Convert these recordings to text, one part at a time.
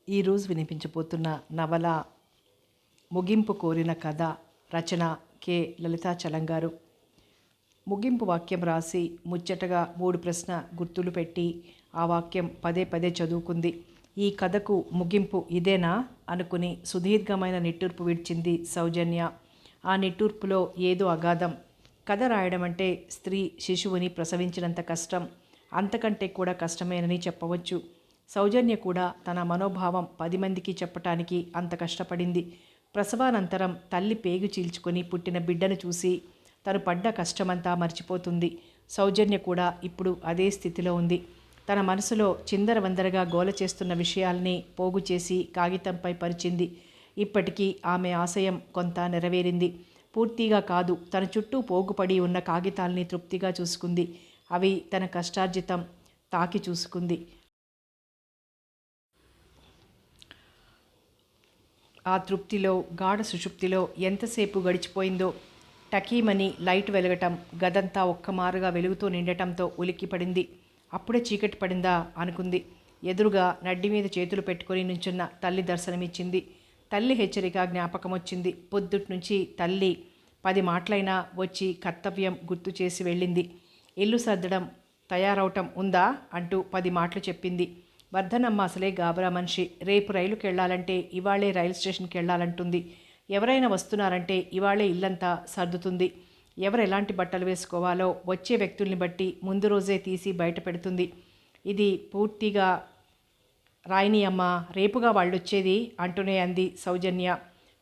ఈరోజు వినిపించబోతున్న నవల ముగింపు కోరిన కథ. రచన కె లలితాచలం గారు. ముగింపు వాక్యం రాసి ముచ్చటగా 3 ప్రశ్న గుర్తులు పెట్టి ఆ వాక్యం పదే పదే చదువుకుంది. ఈ కథకు ముగింపు ఇదేనా అనుకుని సుదీర్ఘమైన నిట్టూర్పు విడిచింది సౌజన్య. ఆ నిట్టూర్పులో ఏదో అగాధం. కథ రాయడం అంటే స్త్రీ శిశువుని ప్రసవించినంత కష్టం, అంతకంటే కూడా కష్టమేనని చెప్పవచ్చు. సౌజన్య కూడా తన మనోభావం 10 మందికి చెప్పటానికి అంత కష్టపడింది. ప్రసవానంతరం తల్లి పేగు చీల్చుకొని పుట్టిన బిడ్డను చూసి తను పడ్డ కష్టమంతా మర్చిపోతుంది. సౌజన్య కూడా ఇప్పుడు అదే స్థితిలో ఉంది. తన మనసులో చిందరవందరగా గోల చేస్తున్న విషయాల్ని పోగు చేసి కాగితంపై పరిచింది. ఇప్పటికీ ఆమె ఆశయం కొంత నెరవేరింది. పూర్తిగా కాదు, తన చుట్టూ పోగుపడి ఉన్న కాగితాల్ని తృప్తిగా చూసుకుంది. అవి తన కష్టార్జితం తాకి చూసుకుంది. ఆ తృప్తిలో, గాఢ సుషుప్తిలో ఎంతసేపు గడిచిపోయిందో. టకీమని లైట్ వెలగటం, గదంతా ఒక్కమారుగా వెలుగుతూ నిండటంతో ఉలిక్కిపడింది. అప్పుడే చీకటి పడిందా అనుకుంది. ఎదురుగా నడ్డి మీద చేతులు పెట్టుకొని నుంచున్న తల్లి దర్శనమిచ్చింది. తల్లి హెచ్చరిక జ్ఞాపకం వచ్చింది. పొద్దుటి నుంచి తల్లి 10 మాటలైనా వచ్చి కర్తవ్యం గుర్తు చేసి వెళ్ళింది. ఇల్లు సర్దడం, తయారవటం ఉందా అంటూ 10 మాటలు చెప్పింది. వర్ధనమ్మ అసలే గాబరా మనిషి. రేపు రైలుకి వెళ్ళాలంటే ఇవాళే రైలు స్టేషన్కి వెళ్ళాలంటుంది. ఎవరైనా వస్తున్నారంటే ఇవాళే ఇల్లంతా సర్దుతుంది. ఎవరు ఎలాంటి బట్టలు వేసుకోవాలో వచ్చే వ్యక్తుల్ని బట్టి ముందు రోజే తీసి బయట పెడుతుంది. ఇది పూర్తిగా రాయిని అమ్మ, రేపుగా వాళ్ళొచ్చేది అంటూనే అంది సౌజన్య.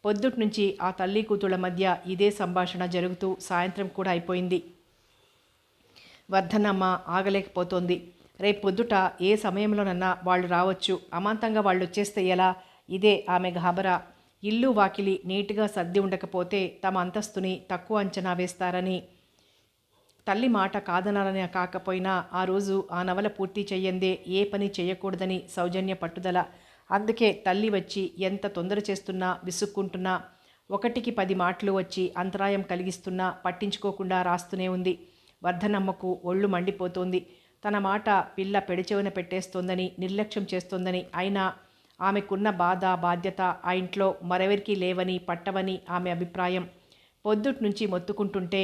పొద్దుటి నుంచి ఆ తల్లి కూతుళ్ళ మధ్య ఇదే సంభాషణ జరుగుతూ సాయంత్రం కూడా అయిపోయింది. వర్ధనమ్మ ఆగలేకపోతోంది. రేపు పొద్దుట ఏ సమయంలోనన్నా వాళ్ళు రావచ్చు. అమాంతంగా వాళ్ళు వచ్చేస్తే ఎలా? ఇదే ఆమె గాబరా. ఇల్లు వాకిలి నీట్గా సర్ది ఉండకపోతే తమ అంతస్తుని తక్కువ అంచనా వేస్తారని. తల్లి మాట కాదనాలని కాకపోయినా ఆ రోజు ఆ నవల పూర్తి చెయ్యందే ఏ పని చేయకూడదని సౌజన్య పట్టుదల. అందుకే తల్లి వచ్చి ఎంత తొందర చేస్తున్నా, విసుక్కుంటున్నా, 1కి 10 మాటలు వచ్చి అంతరాయం కలిగిస్తున్నా పట్టించుకోకుండా రాస్తూనే ఉంది. వర్ధనమ్మకు ఒళ్ళు మండిపోతోంది. తన మాట పిల్ల పెడచెవిన పెట్టేస్తోందని, నిర్లక్ష్యం చేస్తోందని. అయినా ఆమెకున్న బాధ, బాధ్యత ఆ ఇంట్లో మరెవరికీ లేవని, పట్టవని ఆమె అభిప్రాయం. పొద్దుటి నుంచి మొత్తుకుంటుంటే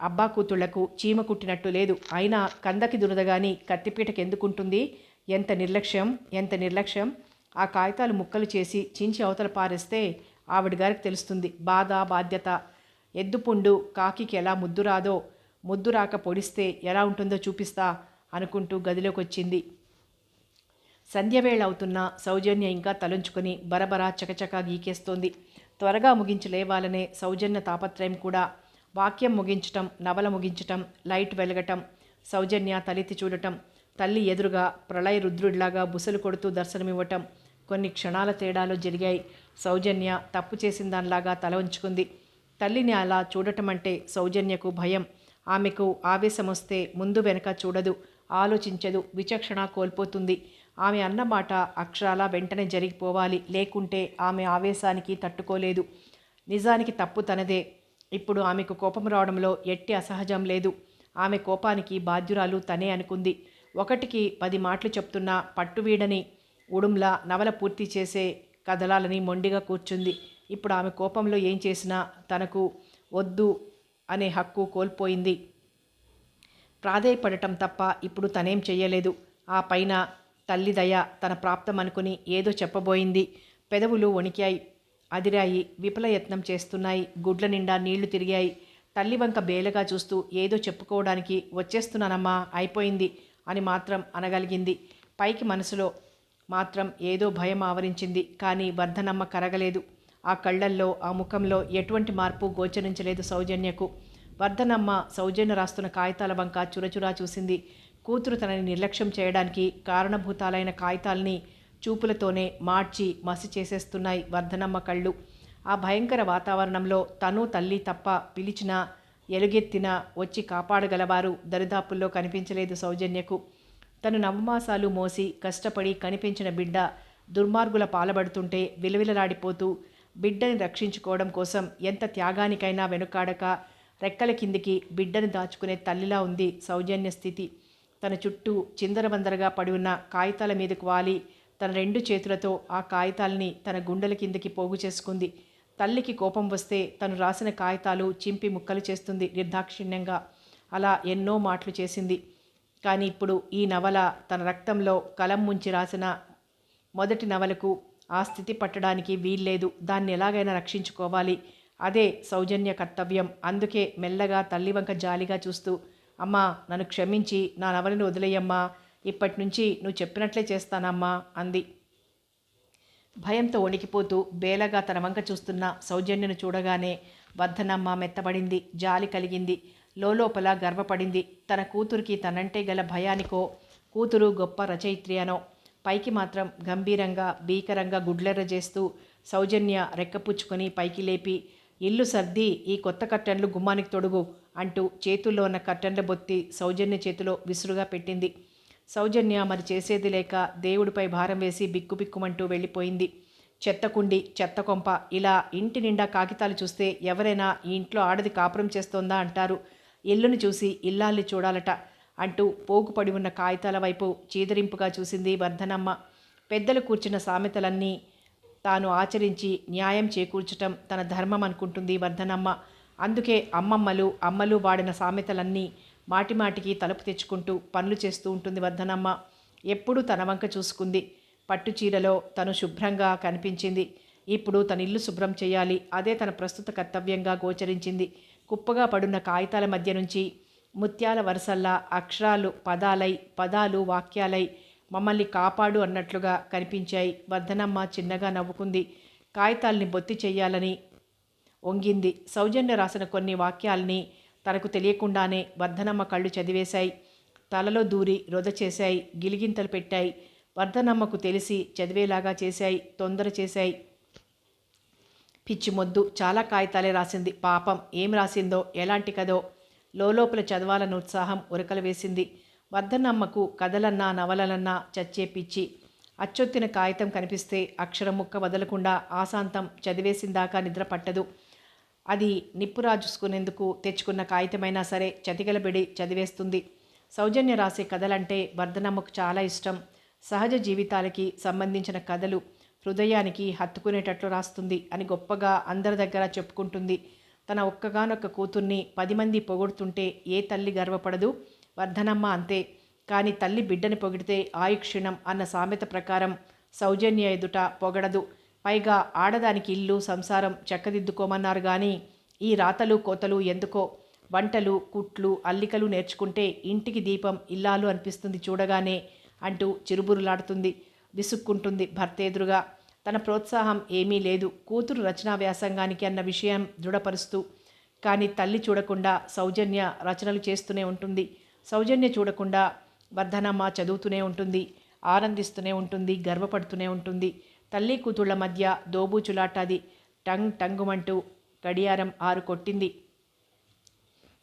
అబ్బా కూతుళ్లకు చీమ కుట్టినట్టు లేదు. అయినా కందకి దురదగాని కత్తిపీటకి ఎందుకుంటుంది? ఎంత నిర్లక్ష్యం, ఎంత నిర్లక్ష్యం! ఆ కాగితాలు ముక్కలు చేసి చించి అవతల పారేస్తే ఆవిడ గారికి తెలుస్తుంది బాధ, బాధ్యత. ఎద్దుపుండు కాకికి ఎలా ముద్దు రాదో, ముద్దు రాక పొడిస్తే ఎలా ఉంటుందో చూపిస్తా అనుకుంటూ గదిలోకి వచ్చింది. సంధ్యవేళ అవుతున్న సౌజన్య ఇంకా తలంచుకొని బరబరా చకచకా గీకేస్తోంది. త్వరగా ముగించి లేవాలనే సౌజన్య తాపత్రయం కూడా. వాక్యం ముగించటం, నవల ముగించటం, లైట్ వెలగటం, సౌజన్య తలెత్తి చూడటం, తల్లి ఎదురుగా ప్రళయ రుద్రుడిలాగా బుసలు కొడుతూ దర్శనమివ్వటం కొన్ని క్షణాల తేడాలో జరిగాయి. సౌజన్య తప్పు చేసిన దానిలాగా తల ఉంచుకుంది. తల్లిని అలా చూడటం అంటే సౌజన్యకు భయం. ఆమెకు ఆవేశం వస్తే ముందు వెనక చూడదు, ఆలోచించదు, విచక్షణ కోల్పోతుంది. ఆమె అన్నమాట అక్షరాల వెంటనే జరిగిపోవాలి, లేకుంటే ఆమె ఆవేశానికి తట్టుకోలేదు. నిజానికి తప్పు తనదే. ఇప్పుడు ఆమెకు కోపం రావడంలో ఎట్టి అసహజం లేదు. ఆమె కోపానికి బాధ్యురాలు తనే అనుకుంది. 1కి 10 మాటలు చెప్తున్నా పట్టువీడని ఉడుంలా నవల పూర్తి చేసే కదలాలని మొండిగా కూర్చుంది. ఇప్పుడు ఆమె కోపంలో ఏం చేసినా తనకు వద్దు అనే హక్కు కోల్పోయింది. ప్రాధేయపడటం తప్ప ఇప్పుడు తనేం చెయ్యలేదు. ఆ పైన తల్లి దయ తన ప్రాప్తం అనుకుని ఏదో చెప్పబోయింది. పెదవులు వణికాయి, అదిరాయి, విఫలయత్నం చేస్తున్నాయి. గుడ్ల నిండా నీళ్లు తిరిగాయి. తల్లి వంక బేలగా చూస్తూ ఏదో చెప్పుకోవడానికి వచ్చేస్తున్నానమ్మా, అయిపోయింది అని మాత్రం అనగలిగింది. పైకి మనసులో మాత్రం ఏదో భయం ఆవరించింది. కానీ వర్ధనమ్మ కరగలేదు. ఆ కళ్ళల్లో, ఆ ముఖంలో ఎటువంటి మార్పు గోచరించలేదు సౌజన్యకు. వర్ధనమ్మ సౌజన్య రాస్తున్న కాగితాల వంక చురచురా చూసింది. కూతురు తనని నిర్లక్ష్యం చేయడానికి కారణభూతాలైన కాగితాల్ని చూపులతోనే మార్చి మసి చేసేస్తున్నాయి వర్ధనమ్మ కళ్ళు. ఆ భయంకర వాతావరణంలో తను తల్లి తప్ప పిలిచినా, ఎలుగెత్తినా వచ్చి కాపాడగలవారు దరిదాపుల్లో కనిపించలేదు సౌజన్యకు. తను నవమాసాలు మోసి కష్టపడి కనిపించిన బిడ్డ దుర్మార్గుల పాలబడుతుంటే విలవిలలాడిపోతూ బిడ్డని రక్షించుకోవడం కోసం ఎంత త్యాగానికైనా వెనుకాడక రెక్కల కిందికి బిడ్డని దాచుకునే తల్లిలా ఉంది సౌజన్య స్థితి. తన చుట్టూ చిందరవందరగా పడి ఉన్న కాగితాల మీదకు వాలి తన 2 చేతులతో ఆ కాగితాల్ని తన గుండెల కిందకి పోగు చేసుకుంది. తల్లికి కోపం వస్తే తను రాసిన కాగితాలు చింపి ముక్కలు చేస్తుంది నిర్దాక్షిణ్యంగా. అలా ఎన్నో మాటలు చేసింది. కానీ ఇప్పుడు ఈ నవల తన రక్తంలో కలం ముంచి రాసిన మొదటి నవలకు ఆ స్థితి పట్టడానికి వీల్లేదు. దాన్ని ఎలాగైనా రక్షించుకోవాలి. అదే సౌజన్య కర్తవ్యం. అందుకే మెల్లగా తల్లి వంక జాలిగా చూస్తూ, అమ్మా, నన్ను క్షమించి నా నవలను వదిలేయమ్మా. ఇప్పటి నుంచి నువ్వు చెప్పినట్లే చేస్తానమ్మా అంది. భయంతో వణికిపోతూ బేలగా తన వంక చూస్తున్న సౌజన్యను చూడగానే వర్ధనమ్మ మెత్తబడింది. జాలి కలిగింది. లోపల గర్వపడింది. తన కూతురికి తనంటే గల భయానికో, కూతురు గొప్ప రచయిత్రి అనో. పైకి మాత్రం గంభీరంగా భీకరంగా గుడ్లెర్ర చేస్తూ సౌజన్య రెక్కపుచ్చుకొని పైకి లేపి, ఇల్లు సర్ది ఈ కొత్త కర్టన్లు గుమ్మానికి తొడుగు అంటూ చేతుల్లో ఉన్న కర్టన్ల బొత్తి సౌజన్య చేతిలో విసురుగా పెట్టింది. సౌజన్య మరి చేసేది లేక దేవుడిపై భారం వేసి బిక్కుబిక్కుమంటూ వెళ్ళిపోయింది. చెత్తకుండి, చెత్త కొంప, ఇలా ఇంటి నిండా కాగితాలు చూస్తే ఎవరైనా ఈ ఇంట్లో ఆడది కాపురం చేస్తోందా అంటారు. ఇల్లును చూసి ఇల్లాల్ని చూడాలట అంటూ పోగుపడి ఉన్న కాగితాల వైపు చీదరింపుగా చూసింది వర్ధనమ్మ. పెద్దలు కూర్చున్న సామెతలన్నీ తాను ఆచరించి న్యాయం చేకూర్చటం తన ధర్మం అనుకుంటుంది వర్ధనమ్మ. అందుకే అమ్మలు వాడిన సామెతలన్నీ మాటిమాటికి తలుపు తెచ్చుకుంటూ పనులు చేస్తూ ఉంటుంది వర్ధనమ్మ. ఎప్పుడూ తన వంక చూసుకుంది. పట్టు చీరలో తను శుభ్రంగా కనిపించింది. ఇప్పుడు తన ఇల్లు శుభ్రం చేయాలి. అదే తన ప్రస్తుత కర్తవ్యంగా గోచరించింది. కుప్పగా పడున్న కాగితాల మధ్య నుంచి ముత్యాల వరసల్లా అక్షరాలు పదాలు వాక్యాలై మమ్మల్ని కాపాడు అన్నట్లుగా కనిపించాయి. వర్ధనమ్మ చిన్నగా నవ్వుకుంది. కాగితాల్ని బొత్తి చెయ్యాలని వంగింది. సౌజన్య రాసిన కొన్ని వాక్యాల్ని తనకు తెలియకుండానే వర్ధనమ్మ కళ్ళు చదివేశాయి. తలలో దూరి రొద చేశాయి. గిలిగింతలు పెట్టాయి. వర్ధనమ్మకు తెలిసి చదివేలాగా చేశాయి. తొందర చేశాయి. పిచ్చి మొద్దు, చాలా కాగితాలే రాసింది. పాపం, ఏం రాసిందో, ఎలాంటి కదో లోపల చదవాలన్న ఉత్సాహం ఉరకలు వేసింది. వర్ధనమ్మకు కథలన్నా నవలలన్నా చచ్చే పిచ్చి. అచ్చొత్తిన కాగితం కనిపిస్తే అక్షరం ముక్క వదలకుండా ఆశాంతం చదివేసిందాకా నిద్ర పట్టదు. అది నిప్పు రాజుసుకునేందుకు తెచ్చుకున్న కాగితమైనా సరే చతికిలబడి చదివేస్తుంది. సౌజన్య రాసే కథలంటే వర్ధనమ్మకు చాలా ఇష్టం. సహజ జీవితాలకి సంబంధించిన కథలు హృదయానికి హత్తుకునేటట్లు రాస్తుంది అని గొప్పగా అందరి దగ్గర చెప్పుకుంటుంది. తన ఒక్కగానొక్క కూతుర్ని 10 మంది పొగుడుతుంటే ఏ తల్లి గర్వపడదు? వర్ధనమ్మ అంతే. కానీ తల్లి బిడ్డని పొగిడితే ఆయుక్షీణం అన్న సామెత ప్రకారం సౌజన్య ఎదుట పొగడదు. పైగా ఆడదానికి ఇల్లు సంసారం చక్కదిద్దుకోమన్నారు కానీ ఈ రాతలు కోతలు ఎందుకో. వంటలు, కుట్లు, అల్లికలు నేర్చుకుంటే ఇంటికి దీపం ఇల్లాలు అనిపిస్తుంది చూడగానే అంటూ చిరుబురులాడుతుంది. విసుక్కుంటుంది భర్త ఎదురుగా. తన ప్రోత్సాహం ఏమీ లేదు కూతురు రచనా వ్యాసంగానికి అన్న విషయం దృఢపరుస్తూ. కానీ తల్లి చూడకుండా సౌజన్య రచనలు చేస్తూనే ఉంటుంది. సౌజన్య చూడకుండా వర్ధనమ్మ చదువుతూనే ఉంటుంది. ఆనందిస్తూనే ఉంటుంది. గర్వపడుతూనే ఉంటుంది. తల్లి కూతుళ్ల మధ్య దోబూచులాటాది. టంగ్ టంగుమంటూ గడియారం 6 కొట్టింది.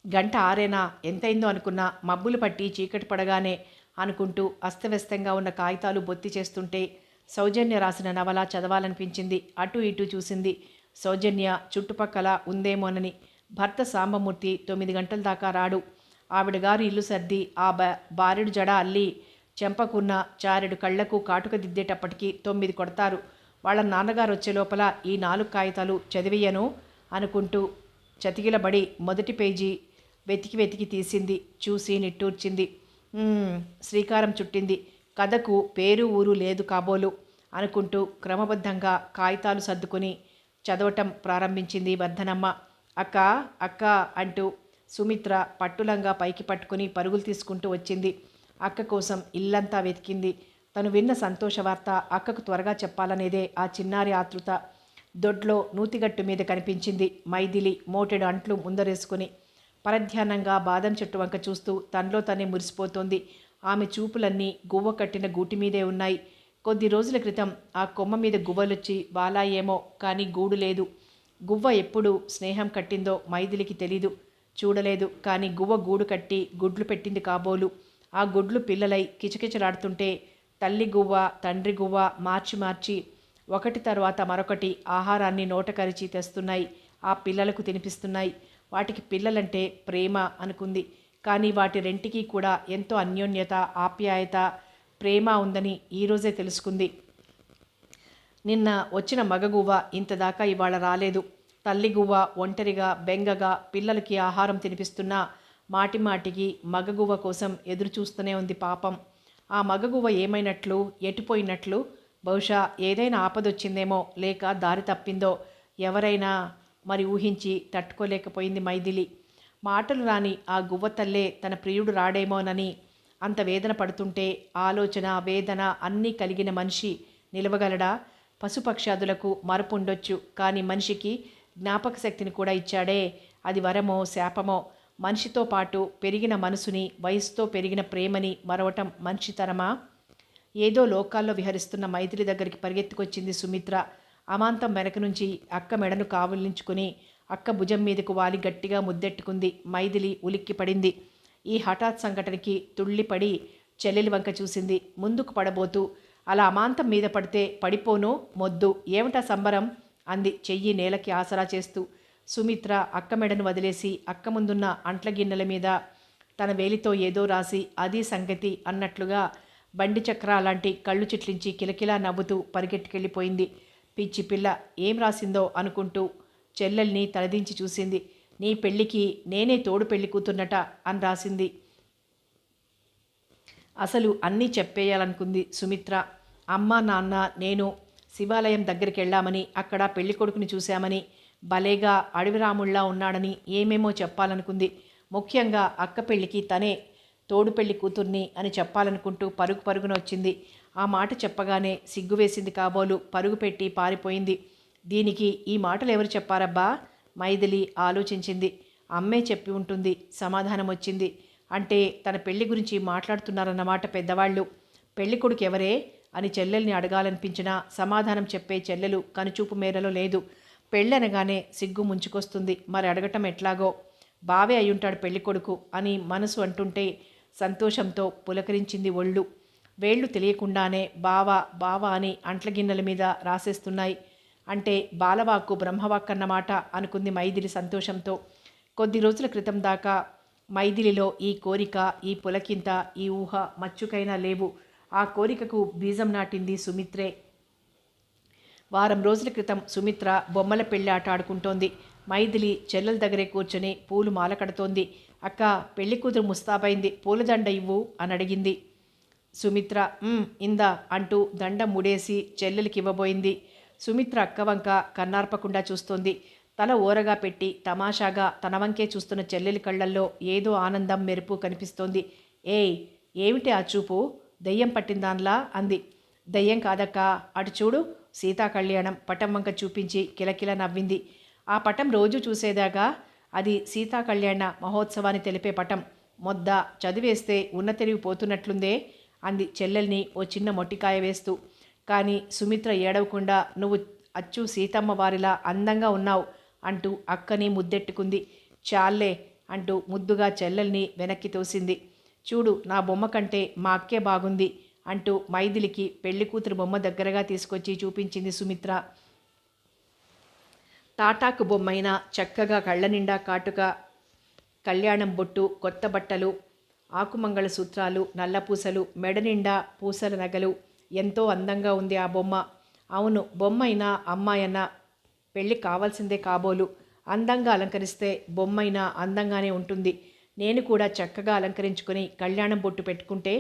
గంట 6 ఎంతైందో అనుకున్నా మబ్బులు పట్టి చీకటి పడగానే అనుకుంటూ అస్తవ్యస్తంగా ఉన్న కాగితాలు బొత్తి చేస్తుంటే సౌజన్య రాసిన నవల చదవాలనిపించింది. అటు ఇటు చూసింది. సౌజన్య చుట్టుపక్కల ఉందేమోనని. భర్త సాంబమూర్తి 9 గంటల దాకా రాడు. ఆవిడగారు ఇల్లు సర్ది ఆ బారెడు జడ అల్లి చెంపకున్న చారెడు కళ్లకు కాటుక దిద్దేటప్పటికి 9 కొడతారు. వాళ్ళ నాన్నగారు వచ్చే లోపల ఈ 4 కాగితాలు చదివేయను అనుకుంటూ చతికిలబడి మొదటి పేజీ వెతికి తీసింది. చూసి నిట్టూర్చింది. శ్రీకారం చుట్టింది. కథకు పేరు ఊరు లేదు కాబోలు అనుకుంటూ క్రమబద్ధంగా కాగితాలు సర్దుకుని చదవటం ప్రారంభించింది వర్ధనమ్మ. అక్క అక్క అంటూ సుమిత్ర పట్టులంగా పైకి పట్టుకుని పరుగులు తీసుకుంటూ వచ్చింది. అక్క కోసం ఇల్లంతా వెతికింది. తను విన్న సంతోష వార్త అక్కకు త్వరగా చెప్పాలనేదే ఆ చిన్నారి ఆతృత. దొడ్లో నూతిగట్టు మీద కనిపించింది మైథిలి మోటెడు అంట్లు ముందరేసుకుని. పరధ్యానంగా బాదం చెట్టు వంక చూస్తూ తనలో తనే మురిసిపోతోంది. ఆమె చూపులన్నీ గువ్వ కట్టిన గూటి మీదే ఉన్నాయి. కొద్ది రోజుల క్రితం ఆ కొమ్మ మీద గువ్వలొచ్చి వాలాయేమో కానీ గూడు లేదు. గువ్వ ఎప్పుడు స్నేహం కట్టిందో మైథిలికి తెలీదు, చూడలేదు. కానీ గువ్వ గూడు కట్టి గుడ్లు పెట్టింది కాబోలు. ఆ గుడ్లు పిల్లలై కిచకిచలాడుతుంటే తల్లి గువ్వ తండ్రి గువ్వ మార్చి ఒకటి తర్వాత మరొకటి ఆహారాన్ని నోట కరిచి తెస్తున్నాయి. ఆ పిల్లలకు తినిపిస్తున్నాయి. వాటికి పిల్లలంటే ప్రేమ అనుకుంది. కానీ వాటి రెంటికి కూడా ఎంతో అన్యోన్యత, ఆప్యాయత, ప్రేమ ఉందని ఈరోజే తెలుసుకుంది. నిన్న వచ్చిన మగగువ్వ ఇంతదాకా ఇవాళ రాలేదు. తల్లిగువ్వ ఒంటరిగా బెంగగా పిల్లలకి ఆహారం తినిపిస్తున్నా మాటిమాటికి మగగువ్వ కోసం ఎదురు చూస్తూనే ఉంది పాపం. ఆ మగగువ్వ ఏమైనట్లు, ఎటుపోయినట్లు? బహుశా ఏదైనా ఆపదొచ్చిందేమో, లేక దారి తప్పిందో ఎవరైనా మరి ఊహించి తట్టుకోలేకపోయింది మైథిలి. మాటలు రాని ఆ గువ్వ తల్లే తన ప్రియుడు రాడేమోనని అంత వేదన పడుతుంటే ఆలోచన, వేదన అన్నీ కలిగిన మనిషి నిలవగలడా? పశుపక్షాదులకు మరపు ఉండొచ్చు, కానీ మనిషికి జ్ఞాపక శక్తిని కూడా ఇచ్చాడే, అది వరమో శాపమో? మనిషితో పాటు పెరిగిన మనసుని, వయసుతో పెరిగిన ప్రేమని మరవటం మనిషితరమా? ఏదో లోకాల్లో విహరిస్తున్న మైథిలి దగ్గరికి పరిగెత్తుకొచ్చింది సుమిత్ర. అమాంతం వెనక నుంచి అక్క మెడను కావులించుకుని అక్క భుజం మీదకు వాలి గట్టిగా ముద్దెట్టుకుంది. మైథిలి ఉలిక్కి పడింది. ఈ హఠాత్ సంఘటనకి తుళ్ళిపడి చెల్లెలి వంక చూసింది. ముందుకు పడబోతూ, అలా అమాంతం మీద పడితే పడిపోను, మొద్దు, ఏమిటా సంబరం అంది చెయ్యి నేలకి ఆసరా చేస్తూ. సుమిత్ర అక్క మెడను వదిలేసి అక్క ముందున్న అంట్ల గిన్నెల మీద తన వేలితో ఏదో రాసి అది సంగతి అన్నట్లుగా బండి చక్రాలాంటి కళ్ళు చిట్లించి కిలకిలా నవ్వుతూ పరిగెట్టుకెళ్ళిపోయింది. పిచ్చి పిల్ల ఏం రాసిందో అనుకుంటూ చెల్లెల్ని తలదించి చూసింది. నీ పెళ్ళికి నేనే తోడు పెళ్లి కూతున్నట అని రాసింది. అసలు అన్నీ చెప్పేయాలనుకుంది సుమిత్ర. అమ్మ, నాన్న, నేను శివాలయం దగ్గరికి వెళ్ళామని, అక్కడ పెళ్లి కొడుకుని చూశామని, భలేగా అడవిరాముళ్లా ఉన్నాడని ఏమేమో చెప్పాలనుకుంది. ముఖ్యంగా అక్క పెళ్లికి తనే తోడు పెళ్లి కూతుర్ని అని చెప్పాలనుకుంటూ పరుగు పరుగున వచ్చింది. ఆ మాట చెప్పగానే సిగ్గువేసింది కాబోలు పరుగు పెట్టి పారిపోయింది. దీనికి ఈ మాటలు ఎవరు చెప్పారబ్బా? మైథిలి ఆలోచించింది. అమ్మే చెప్పి ఉంటుంది. సమాధానం వచ్చింది. అంటే తన పెళ్లి గురించి మాట్లాడుతున్నారన్నమాట పెద్దవాళ్ళు. పెళ్లి కొడుకు ఎవరే అని చెల్లెల్ని అడగాలనిపించినా సమాధానం చెప్పే చెల్లెలు కనుచూపు మేరలో లేదు. పెళ్ళనగానే సిగ్గు ముంచుకొస్తుంది. మరి అడగటం ఎట్లాగో. బావే అయ్యుంటాడు పెళ్లి కొడుకు అని మనసు అంటుంటే సంతోషంతో పులకరించింది ఒళ్ళు. వేళ్ళు తెలియకుండానే బావా బావా అని అంట్ల గిన్నెల మీద రాసేస్తున్నాయి. అంటే బాలవాక్కు బ్రహ్మవాక్కన్నమాట అనుకుంది మైథిలి సంతోషంతో. కొద్ది రోజుల క్రితం దాకా మైథిలిలో ఈ కోరిక, ఈ పులకింత, ఈ ఊహ మచ్చుకైనా లేవు. ఆ కోరికకు బీజం నాటింది సుమిత్రే. వారం రోజుల క్రితం సుమిత్ర బొమ్మల పెళ్లి ఆట ఆడుకుంటోంది. మైథిలి చెల్లెల దగ్గరే కూర్చొని పూలు మాల కడుతోంది. అక్క, పెళ్లి కూతురు ముస్తాబైంది, పూలదండ ఇవ్వు అని అడిగింది. సుమిత్ర ఇందా అంటూ దండ ముడేసి చెల్లెలికి ఇవ్వబోయింది. సుమిత్ర అక్క వంక కన్నార్పకుండా చూస్తోంది. తల ఓరగా పెట్టి తమాషాగా తన వంకే చూస్తున్న చెల్లెలి కళ్ళల్లో ఏదో ఆనందం, మెరుపు కనిపిస్తోంది. ఏయ్, ఏమిటి ఆ చూపు? దెయ్యం పట్టిందాన్లా అంది. దెయ్యం కాదక్క, అటు చూడు. సీతా కళ్యాణం పటం వంక చూపించి కిలకిల నవ్వింది. ఆ పటం రోజు చూసేదాగా? అది సీతా కళ్యాణ మహోత్సవాన్ని తెలిపే పటం. మొద్ద చదివేస్తే ఉన్న తెలివి పోతున్నట్లుందే అంది చెల్లెల్ని ఓ చిన్న మొట్టికాయ వేస్తూ. కానీ సుమిత్ర ఏడవకుండా, నువ్వు అచ్చు సీతమ్మ వారిలా అందంగా ఉన్నావు అంటూ అక్కని ముద్దెట్టుకుంది. చాల్లే అంటూ ముద్దుగా చెల్లెల్ని వెనక్కి తోసింది. చూడు, నా బొమ్మ కంటే మా అక్కే బాగుంది అంటూ మైథిలికి పెళ్లి కూతురు బొమ్మ దగ్గరగా తీసుకొచ్చి చూపించింది సుమిత్ర. తాటాకు బొమ్మైనా చక్కగా కళ్ళ నిండా కాటుక, కళ్యాణం బొట్టు, కొత్త బట్టలు, ఆకుమంగళ సూత్రాలు, నల్లపూసలు, మెడ నిండా పూసల నగలు, ఎంతో అందంగా ఉంది ఆ బొమ్మ. అవును, బొమ్మైనా అమ్మాయన్నా పెళ్ళి కావాల్సిందే కాబోలు. అందంగా అలంకరిస్తే బొమ్మైనా అందంగానే ఉంటుంది. నేను కూడా చక్కగా అలంకరించుకొని కళ్యాణం బొట్టు పెట్టుకుంటే,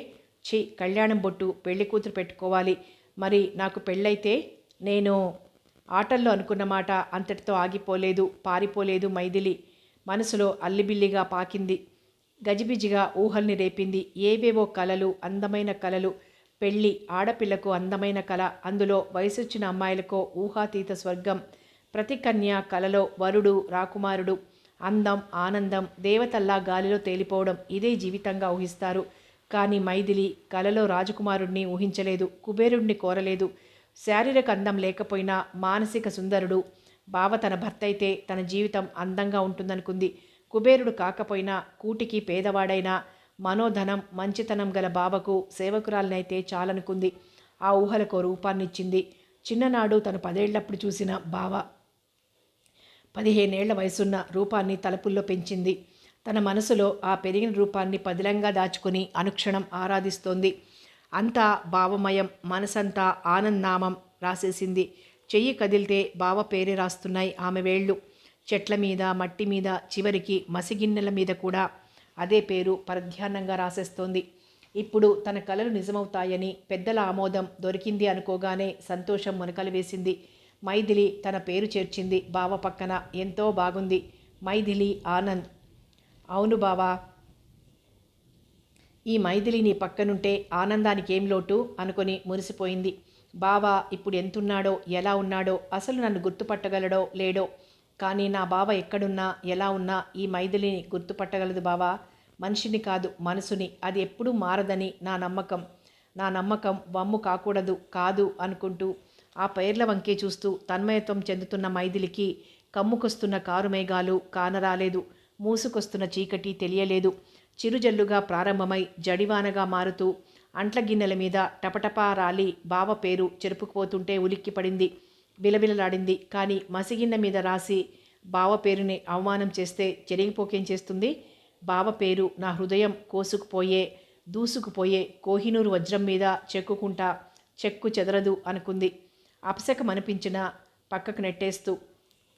కళ్యాణం బొట్టు పెళ్లి కూతురు పెట్టుకోవాలి. మరి నాకు పెళ్ళైతే? నేను ఆటల్లో అనుకున్న మాట అంతటితో ఆగిపోలేదు, పారిపోలేదు మైథిలి. మనసులో అల్లిబిల్లిగా పాకింది. గజిబిజిగా ఊహల్ని రేపింది. ఏవేవో కలలు, అందమైన కలలు. పెళ్ళి ఆడపిల్లకు అందమైన కళ, అందులో వయసొచ్చిన అమ్మాయిలకో ఊహాతీత స్వర్గం. ప్రతి కన్య కలలో వరుడు, రాకుమారుడు, అందం, ఆనందం, దేవతల్లా గాలిలో తేలిపోవడం ఇదే జీవితంగా ఊహిస్తారు. కానీ మైథిలి కలలో రాజకుమారుడిని ఊహించలేదు, కుబేరుడిని కోరలేదు. శారీరక అందం లేకపోయినా మానసిక సుందరుడు బావ తన భర్త అయితే తన జీవితం అందంగా ఉంటుందనుకుంది. కుబేరుడు కాకపోయినా కూటికి పేదవాడైనా మనోధనం, మంచితనం గల బావకు సేవకురాలనైతే చాలనుకుంది. ఆ ఊహలకు రూపాన్నిచ్చింది. చిన్ననాడు తను 10 ఏళ్లప్పుడు చూసిన బావ 15 ఏళ్ల వయసున్న రూపాన్ని తలుపుల్లో పెంచింది. తన మనసులో ఆ పెరిగిన రూపాన్ని పదిలంగా దాచుకుని అనుక్షణం ఆరాధిస్తోంది. అంతా భావమయం, మనసంతా ఆనందనామం రాసేసింది. చెయ్యి కదిలితే బావ పేరే రాస్తున్నాయి ఆమె వేళ్ళు. చెట్ల మీద, మట్టి మీద, చివరికి మసిగిన్నెల మీద కూడా అదే పేరు పరధ్యానంగా రాసేస్తోంది. ఇప్పుడు తన కలలు నిజమవుతాయని పెద్దల ఆమోదం దొరికింది అనుకోగానే సంతోషం మునకలు వేసింది. మైథిలి తన పేరు చేర్చింది బావ పక్కన. ఎంతో బాగుంది. మైథిలి ఆనంద్. అవును బావా, ఈ మైథిలి నీ పక్కనుంటే ఆనందానికి ఏం లోటు అనుకొని మురిసిపోయింది. బావ ఇప్పుడు ఎంతున్నాడో, ఎలా ఉన్నాడో, అసలు నన్ను గుర్తుపట్టగలడో లేడో, కానీ నా బావ ఎక్కడున్నా ఎలా ఉన్నా ఈ మైథిలిని గుర్తుపట్టగలదు బావా. మనిషిని కాదు, మనసుని. అది ఎప్పుడూ మారదని నా నమ్మకం వమ్ము కాదు అనుకుంటూ ఆ పేర్ల వంకే చూస్తూ తన్మయత్వం చెందుతున్న మైథిలికి కమ్ముకొస్తున్న కారు మేఘాలు కానరాలేదు. మూసుకొస్తున్న చీకటి తెలియలేదు. చిరుజల్లుగా ప్రారంభమై జడివానగా మారుతూ అంట్ల గిన్నెల మీద టపటపా రాలి బావ పేరు చెరుపుకుపోతుంటే ఉలిక్కిపడింది, బిలబిలలాడింది. కానీ మసిగిన్నె మీద రాసి బావ పేరుని అవమానం చేస్తే చెరిగిపోకేం చేస్తుంది? బావ పేరు నా హృదయం దూసుకుపోయే కోహినూరు వజ్రం మీద చెక్కు చెదరదు అనుకుంది. అపశకం అనిపించిన పక్కకు నెట్టేస్తూ.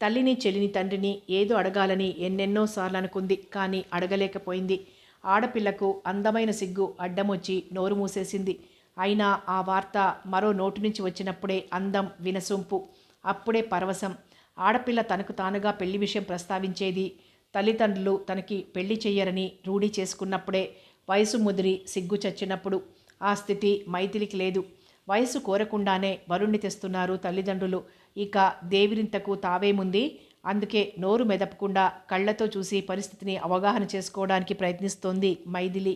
తల్లిని, చెల్లిని, తండ్రిని ఏదో అడగాలని ఎన్నెన్నోసార్లు అనుకుంది, కానీ అడగలేకపోయింది. ఆడపిల్లకు అందమైన సిగ్గు అడ్డమొచ్చి నోరు మూసేసింది. అయినా ఆ వార్త మరో నోటి నుంచి వచ్చినప్పుడే అందం, వినసొంపు, అప్పుడే పరవశం. ఆడపిల్ల తనకు తానుగా పెళ్లి విషయం ప్రస్తావించేది. తల్లిదండ్రులు తనకి పెళ్లి చెయ్యరని రూఢీ చేసుకున్నప్పుడే, వయసు ముదిరి సిగ్గు చచ్చినప్పుడు. ఆ స్థితి మైథిలికి లేదు. వయసు కోరకుండానే వరుణ్ణి తెస్తున్నారు తల్లిదండ్రులు. ఇక దేవిరింతకు తావేముంది? అందుకే నోరు మెదపకుండా కళ్లతో చూసి పరిస్థితిని అవగాహన చేసుకోవడానికి ప్రయత్నిస్తోంది మైథిలి.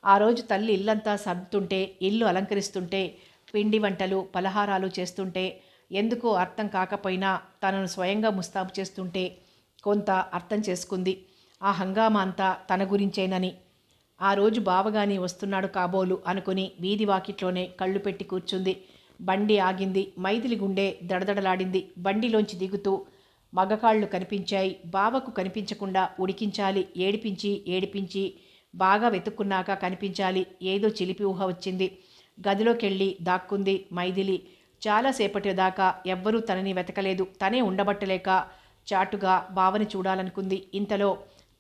ఆ రోజు తల్లి ఇల్లంతా సర్దుతుంటే, ఇల్లు అలంకరిస్తుంటే, పిండి వంటలు, పలహారాలు చేస్తుంటే, ఎందుకో అర్థం కాకపోయినా తనను స్వయంగా ముస్తాబు చేస్తుంటే కొంత అర్థం చేసుకుంది. ఆ హంగామా అంతా తన గురించేనని. ఆ రోజు బావగాని వస్తున్నాడు కాబోలు అనుకుని వీధి వాకిట్లోనే కళ్ళు పెట్టి కూర్చుంది. బండి ఆగింది. మైథిలి గుండె దడదడలాడింది. బండిలోంచి దిగుతూ మగకాళ్ళు కనిపించాయి. బావకు కనిపించకుండా ఉడికించాలి, ఏడిపించి బాగా వెతుక్కున్నాక కనిపించాలి. ఏదో చిలిపి ఊహ వచ్చింది. గదిలోకెళ్ళి దాక్కుంది మైథిలి. చాలాసేపటి దాకా ఎవ్వరూ తనని వెతకలేదు. తనే ఉండబట్టలేక చాటుగా బావని చూడాలనుకుంది. ఇంతలో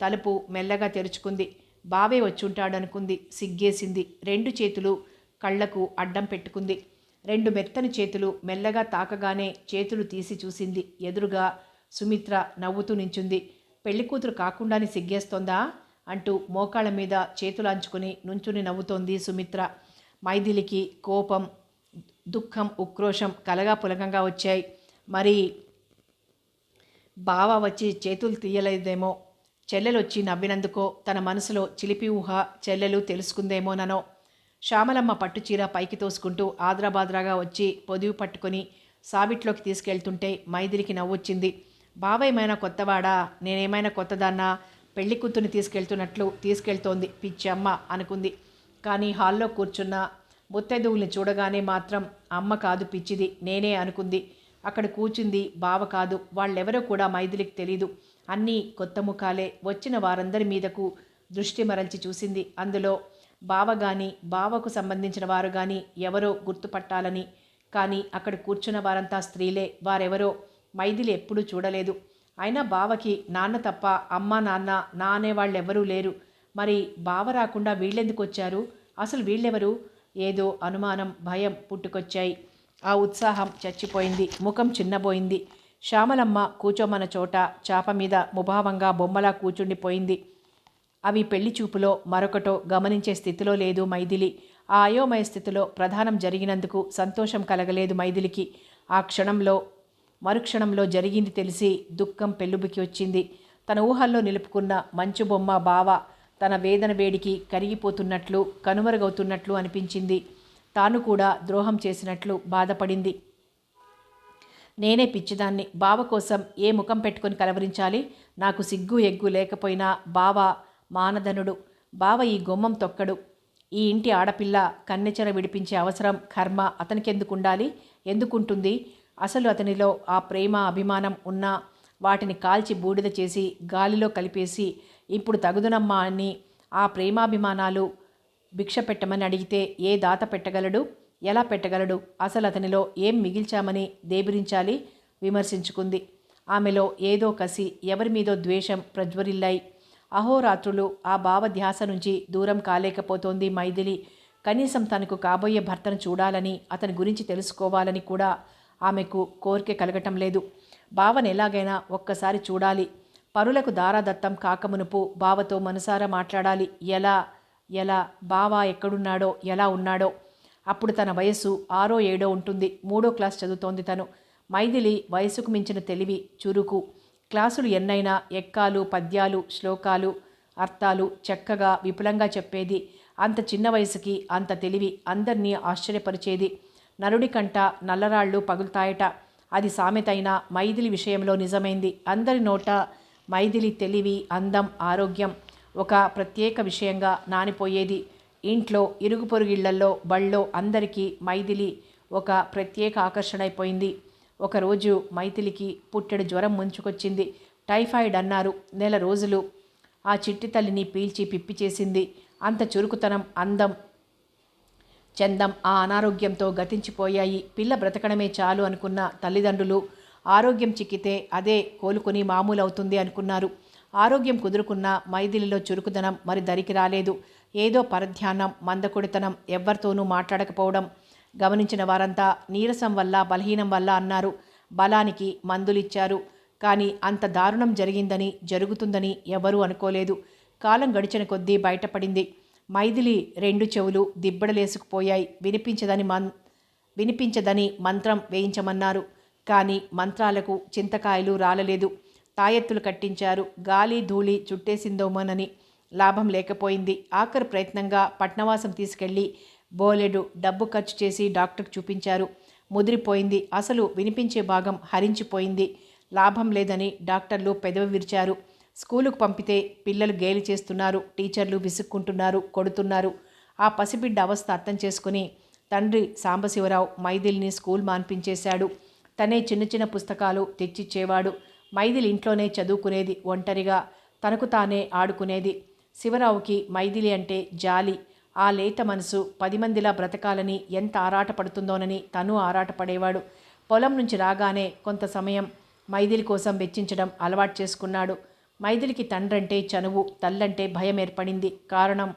తలుపు మెల్లగా తెరుచుకుంది. బావే వచ్చుంటాడనుకుంది. సిగ్గేసింది. 2 చేతులు కళ్లకు అడ్డం పెట్టుకుంది. 2 మెత్తని చేతులు మెల్లగా తాకగానే చేతులు తీసి చూసింది. ఎదురుగా సుమిత్ర నవ్వుతూ నించుంది. పెళ్లికూతురు కాకుండానే సిగ్గేస్తోందా అంటూ మోకాళ్ళ మీద చేతులాంచుకుని నుంచుని నవ్వుతోంది సుమిత్ర. మైథిలికి కోపం, దుఃఖం, ఉక్రోషం కలగా పులకంగా వచ్చాయి. మరి బావ వచ్చి చేతులు తీయలేదేమో, చెల్లెలొచ్చి నవ్వినందుకో, తన మనసులో చిలిపి ఊహ చెల్లెలు తెలుసుకుందేమోననో. శ్యామలమ్మ పట్టుచీర పైకి తోసుకుంటూ ఆద్రాబాద్రాగా వచ్చి పొదివి పట్టుకొని సావిట్లోకి తీసుకెళ్తుంటే మైథిలికి నవ్వొచ్చింది. బావేమైనా కొత్తవాడా, నేనేమైనా కొత్తదాన్నా? పెళ్లి కూతుర్ని తీసుకెళ్తోంది పిచ్చి అమ్మ అనుకుంది. కానీ హాల్లో కూర్చున్న ముత్తైదువుల్ని చూడగానే మాత్రం అమ్మ కాదు పిచ్చిది, నేనే అనుకుంది. అక్కడ కూర్చుంది బావ కాదు. వాళ్ళెవరో కూడా మైథిలికి తెలీదు. అన్నీ కొత్త ముఖాలే. వచ్చిన వారందరి మీదకు దృష్టి మరల్చి చూసింది. అందులో బావ గాని, బావకు సంబంధించిన వారు గాని ఎవరో గుర్తుపట్టాలని. కానీ అక్కడ కూర్చున్న వారంతా స్త్రీలే. వారెవరో మైథిలి ఎప్పుడూ చూడలేదు. అయినా బావకి నాన్న తప్ప అమ్మ, నాన్న, నా అనేవాళ్ళెవ్వరూ లేరు. మరి బావ రాకుండా వీళ్ళెందుకు వచ్చారు? అసలు వీళ్ళెవరు? ఏదో అనుమానం, భయం పుట్టుకొచ్చాయి. ఆ ఉత్సాహం చచ్చిపోయింది. ముఖం చిన్నబోయింది. శ్యామలమ్మ కూచోమన్న చోట చాప మీద ముభావంగా బొమ్మలా కూచుండిపోయింది. అవి పెళ్లి చూపులో మరొకటో గమనించే స్థితిలో లేదు మైథిలి. ఆ అయోమయ స్థితిలో ప్రధానం జరిగినందుకు సంతోషం కలగలేదు మైథిలికి. ఆ మరుక్షణంలో జరిగింది తెలిసి దుఃఖం పెళ్ళుబికి వచ్చింది. తన ఊహల్లో నిలుపుకున్న మంచు బొమ్మ బావ తన వేదన వేడికి కరిగిపోతున్నట్లు, కనుమరుగవుతున్నట్లు అనిపించింది. తాను కూడా ద్రోహం చేసినట్లు బాధపడింది. నేనే పిచ్చిదాన్ని. బావ కోసం ఏ ముఖం పెట్టుకొని కలవరించాలి? నాకు సిగ్గు ఎగ్గు లేకపోయినా బావ మానధనుడు. బావ ఈ గుమ్మం తొక్కడు. ఈ ఇంటి ఆడపిల్ల కన్నెచెర విడిపించే అవసరం, కర్మ అతనికెందుకుండాలి? ఎందుకుంటుంది? అసలు అతనిలో ఆ ప్రేమ, అభిమానం ఉన్నా వాటిని కాల్చి బూడిద చేసి గాలిలో కలిపేసి ఇప్పుడు తగుదునమ్మా అని ఆ ప్రేమాభిమానాలు భిక్ష పెట్టమని అడిగితే ఏ దాత పెట్టగలడు? ఎలా పెట్టగలడు? అసలు అతనిలో ఏం మిగిల్చామని దేబిరించాలి? విమర్శించుకుంది. ఆమెలో ఏదో కసి, ఎవరి మీదో ద్వేషం ప్రజ్వరిల్లాయి. అహోరాత్రులు ఆ భావధ్యాస నుంచి దూరం కాలేకపోతోంది మైథిలి. కనీసం తనకు కాబోయే భర్తను చూడాలని, అతని గురించి తెలుసుకోవాలని కూడా ఆమెకు కోరిక కలగటం లేదు. బావను ఎలాగైనా ఒక్కసారి చూడాలి. పరులకు దారాదత్తం కాకమునుపు బావతో మనసారా మాట్లాడాలి. ఎలా ఎలా బావ ఎక్కడున్నాడో, ఎలా ఉన్నాడో? అప్పుడు తన వయస్సు 6 7 ఉంటుంది. 3వ క్లాస్ చదువుతోంది తను. మైథిలి వయసుకు మించిన తెలివి, చురుకు. క్లాసులు ఎన్నైనా ఎక్కాలు, పద్యాలు, శ్లోకాలు, అర్థాలు చక్కగా విపులంగా చెప్పేది. అంత చిన్న వయసుకి అంత తెలివి అందరినీ ఆశ్చర్యపరిచేది. నరుడి కంట నల్లరాళ్ళు పగులుతాయట. అది సామెతైన మైథిలి విషయంలో నిజమైంది. అందరి నోట మైథిలి తెలివి, అందం, ఆరోగ్యం ఒక ప్రత్యేక విషయంగా నానిపోయేది. ఇంట్లో, ఇరుగు పొరుగిళ్లల్లో, బళ్ళో అందరికీ మైథిలి ఒక ప్రత్యేక ఆకర్షణ అయిపోయింది. ఒకరోజు మైథిలికి పుట్టెడు జ్వరం ముంచుకొచ్చింది. టైఫాయిడ్ అన్నారు. నెల రోజులు ఆ చిట్టి తల్లిని పీల్చి పిప్పి చేసింది. అంత చురుకుతనం, అందం, చందం ఆ అనారోగ్యంతో గతించిపోయాయి. పిల్ల బ్రతకడమే చాలు అనుకున్న తల్లిదండ్రులు ఆరోగ్యం చిక్కితే అదే కోలుకొని మామూలవుతుంది అనుకున్నారు. ఆరోగ్యం కుదురుకున్న మైథిలిలో చురుకుదనం మరి దరికి రాలేదు. ఏదో పరధ్యానం, మందకొడితనం, ఎవ్వరితోనూ మాట్లాడకపోవడం గమనించిన వారంతా నీరసం వల్ల, బలహీనం వల్ల అన్నారు. బలానికి మందులిచ్చారు. కానీ అంత దారుణం జరిగిందని, జరుగుతుందని ఎవరూ అనుకోలేదు. కాలం గడిచిన కొద్దీ బయటపడింది. మైథిలి 2 చెవులు దిబ్బడలేసుకుపోయాయి. వినిపించదని మంత్రం వేయించమన్నారు. కానీ మంత్రాలకు చింతకాయలు రాలలేదు. తాయెత్తులు కట్టించారు. గాలి ధూళి చుట్టేసిందోమోనని లాభం లేకపోయింది. ఆఖరు ప్రయత్నంగా పట్నవాసం తీసుకెళ్లి బోలెడు డబ్బు ఖర్చు చేసి డాక్టర్కి చూపించారు. ముదిరిపోయింది. అసలు వినిపించే భాగం హరించిపోయింది. లాభం లేదని డాక్టర్లు పెదవి విరిచారు. స్కూలుకు పంపితే పిల్లలు గేలి చేస్తున్నారు. టీచర్లు విసుక్కుంటున్నారు, కొడుతున్నారు. ఆ పసిబిడ్డ అవస్థ అర్థం చేసుకుని తండ్రి సాంబశివరావు మైథిలిని స్కూల్ మాన్పించేశాడు. తనే చిన్న చిన్న పుస్తకాలు తెచ్చిచ్చేవాడు. మైథిలి ఇంట్లోనే చదువుకునేది. ఒంటరిగా తనకు తానే ఆడుకునేది. శివరావుకి మైథిలి అంటే జాలి. ఆ లేత మనసు 10 మందిలా బ్రతకాలని ఎంత ఆరాటపడుతుందోనని తను ఆరాటపడేవాడు. పొలం నుంచి రాగానే కొంత సమయం మైథిలి కోసం వెచ్చించడం అలవాటు చేసుకున్నాడు. మైథిలికి తండ్రంటే చనువు, తల్లంటే భయం ఏర్పడింది. కారణం,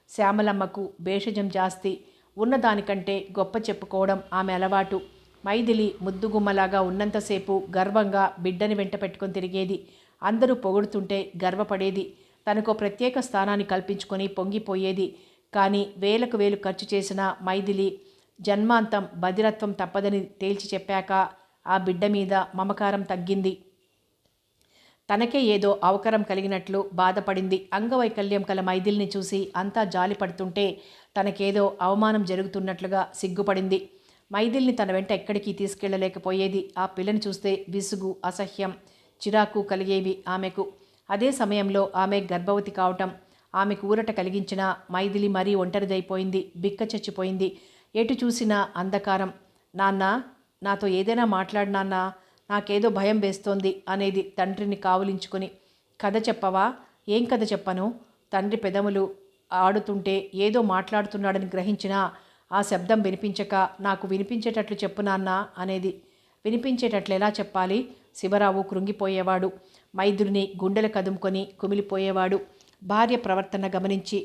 శ్యామలమ్మకు భేషజం జాస్తి. ఉన్నదానికంటే గొప్ప చెప్పుకోవడం ఆమె అలవాటు. మైథిలి ముద్దుగుమ్మలాగా ఉన్నంతసేపు గర్వంగా బిడ్డని వెంట పెట్టుకొని తిరిగేది. అందరూ పొగుడుతుంటే గర్వపడేది. తనకు ప్రత్యేక స్థానాన్ని కల్పించుకొని పొంగిపోయేది. కానీ వేలకు వేలు ఖర్చు చేసిన మైథిలి జన్మాంతం బధిరత్వం తప్పదని తేల్చి చెప్పాక ఆ బిడ్డ మీద మమకారం తగ్గింది. తనకే ఏదో అవకరం కలిగినట్లు బాధపడింది. అంగవైకల్యం కల మైథిలిని చూసి అంతా జాలి పడుతుంటే తనకేదో అవమానం జరుగుతున్నట్లుగా సిగ్గుపడింది. మైథిలిని తన వెంట ఎక్కడికి తీసుకెళ్లలేకపోయేది. ఆ పిల్లని చూస్తే విసుగు, అసహ్యం, చిరాకు కలిగేవి ఆమెకు. అదే సమయంలో ఆమె గర్భవతి కావటం ఆమెకు ఊరట కలిగించిన మైథిలి మరీ ఒంటరిదైపోయింది. బిక్క చచ్చిపోయింది. ఎటు చూసినా అంధకారం. నాన్న, నాతో ఏదైనా మాట్లాడినాన్నా, నాకేదో భయం వేస్తోంది అనేది తండ్రిని కావులించుకొని. కథ చెప్పవా? ఏం కథ చెప్పను? తండ్రి పెదములు ఆడుతుంటే ఏదో మాట్లాడుతున్నాడని గ్రహించినా ఆ శబ్దం వినిపించక, నాకు వినిపించేటట్లు చెప్పు నాన్న అనేది. వినిపించేటట్లు ఎలా చెప్పాలి? శివరావు కృంగిపోయేవాడు. మైథిలిని గుండెలు కదుముకొని కుమిలిపోయేవాడు. భార్య ప్రవర్తన గమనించి,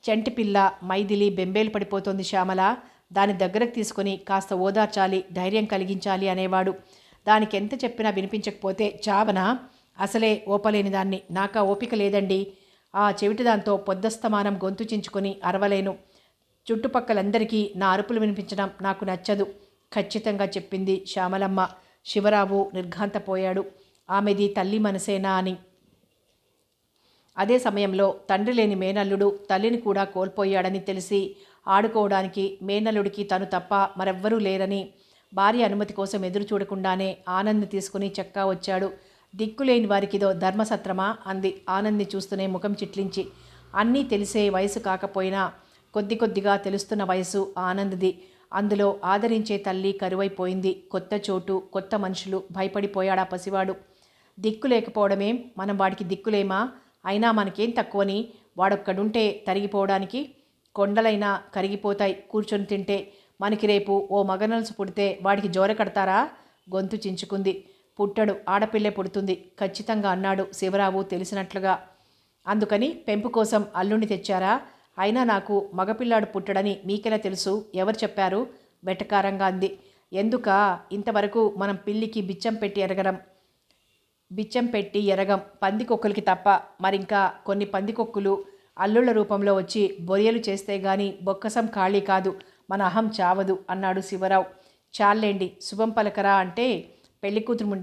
చంటిపిల్ల మైథిలి బెంబేలు పడిపోతోంది శ్యామల, దాని దగ్గరకు తీసుకొని కాస్త ఓదార్చాలి, ధైర్యం కలిగించాలి అనేవాడు. దానికి ఎంత చెప్పినా వినిపించకపోతే చావనా? అసలే ఓపలేని దాన్ని. నాకా ఓపిక లేదండి. ఆ చెవిటిదాంతో పొద్దస్తమానం గొంతు చించుకొని అరవలేను. చుట్టుపక్కలందరికీ నా అరుపులు వినిపించడం నాకు నచ్చదు, ఖచ్చితంగా చెప్పింది శ్యామలమ్మ. శివరావు నిర్ఘాంతపోయాడు. ఆమెది తల్లి మనసేనా అని. అదే సమయంలో తండ్రి లేని మేనల్లుడు తల్లిని కూడా కోల్పోయాడని తెలిసి ఆడుకోవడానికి మేనల్లుడికి తను తప్ప మరెవ్వరూ లేరని భార్య అనుమతి కోసం ఎదురు చూడకుండానే ఆనంద్ని తీసుకుని చక్కా వచ్చాడు. దిక్కులేని వారికిదో ధర్మసత్రమా అంది ఆనంద్ని చూస్తూనే ముఖం చిట్లించి. అన్నీ తెలిసే వయసు కాకపోయినా కొద్ది కొద్దిగా తెలుస్తున్న వయసు ఆనంద్ది. అందులో ఆదరించే తల్లి కరువైపోయింది. కొత్త చోటు, కొత్త మనుషులు. భయపడిపోయాడా పసివాడు. దిక్కు లేకపోవడమేం, మనం వాడికి దిక్కులేమా? అయినా మనకేం తక్కువని వాడొక్కడుంటే తరిగిపోవడానికి? కొండలైనా కరిగిపోతాయి కూర్చొని తింటే. మనకి రేపు ఓ మగనలుసు పుడితే వాడికి జోర కడతారా? గొంతు చించుకుంది. పుట్టడు, ఆడపిల్లే పుడుతుంది ఖచ్చితంగా అన్నాడు శివరావు తెలిసినట్లుగా. అందుకని పెంపు కోసం అల్లుణ్ణి తెచ్చారా? అయినా నాకు మగపిల్లాడు పుట్టడని మీకెలా తెలుసు? ఎవరు చెప్పారు? వెటకారంగా అంది. ఎందుక? ఇంతవరకు మనం పిల్లికి బిచ్చం పెట్టి ఎరగం పందికొక్కులకి తప్ప. మరింకా కొన్ని పందికొక్కులు అల్లుళ్ళ రూపంలో వచ్చి బొరియలు చేస్తే గాని బొక్కసం ఖాళీ కాదు, మన అహం చావదు అన్నాడు శివరావు. చాలేండి, శుభం పలకరా అంటే పెళ్లికూతురు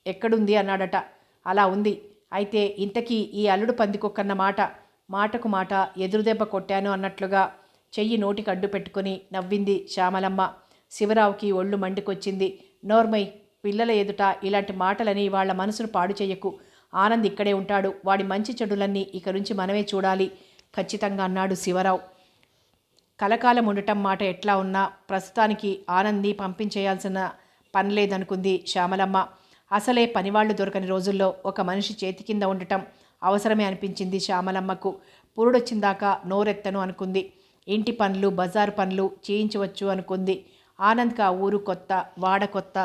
ఎక్కడుంది అన్నాడట. అలా ఉంది. అయితే ఇంతకీ ఈ అల్లుడు పందికొక్కన్న మాట. మాటకు మాట ఎదురుదెబ్బ కొట్టాను అన్నట్లుగా చెయ్యి నోటికి అడ్డు పెట్టుకుని నవ్వింది శ్యామలమ్మ. శివరావుకి ఒళ్ళు మండికొచ్చింది. నోర్మై, పిల్లల ఎదుట ఇలాంటి మాటలని వాళ్ల మనసును పాడు చెయ్యకు. ఆనంద్ ఇక్కడే ఉంటాడు. వాడి మంచి చెడులన్నీ ఇక నుంచి మనమే చూడాలి ఖచ్చితంగా అన్నాడు శివరావు. కలకాలం ఉండటం మాట ఎట్లా ఉన్నా ప్రస్తుతానికి ఆనంద్ని పంపించేయాల్సిన పనిలేదనుకుంది శ్యామలమ్మ. అసలే పనివాళ్లు దొరకని రోజుల్లో ఒక మనిషి చేతి కింద ఉండటం అవసరమే అనిపించింది శ్యామలమ్మకు. పురుడొచ్చిందాకా నోరెత్తను అనుకుంది. ఇంటి పనులు, బజారు పనులు చేయించవచ్చు అనుకుంది. ఆనంద్కి ఆ ఊరు కొత్త, వాడ కొత్త.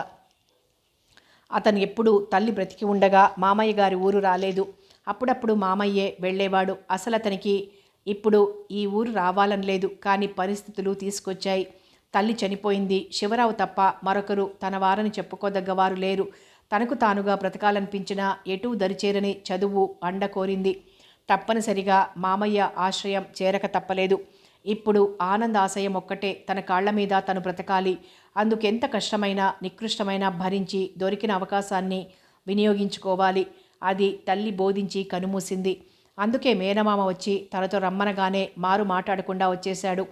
అతను ఎప్పుడు తల్లి బ్రతికి ఉండగా మామయ్య గారి ఊరు రాలేదు. అప్పుడప్పుడు మామయ్యే వెళ్ళేవాడు. అసలు అతనికి ఇప్పుడు ఈ ఊరు రావాలని లేదు, కానీ పరిస్థితులు తీసుకొచ్చాయి. తల్లి చనిపోయింది. శివరావు తప్ప మరొకరు తన వారని చెప్పుకోదగ్గవారు లేరు. తనకు తానుగా బ్రతకాలనిపించినా ఎటూ దరిచేరని చదువు అండ కోరింది. తప్పనిసరిగా మామయ్య ఆశ్రయం చేరక తప్పలేదు. ఇప్పుడు ఆనంద్ ఆశయం ఒక్కటే, తన కాళ్ల మీద తను బ్రతకాలి. అందుకెంత కష్టమైనా నికృష్టమైనా భరించి దొరికిన అవకాశాన్ని వినియోగించుకోవాలి. అది తల్లి బోధించి కనుమూసింది. అందుకే మేనమామ వచ్చి తనతో రమ్మనగానే మారు మాట్లాడకుండా వచ్చేశాడు.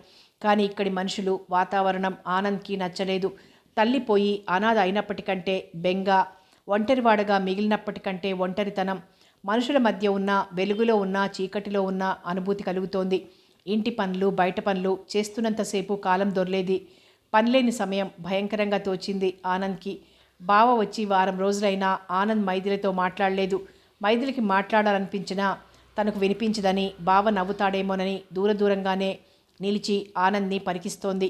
కానీ ఇక్కడి మనుషులు, వాతావరణం ఆనంద్కి నచ్చలేదు. తల్లి పోయి అనాథ అయినప్పటికంటే బెంగ, ఒంటరివాడగా మిగిలినప్పటికంటే ఒంటరితనం, మనుషుల మధ్య ఉన్న వెలుగులో ఉన్న చీకటిలో ఉన్న అనుభూతి కలుగుతోంది. ఇంటి పనులు, బయట పనులు చేస్తున్నంతసేపు కాలం దొర్లేది. పనిలేని సమయం భయంకరంగా తోచింది ఆనంద్కి. బావ వచ్చి వారం రోజులైనా ఆనంద్ మైథిలితో మాట్లాడలేదు. మైథిలికి మాట్లాడాలనిపించినా తనకు వినిపించదని, బావ నవ్వుతాడేమోనని దూరంగానే నిలిచి ఆనంద్ని పరికిస్తోంది.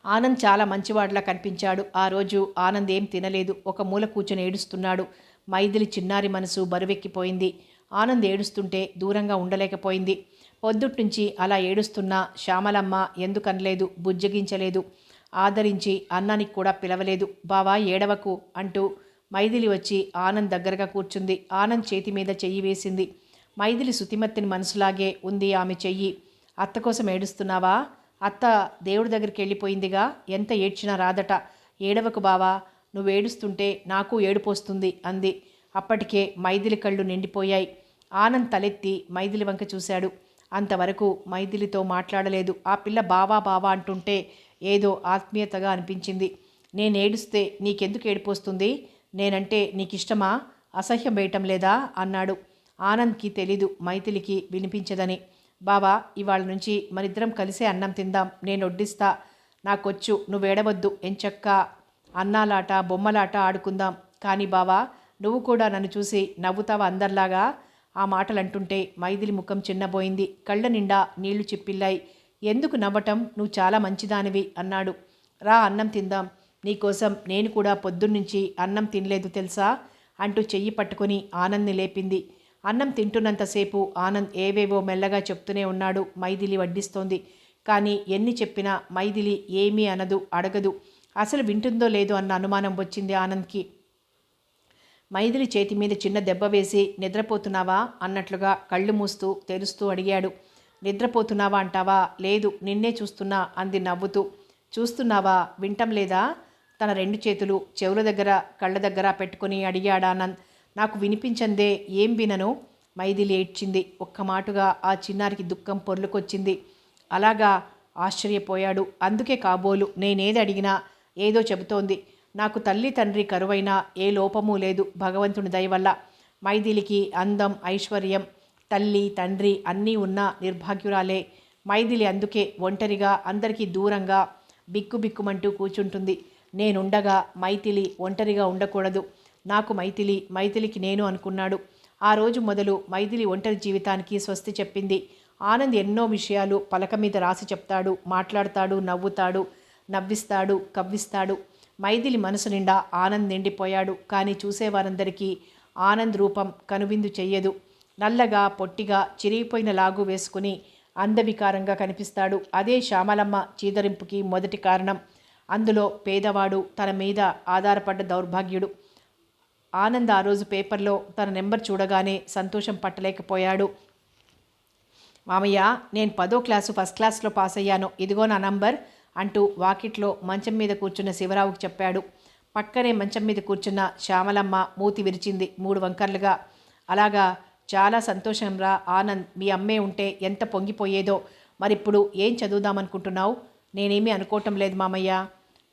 ఆనంద్ చాలా మంచివాడిలా కనిపించాడు. ఆ రోజు ఆనంద్ ఏం తినలేదు. ఒక మూల కూర్చొని ఏడుస్తున్నాడు. మైథిలి చిన్నారి మనసు బరువెక్కిపోయింది. ఆనంద్ ఏడుస్తుంటే దూరంగా ఉండలేకపోయింది. పొద్దుట్నుంచి అలా ఏడుస్తున్నా శ్యామలమ్మ ఎందుకనలేదు, బుజ్జగించలేదు, ఆదరించి అన్నానికి కూడా పిలవలేదు. బావా ఏడవకు అంటూ మైథిలి వచ్చి ఆనంద్ దగ్గరగా కూర్చుంది. ఆనంద్ చేతి మీద చెయ్యి వేసింది. మైథిలి సుతిమత్తిని మనసులాగే ఉంది ఆమె చెయ్యి. అత్త కోసం ఏడుస్తున్నావా? అత్త దేవుడి దగ్గరికి వెళ్ళిపోయిందిగా, ఎంత ఏడ్చినా రాదట. ఏడవకు బావా, నువ్వేడుస్తుంటే నాకు ఏడుపోస్తుంది అంది. అప్పటికే మైథిలి కళ్ళు నిండిపోయాయి. ఆనంద్ తలెత్తి మైథిలి వంక చూశాడు. అంతవరకు మైథిలితో మాట్లాడలేదు. ఆ పిల్ల బావా బావా అంటుంటే ఏదో ఆత్మీయతగా అనిపించింది. నేనేడుస్తే నీకెందుకు ఏడిపోస్తుంది? నేనంటే నీకిష్టమా? అసహ్యం వేయటం లేదా అన్నాడు. ఆనంద్కి తెలీదు మైథిలికి వినిపించదని. బావా, ఇవాళ నుంచి మనిద్దరం కలిసే అన్నం తిందాం. నేను వడ్డిస్తా. నాకొచ్చు, నువ్వేడవద్దు. ఎంచక్క అన్నాలాట, బొమ్మలాట ఆడుకుందాం. కానీ బావా, నువ్వు కూడా నన్ను చూసి నవ్వుతావా అందరిలాగా? ఆ మాటలంటుంటే మైథిలి ముఖం చిన్నబోయింది. కళ్ళ నిండా నీళ్లు చిప్పిల్లాయి. ఎందుకు నవ్వటం? నువ్వు చాలా మంచిదానివి అన్నాడు. రా అన్నం తిందాం. నీకోసం నేను కూడా పొద్దున్నుంచి అన్నం తినలేదు తెలుసా అంటూ చెయ్యి పట్టుకుని ఆనంద్ని లేపింది. అన్నం తింటున్నంతసేపు ఆనంద్ ఏవేవో మెల్లగా చెప్తూనే ఉన్నాడు. మైథిలి వడ్డిస్తోంది. కానీ ఎన్ని చెప్పినా మైథిలి ఏమీ అనదు, అడగదు. అసలు వింటుందో లేదో అన్న అనుమానం వచ్చింది ఆనంద్కి. మైథిలి చేతి మీద చిన్న దెబ్బ వేసి నిద్రపోతున్నావా అన్నట్లుగా కళ్ళు మూస్తూ తెరుస్తూ అడిగాడు. నిద్రపోతున్నావా అంటావా? లేదు, నిన్నే చూస్తున్నా అంది నవ్వుతూ. చూస్తున్నావా? వింటం లేదా? తన రెండు చేతులు చెవుల దగ్గర కళ్ళ దగ్గర పెట్టుకుని అడిగాడు ఆనంద్. నాకు వినిపించందే ఏం వినను? మైథిలి ఏడ్చింది. ఒక్క మాటుగా ఆ చిన్నారికి దుఃఖం పొర్లుకొచ్చింది. అలాగా? ఆశ్చర్యపోయాడు. అందుకే కాబోలు నేనేది అడిగినా ఏదో చెబుతోంది. నాకు తల్లి తండ్రి కరువైనా ఏ లోపమూ లేదు భగవంతుని దయవల్ల. మైథిలికి అందం, ఐశ్వర్యం, తల్లి తండ్రి అన్నీ ఉన్నా నిర్భాగ్యురాలే. మైథిలి అందుకే ఒంటరిగా, అందరికీ దూరంగా బిక్కుబిక్కుమంటూ కూర్చుంటుంది. నేనుండగా మైథిలి ఒంటరిగా ఉండకూడదు. నాకు మైథిలికి నేను అనుకున్నాడు. ఆ రోజు మొదలు మైథిలి ఒంటరి జీవితానికి స్వస్తి చెప్పింది. ఆనంద్ ఎన్నో విషయాలు పలక మీద రాసి చెప్తాడు, మాట్లాడతాడు, నవ్వుతాడు, నవ్విస్తాడు, కవ్విస్తాడు. మైథిలి మనసు నిండా ఆనంద్ నిండిపోయాడు. కానీ చూసేవారందరికీ ఆనంద్ రూపం కనువిందు చెయ్యదు. నల్లగా, పొట్టిగా, చిరిగిపోయిన లాగు వేసుకుని అందవికారంగా కనిపిస్తాడు. అదే శ్యామలమ్మ చీదరింపుకి మొదటి కారణం. అందులో పేదవాడు, తన మీద ఆధారపడ్డ దౌర్భాగ్యుడు. ఆనంద్ ఆ రోజు పేపర్లో తన నెంబర్ చూడగానే సంతోషం పట్టలేకపోయాడు. మామయ్య, నేను 10వ క్లాసు ఫస్ట్ క్లాస్లో పాస్ అయ్యాను, ఇదిగో నా నంబర్ అంటూ వాకిట్లో మంచం మీద కూర్చున్న శివరావుకి చెప్పాడు. పక్కనే మంచం మీద కూర్చున్న శ్యామలమ్మ మూతి విరిచింది 3 వంకర్లుగా. అలాగా, చాలా సంతోషంరా ఆనంద్, మీ అమ్మే ఉంటే ఎంత పొంగిపోయేదో. మరిప్పుడు ఏం చదువుదామనుకుంటున్నావు? నేనేమీ అనుకోవటం లేదు మామయ్య.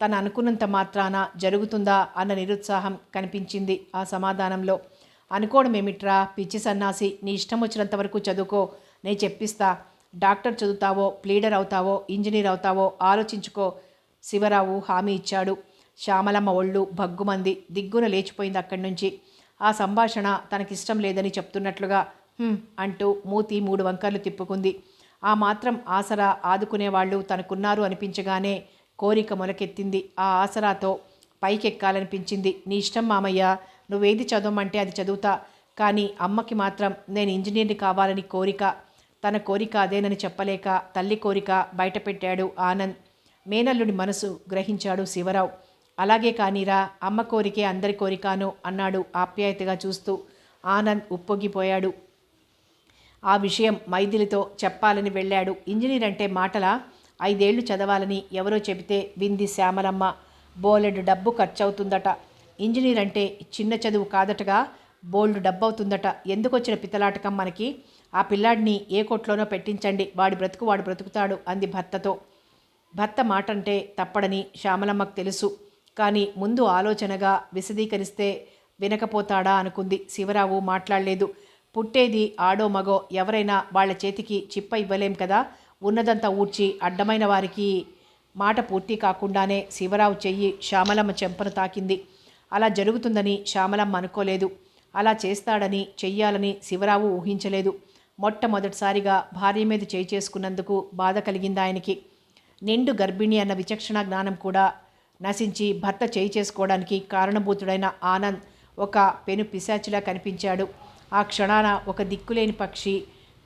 తను అనుకున్నంత మాత్రాన జరుగుతుందా అన్న నిరుత్సాహం కనిపించింది ఆ సమాధానంలో. అనుకోవడం ఏమిట్రా పిచ్చి సన్నాసి, నీ ఇష్టం వచ్చినంత వరకు చదువుకో, నేను చెప్పిస్తా. డాక్టర్ చదువుతావో, ప్లీడర్ అవుతావో, ఇంజనీర్ అవుతావో ఆలోచించుకో శివరావు హామీ ఇచ్చాడు. శ్యామలమ్మ ఒళ్ళు భగ్గుమంది, దిగ్గున లేచిపోయింది అక్కడి నుంచి. ఆ సంభాషణ తనకిష్టం లేదని చెప్తున్నట్లుగా అంటూ మూతి 3 వంకర్లు తిప్పుకుంది. ఆ మాత్రం ఆసరా ఆదుకునేవాళ్ళు తనకున్నారు అనిపించగానే కోరిక మొలకెత్తింది. ఆ ఆసరాతో పైకెక్కాలనిపించింది. నీ ఇష్టం మామయ్య, నువ్వేది చదవమంటే అది చదువుతా. కానీ అమ్మకి మాత్రం నేను ఇంజనీర్ని కావాలని కోరిక. తన కోరిక అదేనని చెప్పలేక తల్లి కోరిక బయటపెట్టాడు ఆనంద్. మేనల్లుడి మనసు గ్రహించాడు శివరావు. అలాగే కానీరా, అమ్మ కోరికే అందరి కోరికాను అన్నాడు ఆప్యాయతగా చూస్తూ. ఆనంద్ ఉప్పొంగిపోయాడు. ఆ విషయం మైథిలితో చెప్పాలని వెళ్ళాడు. ఇంజనీర్ అంటే మాటలా? 5 ఏళ్లు చదవాలని ఎవరో చెబితే వింది శ్యామలమ్మ. బోలెడు డబ్బు ఖర్చవుతుందట. ఇంజనీర్ అంటే చిన్న చదువు కాదటగా, బోల్డు డబ్బు అవుతుందట. ఎందుకొచ్చిన పిత్తలాటకం మనకి? ఆ పిల్లాడిని ఏ కొట్లోనో పెట్టించండి, వాడి బ్రతుకు వాడు బ్రతుకుతాడు అంది భర్తతో. భర్త మాటంటే తప్పడని శ్యామలమ్మకు తెలుసు. కానీ ముందు ఆలోచనగా విశదీకరిస్తే వినకపోతాడా అనుకుంది. శివరావు మాట్లాడలేదు. పుట్టేది ఆడో మగో ఎవరైనా వాళ్ల చేతికి చిప్ప ఇవ్వలేం కదా. ఉన్నదంతా ఊడ్చి అడ్డమైన వారికి. మాట పూర్తి కాకుండానే శివరావు చెయ్యి శ్యామలమ్మ చెంపను తాకింది. అలా జరుగుతుందని శ్యామలమ్మ అనుకోలేదు. అలా చేస్తాడని, చెయ్యాలని శివరావు ఊహించలేదు. మొట్టమొదటిసారిగా భార్య మీద చేయి చేసుకున్నందుకు బాధ కలిగింది ఆయనకి. నిండు గర్భిణి అన్న విచక్షణ జ్ఞానం కూడా నశించి భర్త చేయి చేసుకోవడానికి కారణభూతుడైన ఆనంద్ ఒక పెను పిశాచిలా కనిపించాడు. ఆ క్షణాన ఒక దిక్కులేని పక్షి,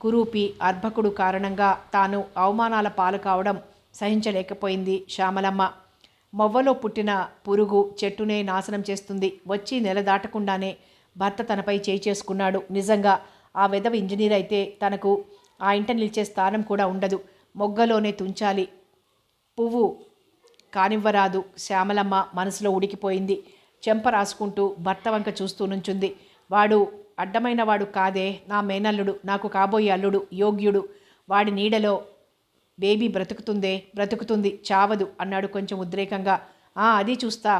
కురూపి, అర్భకుడు కారణంగా తాను అవమానాల పాలు కావడం సహించలేకపోయింది శ్యామలమ్మ. మొవ్వలో పుట్టిన పురుగు చెట్టునే నాశనం చేస్తుంది. వచ్చి నెల దాటకుండానే భర్త తనపై చేయి చేసుకున్నాడు. నిజంగా ఆ వెధవ ఇంజనీర్ అయితే తనకు ఆ ఇంట నిలిచే స్థానం కూడా ఉండదు. మొగ్గలోనే తుంచాలి, పువ్వు కానివ్వరాదు. శ్యామలమ్మ మనసులో ఉడికిపోయింది. చెంప రాసుకుంటూ భర్త వంక చూస్తూ నుంచుంది. వాడు అడ్డమైన వాడు కాదే, నా మేనల్లుడు, నాకు కాబోయే అల్లుడు, యోగ్యుడు. వాడి నీడలో బేబీ బ్రతుకుతుంది, చావదు అన్నాడు కొంచెం ఉద్రేకంగా. అది చూస్తా.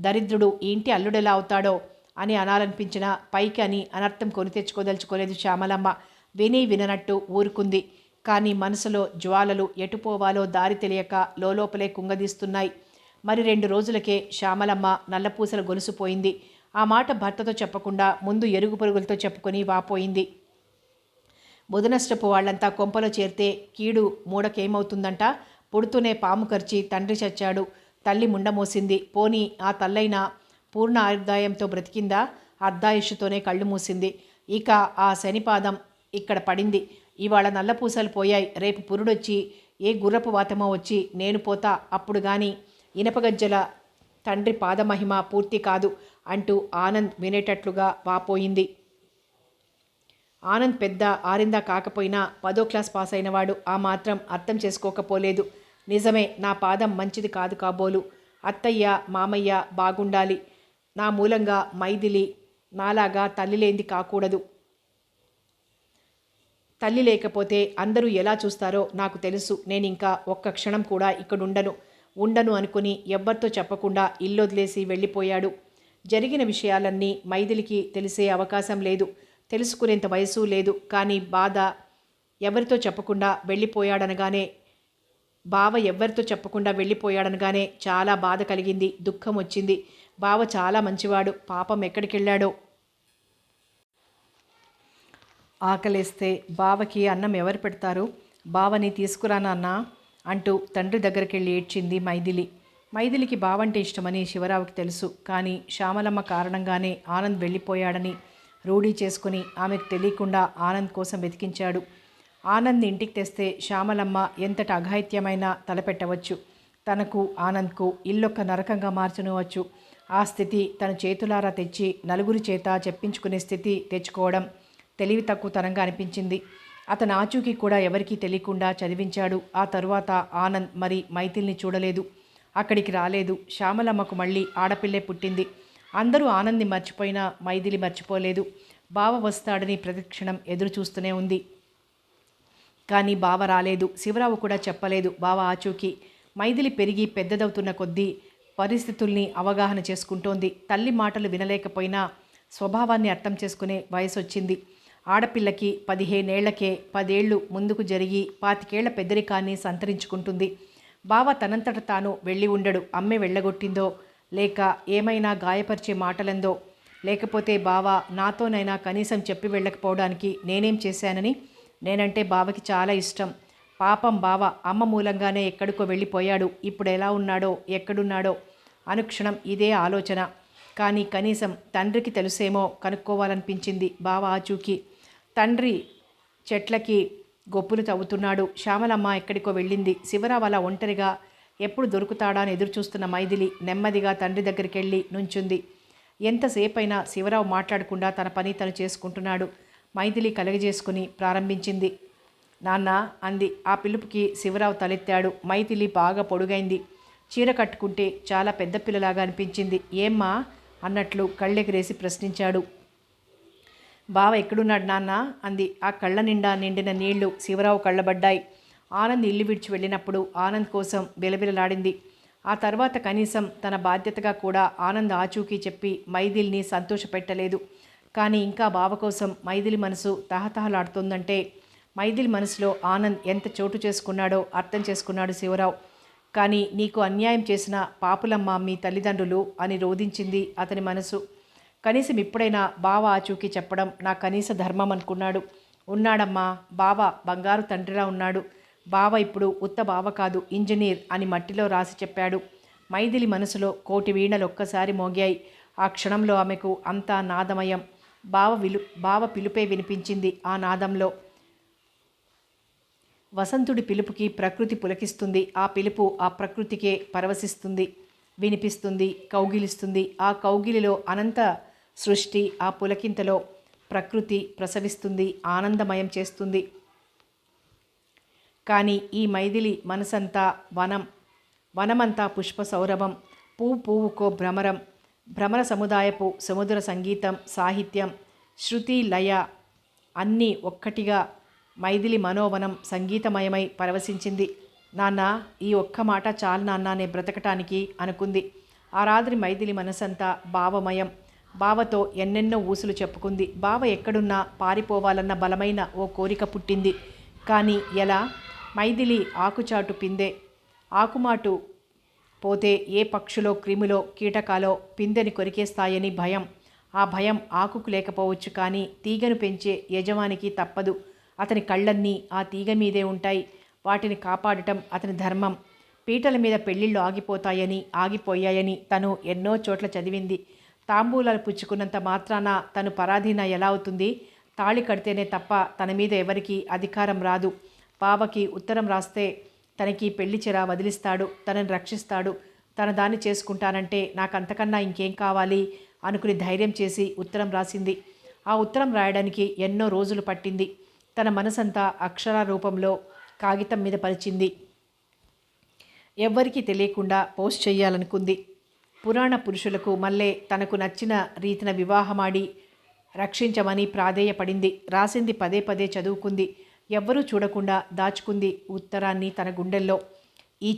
దరిద్రుడు ఈ ఇంటి అల్లుడెలా అవుతాడో అని అనాలనిపించిన పైకి అని అనర్థం కొని తెచ్చుకోదలుచుకోలేదు శ్యామలమ్మ. విని విననట్టు ఊరుకుంది. కానీ మనసులో జ్వాలలు ఎటుపోవాలో దారి తెలియక లోపలే కుంగదీస్తున్నాయి. మరి 2 రోజులకే శ్యామలమ్మ నల్లపూసల గొలుసుపోయింది. ఆ మాట భర్తతో చెప్పకుండా ముందు ఎరుగు పొరుగులతో చెప్పుకొని వాపోయింది. ముదనష్టపు వాళ్ళంతా కొంపలో చేరితే కీడు మూడకేమవుతుందంట. పుడుతూనే పాము కరిచి తండ్రి చచ్చాడు, తల్లి ముండమోసింది. పోనీ ఆ తల్లైనా పూర్ణ ఆయుర్దాయంతో బ్రతికిందా? అర్ధాయుష్తోనే కళ్ళు మూసింది. ఇక ఆ శనిపాదం ఇక్కడ పడింది. ఇవాళ నల్లపూసలు పోయాయి, రేపు పురుడొచ్చి ఏ గుర్రపు వాతమో వచ్చి నేను పోతా, అప్పుడు కానీ ఇనపగజ్జల తండ్రి పాదమహిమ పూర్తి కాదు అంటూ ఆనంద్ వినేటట్లుగా వాపోయింది. ఆనంద్ పెద్ద ఆరిందా కాకపోయినా 10వ క్లాస్ పాస్ అయినవాడు. ఆ మాత్రం అర్థం చేసుకోకపోలేదు. నిజమే, నా పాదం మంచిది కాదు కాబోలు. అత్తయ్య మామయ్య బాగుండాలి. నా మూలంగా మైథిలి నాలాగా తల్లి లేనిది కాకూడదు. తల్లి లేకపోతే అందరూ ఎలా చూస్తారో నాకు తెలుసు. నేనింకా ఒక్క క్షణం కూడా ఉండను అనుకుని ఎవ్వరితో చెప్పకుండా ఇల్లొదిలేసి వెళ్ళిపోయాడు. జరిగిన విషయాలన్నీ మైథిలికి తెలిసే అవకాశం లేదు, తెలుసుకునేంత వయసు లేదు. కానీ బాధ ఎవరితో చెప్పకుండా వెళ్ళిపోయాడనగానే చాలా బాధ కలిగింది, దుఃఖం వచ్చింది. బావ చాలా మంచివాడు, పాపం ఎక్కడికెళ్ళాడో. ఆకలేస్తే బావకి అన్నం ఎవరు పెడతారు? బావని తీసుకురా నాన్న అంటూ తండ్రి దగ్గరికి ఏడ్చింది మైథిలి. మైథిలికి బావంటే ఇష్టమని శివరావుకి తెలుసు. కానీ శ్యామలమ్మ కారణంగానే ఆనంద్ వెళ్ళిపోయాడని రూఢీ చేసుకుని ఆమెకు తెలియకుండా ఆనంద్ కోసం వెతికించాడు. ఆనంద్ని ఇంటికి తెస్తే శ్యామలమ్మ ఎంతటి అఘాయిత్యమైనా తలపెట్టవచ్చు. తనకు ఆనంద్కు ఇల్లొక్క నరకంగా మార్చనవచ్చు. ఆ స్థితి తన చేతులారా తెచ్చి నలుగురి చేత చెప్పించుకునే స్థితి తెచ్చుకోవడం తెలివి తక్కువతనంగా అనిపించింది. అతను ఆచూకీ కూడా ఎవరికీ తెలియకుండా చదివించాడు. ఆ తరువాత ఆనంద్ మరి మైథిల్ని చూడలేదు, అక్కడికి రాలేదు. శ్యామలమ్మకు మళ్ళీ ఆడపిల్లే పుట్టింది. అందరూ ఆనంద్ని మర్చిపోయినా మైథిలి మర్చిపోలేదు. బావ వస్తాడని ప్రతిక్షణం ఎదురు చూస్తూనే ఉంది. కానీ బావ రాలేదు. శివరావు కూడా చెప్పలేదు బావ ఆచూకీ. మైథిలి పెరిగి పెద్దదవుతున్న కొద్దీ పరిస్థితుల్ని అవగాహన చేసుకుంటోంది. తల్లి మాటలు వినలేకపోయినా స్వభావాన్ని అర్థం చేసుకునే వయసు వచ్చింది. ఆడపిల్లకి 15 ఏళ్లకే 10 ఏళ్ళు ముందుకు జరిగి 25 ఏళ్ల పెద్దరికాన్ని సంతరించుకుంటుంది. బావ తనంతట తాను వెళ్ళి ఉండడు. అమ్మే వెళ్ళగొట్టిందో, లేక ఏమైనా గాయపరిచే మాటలందో, లేకపోతే బావ నాతోనైనా కనీసం చెప్పి వెళ్ళకపోవడానికి నేనేం చేశానని. నేనంటే బావకి చాలా ఇష్టం. పాపం బావ అమ్మ మూలంగానే ఎక్కడికో వెళ్ళిపోయాడు. ఇప్పుడు ఎలా ఉన్నాడో, ఎక్కడున్నాడో అనుక్షణం ఇదే ఆలోచన. కానీ కనీసం తండ్రికి తెలుసేమో కనుక్కోవాలనిపించింది బావ ఆచూకీ. తండ్రి చెట్లకి గొప్పులు తవ్వుతున్నాడు. శ్యామలమ్మ ఎక్కడికో వెళ్ళింది. శివరావు అలా ఒంటరిగా ఎప్పుడు దొరుకుతాడా అని ఎదురుచూస్తున్న మైథిలి నెమ్మదిగా తండ్రి దగ్గరికి వెళ్ళి నుంచుంది. ఎంతసేపైనా శివరావు మాట్లాడకుండా తన పని తను చేసుకుంటున్నాడు. మైథిలి కలగజేసుకుని ప్రారంభించింది. నాన్న అంది. ఆ పిలుపుకి శివరావు తలెత్తాడు. మైథిలి బాగా పొడుగైంది. చీర కట్టుకుంటే చాలా పెద్ద పిల్లలాగా అనిపించింది. ఏమ్మా అన్నట్లు కళ్ళెగిరేసి ప్రశ్నించాడు. బావ ఎక్కడున్నాడు నాన్న అంది. ఆ కళ్ళ నిండా నిండిన నీళ్లు శివరావు కళ్ళబడ్డాయి. ఆనంద్ ఇల్లు విడిచి వెళ్ళినప్పుడు ఆనంద్ కోసం బిలబిలలాడింది. ఆ తర్వాత కనీసం తన బాధ్యతగా కూడా ఆనంద్ ఆచూకీ చెప్పి మైథిలిని సంతోషపెట్టలేదు. కానీ ఇంకా బావ కోసం మైథిలి మనసు తహతహలాడుతుందంటే మైథిలి మనసులో ఆనంద్ ఎంత చోటు చేసుకున్నాడో అర్థం చేసుకున్నాడు శివరావు. కానీ నీకు అన్యాయం చేసిన పాపులమ్మ మీ తల్లిదండ్రులు అని రోధించింది అతని మనసు. కనీసం ఇప్పుడైనా బావ ఆచూకీ చెప్పడం నా కనీస ధర్మం అనుకున్నాడు. ఉన్నాడమ్మా, బావ బంగారు తండ్రిలా ఉన్నాడు. బావ ఇప్పుడు ఉత్త బావ కాదు, ఇంజనీర్ అని మట్టిలో రాసి చెప్పాడు. మైథిలి మనసులో కోటి వీణలు ఒక్కసారి మోగాయి. ఆ క్షణంలో ఆమెకు అంతా నాదమయం. బావ పిలుపే వినిపించింది. ఆ నాదంలో వసంతుడి పిలుపుకి ప్రకృతి పులకిస్తుంది. ఆ పిలుపు ఆ ప్రకృతికే పరవశిస్తుంది, వినిపిస్తుంది, కౌగిలిస్తుంది. ఆ కౌగిలిలో అనంత సృష్టి, ఆ పులకింతలో ప్రకృతి ప్రసవిస్తుంది, ఆనందమయం చేస్తుంది. కానీ ఈ మైథిలి మనసంతా వనం, వనమంతా పుష్ప సౌరభం, పువ్వు పువ్వుకో భ్రమరం, భ్రమర సముదాయపు సముద్ర సంగీతం, సాహిత్యం, శృతి లయ అన్నీ ఒక్కటిగా మైథిలి మనోవనం సంగీతమయమై పరవశించింది. నాన్న ఈ ఒక్క మాట చాలు నాన్న నే బ్రతకటానికి అనుకుంది. ఆ రాత్రి మైథిలి మనసంతా భావమయం. బావతో ఎన్నెన్నో ఊసులు చెప్పుకుంది. బావ ఎక్కడున్నా పారిపోవాలన్న బలమైన ఓ కోరిక పుట్టింది. కానీ ఎలా? మైథిలి ఆకుచాటు పిందె. ఆకుమాటు పోతే ఏ పక్షులో, క్రిములో, కీటకాలో పిందెని కొరికేస్తాయని భయం. ఆ భయం ఆకుకు లేకపోవచ్చు, కానీ తీగను పెంచే యజమానికి తప్పదు. అతని కళ్ళన్నీ ఆ తీగ మీదే ఉంటాయి. వాటిని కాపాడటం అతని ధర్మం. పీటల మీద పెళ్ళిళ్ళు ఆగిపోయాయని తను ఎన్నో చోట్ల చదివింది. తాంబూలాలు పుచ్చుకున్నంత మాత్రాన తను పరాధీన ఎలా అవుతుంది? తాళి కడితేనే తప్ప తన మీద ఎవరికీ అధికారం రాదు. బావకి ఉత్తరం రాస్తే తనకి పెళ్లి చెర వదిలిస్తాడు, తనని రక్షిస్తాడు, తన దాన్ని చేసుకుంటానంటే నాకంతకన్నా ఇంకేం కావాలి అనుకుని ధైర్యం చేసి ఉత్తరం రాసింది. ఆ ఉత్తరం రాయడానికి ఎన్నో రోజులు పట్టింది. తన మనసంతా అక్షర రూపంలో కాగితం మీద పరిచింది. ఎవ్వరికీ తెలియకుండా పోస్ట్ చేయాలనుకుంది. పురాణ పురుషులకు మళ్ళీ తనకు నచ్చిన రీతిన వివాహమాడి రక్షించమని ప్రాధేయపడింది. రాసింది పదే పదే చదువుకుంది. ఎవ్వరూ చూడకుండా దాచుకుంది ఉత్తరాన్ని తన గుండెల్లో. ఈ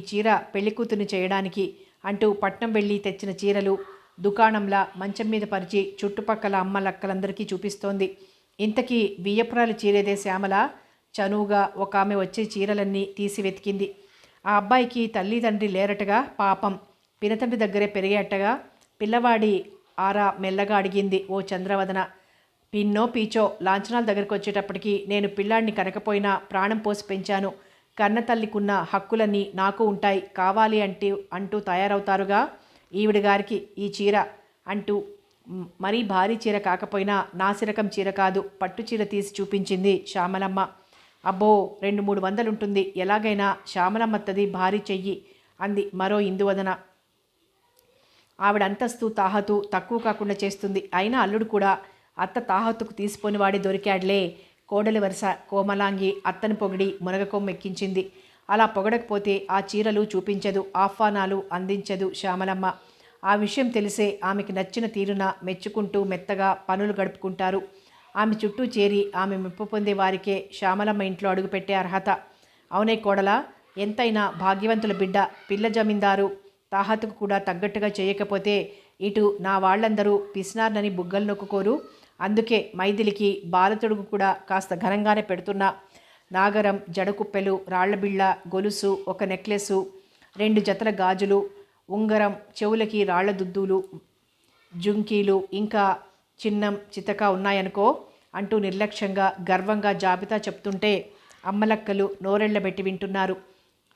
చీర పెళ్లికూతుని చేయడానికి అంటూ పట్నం వెళ్ళి తెచ్చిన చీరలు దుకాణంలా మంచం మీద పరిచి చుట్టుపక్కల అమ్మలక్కలందరికీ చూపిస్తోంది. ఇంతకీ బియ్యపురాలు చీరేదే శ్యామల? చనువుగా ఒక ఆమె వచ్చే చీరలన్నీ తీసి వెతికింది. ఆ అబ్బాయికి తల్లి తండ్రి లేరటగా, పాపం పినతండ్రి దగ్గరే పెరిగేటగా. పిల్లవాడి ఆరా మెల్లగా అడిగింది ఓ చంద్రవదన. పిన్నో పీచో లాంఛనాల దగ్గరికి వచ్చేటప్పటికి నేను పిల్లాడిని కనకపోయినా ప్రాణం పోసి పెంచాను. కన్న తల్లికున్న హక్కులన్నీ నాకు ఉంటాయి. కావాలి అంటూ తయారవుతారుగా ఈవిడ గారికి ఈ చీర అంటూ మరీ భారీ చీర కాకపోయినా నాసిరకం చీర కాదు, పట్టు చీర తీసి చూపించింది శ్యామలమ్మ. అబ్బో 200-300 ఉంటుంది, ఎలాగైనా శ్యామలమ్మత్తది భారీ చెయ్యి అంది మరో ఇందువదన. ఆవిడ అంతస్తు తాహతు తక్కువ కాకుండా చేస్తుంది. అయినా అల్లుడు కూడా అత్త తాహతుకు తీసిపోని వాడే దొరికాడులే. కోడలి వరుస కోమలాంగి అత్తను పొగిడి మునగకొమ్మ ఎక్కించింది. అలా పొగడకపోతే ఆ చీరలు చూపించదు, ఆహ్వానాలు అందించదు శ్యామలమ్మ. ఆ విషయం తెలిసే ఆమెకి నచ్చిన తీరున మెచ్చుకుంటూ మెత్తగా పనులు గడుపుకుంటారు. ఆమె చుట్టూ చేరి ఆమె మెప్పు పొందే వారికే శ్యామలమ్మ ఇంట్లో అడుగుపెట్టే అర్హత. అవునే కోడలా, ఎంతైనా భాగ్యవంతుల బిడ్డ. పిల్ల జమీందారు తాహతుకు కూడా తగ్గట్టుగా చేయకపోతే ఇటు నా వాళ్ళందరూ పిసినార్నని బుగ్గలు నొక్కుకోరు. అందుకే మైథిలికి బాలతొడుగు కూడా కాస్త ఘనంగానే పెడుతున్నా. నాగరం, జడకుప్పెలు, రాళ్లబిళ్ళ, గొలుసు, ఒక నెక్లెస్సు, 2 జతల గాజులు, ఉంగరం, చెవులకి రాళ్ల దుద్దులు, జుంకీలు, ఇంకా చిన్నం చితక ఉన్నాయనుకో అంటూ నిర్లక్ష్యంగా గర్వంగా జాబితా చెప్తుంటే అమ్మలక్కలు నోరెళ్లబెట్టి వింటున్నారు.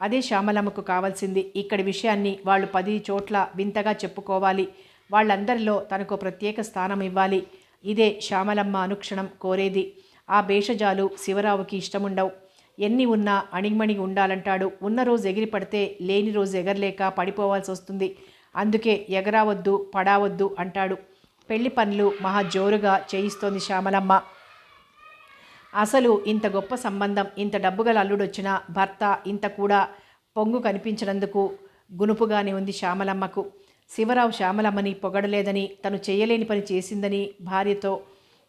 అదే శ్యామలమ్మకు కావాల్సింది. ఇక్కడి విషయాన్ని వాళ్ళు 10 చోట్ల వింతగా చెప్పుకోవాలి. వాళ్ళందరిలో తనకు ప్రత్యేక స్థానం ఇవ్వాలి. ఇదే శ్యామలమ్మ అనుక్షణం కోరేది. ఆ భేషజాలు శివరావుకి ఇష్టముండవు. ఎన్ని ఉన్నా అణిగిమణిగి ఉండాలంటాడు. ఉన్న రోజు ఎగిరి పడితే లేని రోజు ఎగరలేక పడిపోవాల్సి వస్తుంది. అందుకే ఎగరావద్దు పడావద్దు అంటాడు. పెళ్లి పనులు మహా జోరుగా చేయిస్తోంది శ్యామలమ్మ. అసలు ఇంత గొప్ప సంబంధం, ఇంత డబ్బుగల అల్లుడొచ్చినా భర్త ఇంత కూడా పొంగు కనిపించినందుకు గునుపుగానే ఉంది శ్యామలమ్మకు. శివరావు శ్యామలమ్మని పొగడలేదని, తను చేయలేని పని చేసిందని భార్యతో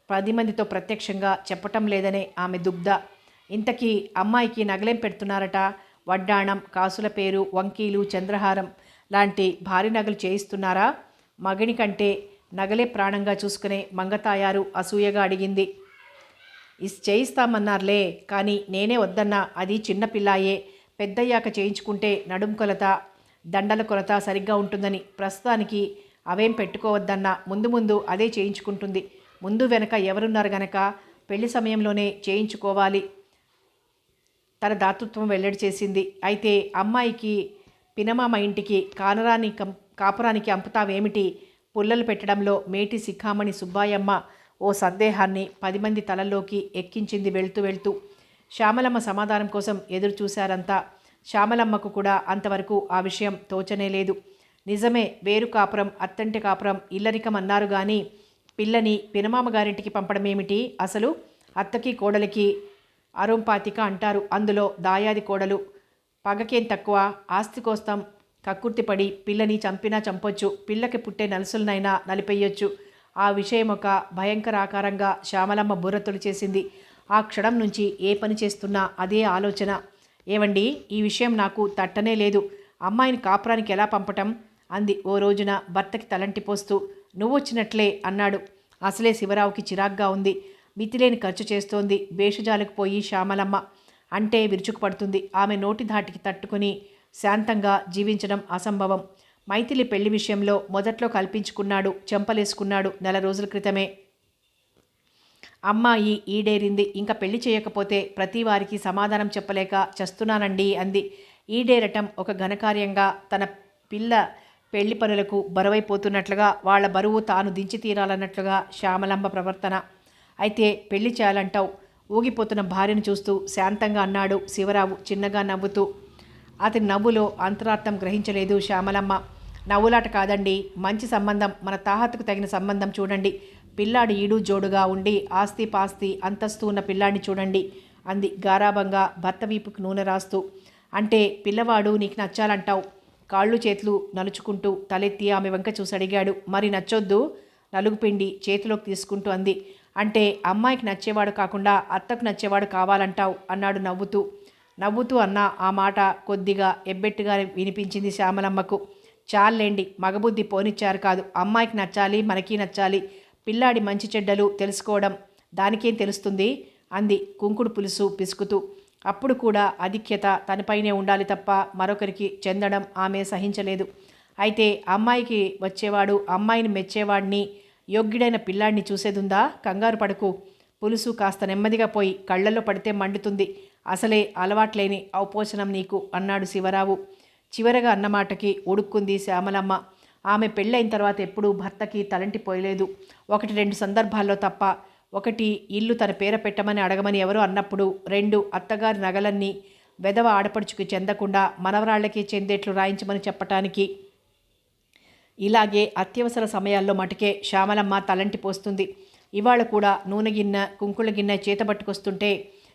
10 మందితో ప్రత్యక్షంగా చెప్పటం లేదనే ఆమె దుగ్ధ. ఇంతకీ అమ్మాయికి నగలేం పెడుతున్నారట? వడ్డాణం, కాసుల పేరు, వంకీలు, చంద్రహారం లాంటి భారీ నగలు చేయిస్తున్నారా? మగని కంటే నగలే ప్రాణంగా చూసుకునే మంగతాయారు అసూయగా అడిగింది. చేయిస్తామన్నారులే, కానీ నేనే వద్దన్నా. అది చిన్నపిల్లాయే, పెద్దయ్యాక చేయించుకుంటే నడుం కొలత, దండల కొలత సరిగ్గా ఉంటుందని. ప్రస్తుతానికి అవేం పెట్టుకోవద్దన్నా. ముందు ముందు అదే చేయించుకుంటుంది. ముందు వెనక ఎవరున్నారు గనక పెళ్లి సమయంలోనే చేయించుకోవాలి. తన దాతృత్వం వెల్లడి చేసింది. అయితే అమ్మాయికి పినమామ ఇంటికి కాపురానికి అంపుతావేమిటి? పుల్లలు పెట్టడంలో మేటి శిఖామణి సుబ్బాయమ్మ ఓ సందేహాన్ని 10 మంది తలల్లోకి ఎక్కించింది వెళ్తూ. శ్యామలమ్మ సమాధానం కోసం ఎదురు చూశారంతా. శ్యామలమ్మకు కూడా అంతవరకు ఆ విషయం తోచనే లేదు. నిజమే, వేరు కాపురం, అత్తంటి కాపురం, ఇల్లరికం అన్నారు కానీ పిల్లని పినమామ గారింటికి పంపడమేమిటి? అసలు అత్తకి కోడలికి అరుంపాతిక అంటారు. అందులో దాయాది కోడలు. పగకేం తక్కువ? ఆస్తి కోసం కక్కుర్తిపడి పిల్లని చంపినా చంపొచ్చు, పిల్లకి పుట్టే నలుసులనైనా నలిపేయొచ్చు. ఆ విషయం ఒక భయంకరాకారంగా శ్యామలమ్మ బుర్ర తొలిచేసింది. ఆ క్షణం నుంచి ఏ పని చేస్తున్నా అదే ఆలోచన. ఏవండి, ఈ విషయం నాకు తట్టనే లేదు. అమ్మాయిని కాపురానికి ఎలా పంపటం అంది ఓ రోజున భర్తకి తలంటిపోస్తూ. నువ్వొచ్చినట్లే అన్నాడు. అసలే శివరావుకి చిరాగ్గా ఉంది. మితిలేని ఖర్చు చేస్తోంది. భేషజాలకు పోయి శ్యామలమ్మ అంటే విరుచుకుపడుతుంది. ఆమె నోటి ధాటికి తట్టుకుని శాంతంగా జీవించడం అసంభవం. మైథిలి పెళ్లి విషయంలో మొదట్లో కల్పించుకున్నాడు, చెంపలేసుకున్నాడు 4 రోజుల క్రితమే. అమ్మాయి ఈడేరింది. ఇంకా పెళ్లి చేయకపోతే ప్రతి వారికి సమాధానం చెప్పలేక చస్తున్నానండి అంది. ఈడేరటం ఒక ఘనకార్యంగా, తన పిల్ల పెళ్లి పనులకు బరువైపోతున్నట్లుగా, వాళ్ల బరువు తాను దించి తీరాలన్నట్లుగా శ్యామలమ్మ ప్రవర్తన. అయితే పెళ్లి చేయాలంటావు? ఊగిపోతున్న భార్యను చూస్తూ శాంతంగా అన్నాడు శివరావు చిన్నగా నవ్వుతూ. అతని నవ్వులో అంతరార్థం గ్రహించలేదు శ్యామలమ్మ. నవ్వులాట కాదండి, మంచి సంబంధం, మన తాహతుకు తగిన సంబంధం చూడండి. పిల్లాడు ఈడు జోడుగా ఉండి ఆస్తి పాస్తి అంతస్తు ఉన్న పిల్లాడిని చూడండి అంది గారాబంగా భర్త వీపుకు నూనె రాస్తూ. అంటే పిల్లవాడు నీకు నచ్చాలంటావు? కాళ్ళు చేతులు నలుచుకుంటూ తలెత్తి ఆమె వంక చూసి అడిగాడు. మరి నచ్చొద్దు? నలుగుపిండి చేతిలోకి తీసుకుంటూ అంది. అంటే అమ్మాయికి నచ్చేవాడు కాకుండా అత్తకు నచ్చేవాడు కావాలంటావు అన్నాడు నవ్వుతూ అన్న ఆ మాట కొద్దిగా ఎబ్బెట్టుగా వినిపించింది శ్యామలమ్మకు. చాలేండి, మగబుద్ధి పోనిచ్చారు కాదు. అమ్మాయికి నచ్చాలి, మనకి నచ్చాలి. పిల్లాడి మంచి చెడ్డలు తెలుసుకోవడం దానికేం తెలుస్తుంది అంది కుంకుడు పులుసు పిసుకుతూ. అప్పుడు కూడా ఆధిక్యత తనపైనే ఉండాలి తప్ప మరొకరికి చెందడం ఆమె సహించలేదు. అయితే అమ్మాయికి వచ్చేవాడు, అమ్మాయిని మెచ్చేవాడిని యోగ్యుడైన పిల్లాడిని చూసేదుందా? కంగారు పడకు. పులుసు కాస్త నెమ్మదిగా పోయి కళ్ళల్లో పడితే మండుతుంది. అసలే అలవాట్లేని ఔపోసనం నీకు అన్నాడు శివరావు. చివరగా అన్నమాటకి ఉడుక్కుంది శ్యామలమ్మ. ఆమె పెళ్ళైన తర్వాత ఎప్పుడూ భర్తకి తలంటిపోయలేదు. 1-2 సందర్భాల్లో తప్ప. 1 ఇల్లు తన పేర పెట్టమని అడగమని ఎవరో అన్నప్పుడు, 2 అత్తగారి నగలన్నీ వెధవ ఆడపడుచుకి చెందకుండా మనవరాళ్లకి చెందేట్లు రాయించమని చెప్పటానికి. ఇలాగే అత్యవసర సమయాల్లో మటుకే శ్యామలమ్మ తలంటి పోస్తుంది. ఇవాళ కూడా నూనె గిన్నె కుంకుళ్ళ గిన్నె చేతబట్టుకొస్తుంటే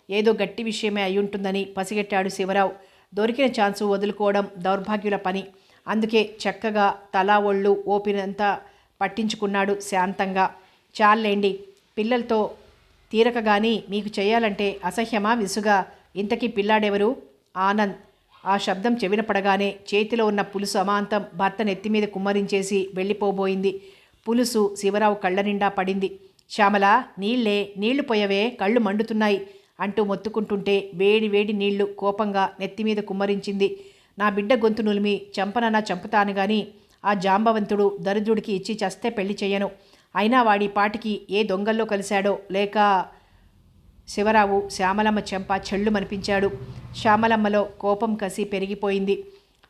ఏదో గట్టి విషయమే అయ్యుంటుందని పసిగట్టాడు శివరావు. దొరికిన ఛాన్సు వదులుకోవడం దౌర్భాగ్యుల పని. అందుకే చక్కగా తలా ఒళ్ళు ఓపినంత పట్టించుకున్నాడు శాంతంగా. చాలేండి, పిల్లలతో తీరక గాని మీకు చేయాలంటే అసహ్యమా, విసుగా? ఇంతకీ పిల్లాడెవరు? ఆనంద్. ఆ శబ్దం చెవిన పడగానే చేతిలో ఉన్న పులుసు అమాంతం భర్త నెత్తిమీద కుమ్మరించేసి వెళ్ళిపోబోయింది. పులుసు శివరావు కళ్ళ నిండా పడింది. శ్యామల, నీళ్లు పోయవే, కళ్ళు మండుతున్నాయి అంటూ మొత్తుకుంటుంటే వేడి వేడి నీళ్లు కోపంగా నెత్తిమీద కుమ్మరించింది. నా బిడ్డ గొంతు నులిమి చంపనన్నా చంపుతాను గాని ఆ జాంబవంతుడు దరిద్రుడికి ఇచ్చి చస్తే పెళ్లి చెయ్యను. అయినా వాడి పాటికి ఏ దొంగల్లో కలిశాడో లేక. శివరావు శ్యామలమ్మ చెంప చెళ్ళుమనిపించాడు. శ్యామలమ్మలో కోపం కసి పెరిగిపోయింది.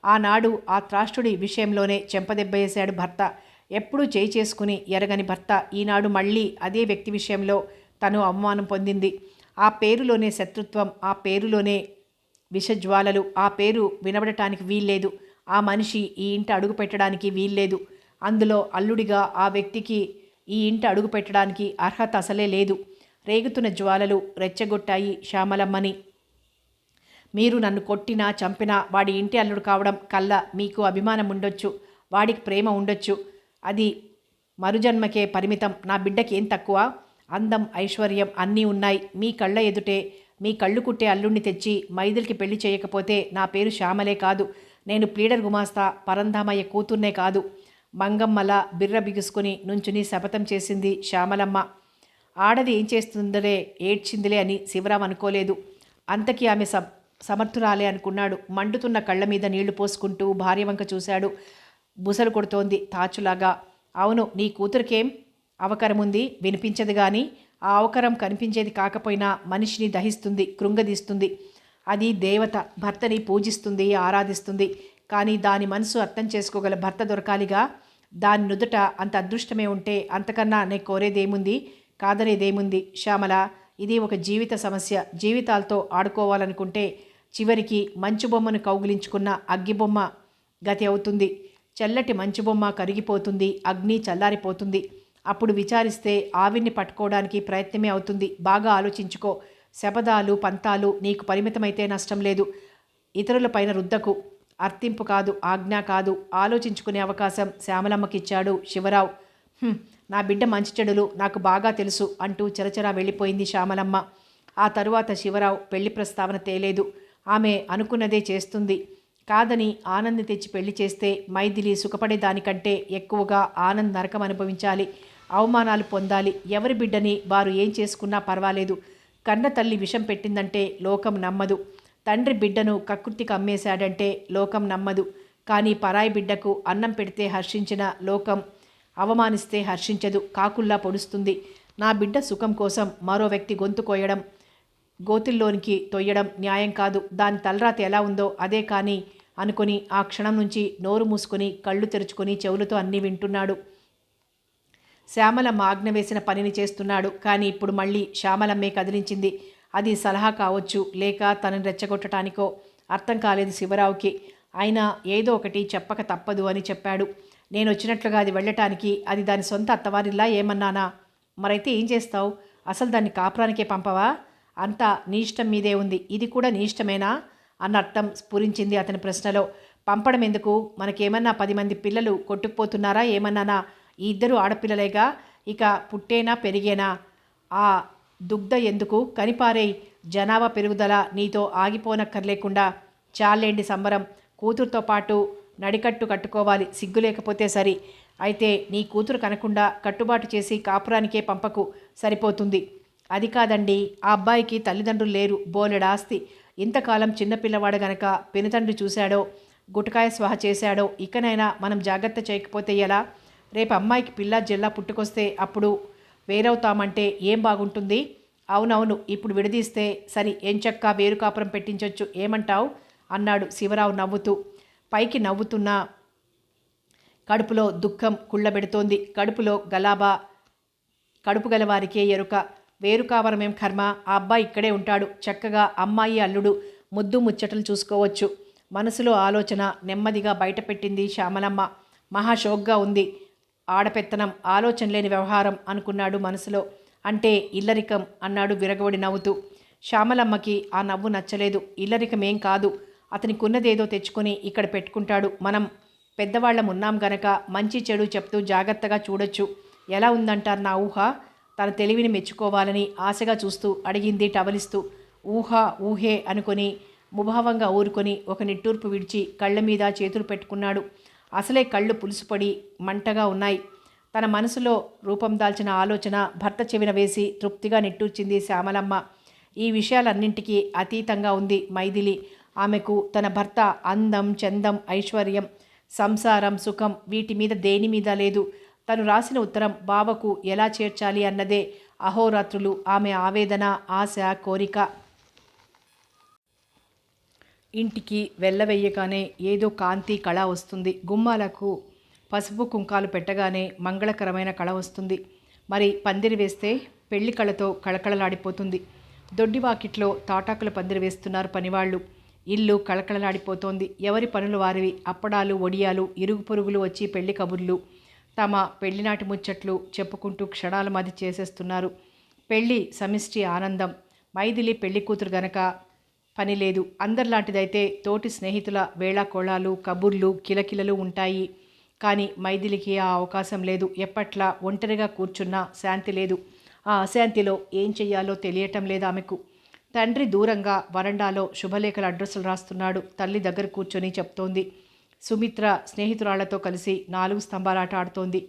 ఆనాడు ఆ త్రాష్టుడి విషయంలోనే చెంపదెబ్బేశాడు భర్త. ఎప్పుడూ చేయి చేసుకుని ఎరగని భర్త ఈనాడు మళ్ళీ అదే వ్యక్తి విషయంలో తను అవమానం పొందింది. ఆ పేరులోనే శత్రుత్వం, ఆ పేరులోనే విషజ్వాలలు. ఆ పేరు వినబడటానికి వీల్లేదు. ఆ మనిషి ఈ ఇంట అడుగు పెట్టడానికి వీల్లేదు. అందులో అల్లుడిగా ఆ వ్యక్తికి ఈ ఇంట అడుగు పెట్టడానికి అర్హత అసలే లేదు. రేగుతున్న జ్వాలలు రెచ్చగొట్టాయి శ్యామలమ్మని. మీరు నన్ను కొట్టినా చంపినా వాడి ఇంటి అల్లుడు కావడం కల్లా మీకు అభిమానం ఉండొచ్చు, వాడికి ప్రేమ ఉండొచ్చు. అది మరుజన్మకే పరిమితం. నా బిడ్డకి ఏం తక్కువ? అందం, ఐశ్వర్యం అన్నీ ఉన్నాయి. మీ కళ్ళ ఎదుటే మీ కళ్ళు కుట్టే అల్లుడిని తెచ్చి మైదిలికి పెళ్లి చేయకపోతే నా పేరు శ్యామలే కాదు. నేను ప్లీడర్ గుమాస్తా పరంధామయ్య కూతుర్నే కాదు. మంగమ్మలా బిర్ర బిగుసుకుని నుంచుని శపథం చేసింది శ్యామలమ్మ. ఆడది ఏం చేస్తుందలే, ఏడ్చిందిలే అని శివరాం అనుకోలేదు. అంతకీ ఆమె సమర్థురాలే అనుకున్నాడు. మండుతున్న కళ్ళ మీద నీళ్లు పోసుకుంటూ భార్య వంక చూశాడు. బుసలు కొడుతోంది తాచులాగా. అవును, నీ కూతురికేం అవకరముంది? వినిపించదు గాని ఆ అవకరం కనిపించేది కాకపోయినా మనిషిని దహిస్తుంది, కృంగదీస్తుంది. అది దేవత. భర్తని పూజిస్తుంది, ఆరాధిస్తుంది. కానీ దాని మనసు అర్థం చేసుకోగల భర్త దొరకాలిగా. దాని నుదుట అంత అదృష్టమే ఉంటే అంతకన్నా నే కోరేదేముంది, కాదనేదేముంది? శ్యామల, ఇది ఒక జీవిత సమస్య. జీవితాలతో ఆడుకోవాలనుకుంటే చివరికి మంచు బొమ్మను కౌగిలించుకున్న అగ్గిబొమ్మ గతి అవుతుంది. చల్లటి మంచు బొమ్మ కరిగిపోతుంది, అగ్ని చల్లారిపోతుంది. అప్పుడు విచారిస్తే ఆవిర్ని పట్టుకోవడానికి ప్రయత్నమే అవుతుంది. బాగా ఆలోచించుకో. శపథాలు పంతాలు నీకు పరిమితమైతే నష్టం లేదు. ఇతరులపైన రుద్దకు. అర్థింపు కాదు, ఆజ్ఞ కాదు. ఆలోచించుకునే అవకాశం శ్యామలమ్మకిచ్చాడు శివరావు. నా బిడ్డ మంచి చెడులు నాకు బాగా తెలుసు అంటూ చరచరా వెళ్ళిపోయింది శ్యామలమ్మ. ఆ తరువాత శివరావు పెళ్లి ప్రస్తావన తేలేదు. ఆమె అనుకున్నదే చేస్తుంది. కాదని ఆనంద్ తెచ్చి పెళ్లి చేస్తే మైథిలి సుఖపడేదానికంటే ఎక్కువగా ఆనంద్ నరకం అనుభవించాలి, అవమానాలు పొందాలి. ఎవరి బిడ్డని వారు ఏం చేసుకున్నా పర్వాలేదు. కన్న తల్లి విషం పెట్టిందంటే లోకం నమ్మదు. తండ్రి బిడ్డను కక్కుర్తికి అమ్మేశాడంటే లోకం నమ్మదు. కానీ పరాయి బిడ్డకు అన్నం పెడితే హర్షించిన లోకం అవమానిస్తే హర్షించదు, కాకుల్లా పొడుస్తుంది. నా బిడ్డ సుఖం కోసం మరో వ్యక్తి గొంతు కోయడం, గోతుల్లోనికి తొయ్యడం న్యాయం కాదు. దాని తలరాత ఎలా ఉందో అదే కానీ అనుకుని ఆ క్షణం నుంచి నోరు మూసుకొని కళ్ళు తెరుచుకొని చెవులతో అన్నీ వింటున్నాడు. శ్యామలమ్మ ఆజ్ఞ వేసిన పనిని చేస్తున్నాడు. కానీ ఇప్పుడు మళ్ళీ శ్యామలమ్మే కదిలించింది. అది సలహా కావచ్చు, లేక తనని రెచ్చగొట్టడానికో అర్థం కాలేదు శివరావుకి. అయినా ఏదో ఒకటి చెప్పక తప్పదు అని చెప్పాడు. నేను వచ్చినట్లుగా అది వెళ్ళటానికి అది దాని సొంత అత్తవారిలా ఏమన్నానా? మరైతే ఏం చేస్తావు? అసలు దాన్ని కాపురానికే పంపవా? అంతా నీ ఇష్టం మీదే ఉంది. ఇది కూడా నీ ఇష్టమేనా అన్న అర్థం స్ఫురించింది అతని ప్రశ్నలో. పంపడం ఎందుకు? మనకేమన్నా 10 మంది పిల్లలు కొట్టుకుపోతున్నారా ఏమన్నానా? ఈ 2 ఆడపిల్లలేగా, ఇక పుట్టేనా పెరిగేనా? ఆ దుగ్ధ ఎందుకు? కనిపారేయ్. జనాభా పెరుగుదల నీతో ఆగిపోనక్కర్లేకుండా. చాలేండి సంబరం. కూతురుతో పాటు నడికట్టు కట్టుకోవాలి, సిగ్గు లేకపోతే సరి. అయితే నీ కూతురు కనకుండా కట్టుబాటు చేసి కాపురానికే పంపకు, సరిపోతుంది. అది కాదండి, ఆ అబ్బాయికి తల్లిదండ్రులు లేరు, బోలెడాస్తి. ఇంతకాలం చిన్నపిల్లవాడు గనక పెనుతండ్రి చూశాడో, గుటకాయ స్వాహ చేశాడో. ఇకనైనా మనం జాగ్రత్త చేయకపోతే ఎలా? రేపు అమ్మాయికి పిల్ల జల్లా పుట్టుకొస్తే అప్పుడు వేరవుతామంటే ఏం బాగుంటుంది? అవునవును, ఇప్పుడు విడదీస్తే సరి ఎంచక్కా వేరు కాపురం పెట్టించొచ్చు, ఏమంటావు అన్నాడు శివరావు నవ్వుతూ. పైకి నవ్వుతున్న కడుపులో దుఃఖం కుళ్ళబెడుతోంది. కడుపు గలవారికే ఎరుక. వేరు కావరమేం కర్మ, ఆ అబ్బాయి ఇక్కడే ఉంటాడు, చక్కగా అమ్మాయి అల్లుడు ముద్దు ముచ్చటలు చూసుకోవచ్చు. మనసులో ఆలోచన నెమ్మదిగా బయటపెట్టింది శ్యామలమ్మ. మహాషోక్గా ఉంది. ఆడపెత్తనం, ఆలోచన లేని వ్యవహారం అనుకున్నాడు మనసులో. అంటే ఇల్లరికం అన్నాడు విరగబడి నవ్వుతూ. శ్యామలమ్మకి ఆ నవ్వు నచ్చలేదు. ఇల్లరికమేం కాదు, అతనికున్నదేదో తెచ్చుకొని ఇక్కడ పెట్టుకుంటాడు. మనం పెద్దవాళ్ళం ఉన్నాం గనక మంచి చెడు చెప్తూ జాగ్రత్తగా చూడొచ్చు. ఎలా ఉందంటారు నా ఊహ? తన తెలివిని మెచ్చుకోవాలని ఆశగా చూస్తూ అడిగింది టవలిస్తూ. ఊహే అనుకొని ముభావంగా ఊరుకొని ఒక నిట్టూర్పు విడిచి కళ్ళ మీద చేతులు పెట్టుకున్నాడు. అసలే కళ్ళు పులుసుపడి మంటగా ఉన్నాయి. తన మనసులో రూపం దాల్చిన ఆలోచన భర్త చెవిన వేసి తృప్తిగా నిట్టూర్చింది శ్యామలమ్మ. ఈ విషయాలన్నింటికీ అతీతంగా ఉంది మైథిలి. ఆమెకు తన భర్త అందం, చందం, ఐశ్వర్యం, సంసారం, సుఖం వీటి మీద దేని మీద లేదు. తను రాసిన ఉత్తరం బావకు ఎలా చేర్చాలి అన్నదే అహోరాత్రులు ఆమె ఆవేదన, ఆశ, కోరిక. ఇంటికి వెళ్ళవెయ్యగానే ఏదో కాంతి, కళ వస్తుంది. గుమ్మాలకు పసుపు కుంకాలు పెట్టగానే మంగళకరమైన కళ వస్తుంది. మరి పందిరి వేస్తే పెళ్లి కళతో కళకళలాడిపోతుంది. దొడ్డివాకిట్లో తాటాకుల పందిరి వేస్తున్నారు పనివాళ్ళు. ఇల్లు కళకళలాడిపోతోంది. ఎవరి పనులు వారివి. అప్పడాలు, వడియాలు, ఇరుగు పొరుగులు వచ్చి పెళ్లి కబుర్లు, తమ పెళ్లినాటి ముచ్చట్లు చెప్పుకుంటూ క్షణాల మధ్య చేసేస్తున్నారు. పెళ్లి సమిష్టి ఆనందం. మైథిలి పెళ్లి కూతురు గనక పని లేదు. అందరిలాంటిదైతే తోటి స్నేహితుల వేళాకోళాలు, కబుర్లు, కిలకిలలు ఉంటాయి. కానీ మైథిలికి ఆ అవకాశం లేదు. ఎప్పట్లా ఒంటరిగా కూర్చున్నా శాంతి లేదు. ఆ అశాంతిలో ఏం చెయ్యాలో తెలియటం లేదు ఆమెకు. తండ్రి దూరంగా వరండాలో శుభలేఖల అడ్రస్సులు రాస్తున్నాడు. తల్లి దగ్గర కూర్చొని చెప్తోంది. సుమిత్ర స్నేహితురాళ్లతో కలిసి 4 స్తంభాలాట ఆడుతోంది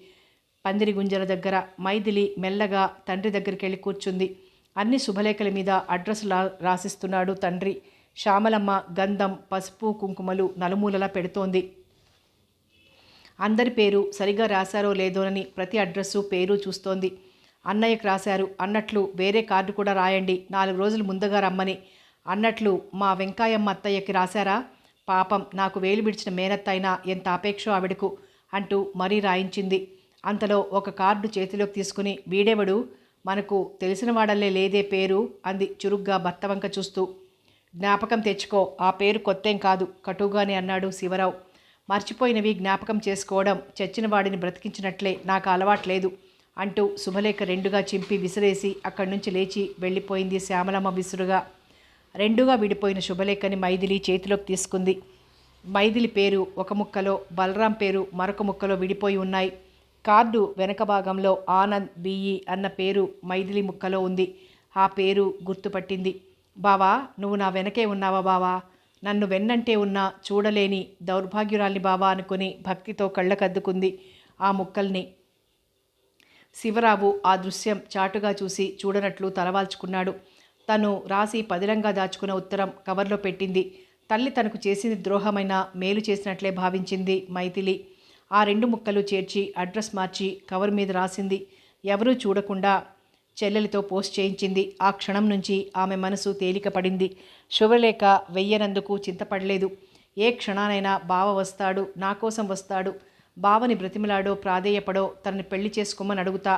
పందిరి గుంజల దగ్గర. మైథిలి మెల్లగా తండ్రి దగ్గరికి వెళ్ళి కూర్చుంది. అన్ని శుభలేఖల మీద అడ్రస్సులు రాసిస్తున్నాడు తండ్రి. శ్యామలమ్మ గంధం, పసుపు, కుంకుమలు నలుమూలలా పెడుతోంది. అందరి పేరు సరిగా రాశారో లేదోనని ప్రతి అడ్రస్సు, పేరు చూస్తోంది. అన్నయ్యకు రాశారు అన్నట్లు వేరే కార్డు కూడా రాయండి, 4 రోజులు ముందుగా రమ్మని. అన్నట్లు మా వెంకాయమ్మ అత్తయ్యకి రాశారా? పాపం, నాకు వేలు విడిచిన మేనత్త అయినా ఎంత అపేక్షో ఆవిడకు అంటూ మరీ రాయించింది. అంతలో ఒక కార్డు చేతిలోకి తీసుకుని, వీడెవడు, మనకు తెలిసిన వాడల్లే లేదే పేరు అంది చురుగ్గా భర్త వంక చూస్తూ. జ్ఞాపకం తెచ్చుకో, ఆ పేరు కొత్తేం కాదు కటుగానే అన్నాడు శివరావు. మర్చిపోయినవి జ్ఞాపకం చేసుకోవడం చచ్చిన వాడిని బ్రతికించినట్లే, నాకు అలవాట్లేదు అంటూ శుభలేఖ రెండుగా చింపి విసిరేసి అక్కడి నుంచి లేచి వెళ్ళిపోయింది శ్యామలమ్మ విసురుగా. రెండుగా విడిపోయిన శుభలేఖని మైథిలి చేతిలోకి తీసుకుంది. మైథిలి పేరు ఒక ముక్కలో, బలరాం పేరు మరొక ముక్కలో విడిపోయి ఉన్నాయి. కార్డు వెనక భాగంలో ఆనంద్ బిఈ అన్న పేరు మైథిలి ముక్కలో ఉంది. ఆ పేరు గుర్తుపట్టింది. బావా, నువ్వు నా వెనకే ఉన్నావా బావా? నన్ను వెన్నంటే ఉన్నా చూడలేని దౌర్భాగ్యురాల్ని బావా అనుకుని భక్తితో కళ్ళకద్దుకుంది ఆ ముక్కల్ని. శివరావు ఆ దృశ్యం చాటుగా చూసి చూడనట్లు తలవాల్చుకున్నాడు. తను రాసి పదిలంగా దాచుకున్న ఉత్తరం కవర్లో పెట్టింది. తల్లి తనకు చేసింది ద్రోహమైన మేలు చేసినట్లే భావించింది మైథిలి. ఆ 2 ముక్కలు చేర్చి అడ్రస్ మార్చి కవర్ మీద రాసింది. ఎవరూ చూడకుండా చెల్లెలితో పోస్ట్ చేయించింది. ఆ క్షణం నుంచి ఆమె మనసు తేలిక పడింది. శుభలేఖ వెయ్యనందుకు చింతపడలేదు. ఏ క్షణానైనా బావ వస్తాడు, నా కోసం వస్తాడు, బావని బ్రతిమలాడో ప్రాధేయపడో తనని పెళ్లి చేసుకోమని అడుగుతా,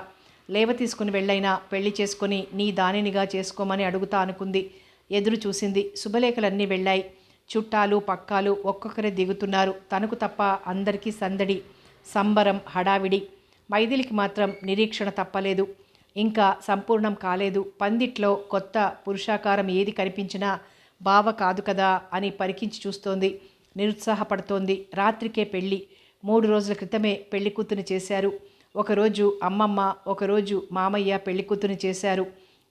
లేవ తీసుకుని వెళ్ళైనా పెళ్లి చేసుకొని నీ దానినిగా చేసుకోమని అడుగుతా అనుకుంది. ఎదురు చూసింది. శుభలేఖలన్నీ వెళ్ళాయి. చుట్టాలు పక్కాలు ఒక్కొక్కరే దిగుతున్నారు. తనకు తప్ప అందరికీ సందడి, సంబరం, హడావిడి. మైథిలికి మాత్రం నిరీక్షణ తప్పలేదు. ఇంకా సంపూర్ణం కాలేదు. పందిట్లో కొత్త పురుషాకారం ఏది కనిపించినా బావ కాదు కదా అని పరికించి చూస్తోంది. నిరుత్సాహపడుతోంది. రాత్రికే పెళ్ళి. 3 రోజుల క్రితమే పెళ్లి కూతుని చేశారు. ఒకరోజు అమ్మమ్మ, ఒకరోజు మామయ్య పెళ్లి కూతుని చేశారు.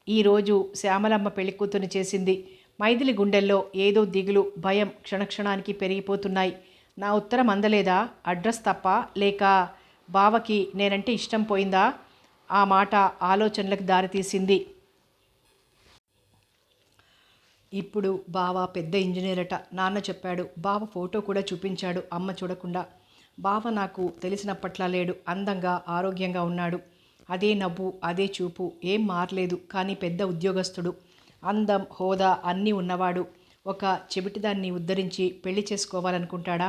ఈరోజు శ్యామలమ్మ పెళ్లి కూతుని చేసింది. మైథిలి గుండెల్లో ఏదో దిగులు, భయం క్షణక్షణానికి పెరిగిపోతున్నాయి. నా ఉత్తరం అందలేదా? అడ్రస్ తప్ప, లేక బావకి నేనంటే ఇష్టం పోయిందా? ఆ మాట ఆలోచనలకు దారితీసింది. ఇప్పుడు బావ పెద్ద ఇంజనీరట, నాన్న చెప్పాడు. బావ ఫోటో కూడా చూపించాడు అమ్మ చూడకుండా. బావ నాకు తెలిసినప్పట్లా లేడు. అందంగా ఆరోగ్యంగా ఉన్నాడు. అదే నవ్వు, అదే చూపు, ఏం మారలేదు. కానీ పెద్ద ఉద్యోగస్తుడు, అందం, హోదా అన్నీ ఉన్నవాడు. ఒక చెవిటిదాన్ని ఉద్ధరించి పెళ్లి చేసుకోవాలనుకుంటాడా?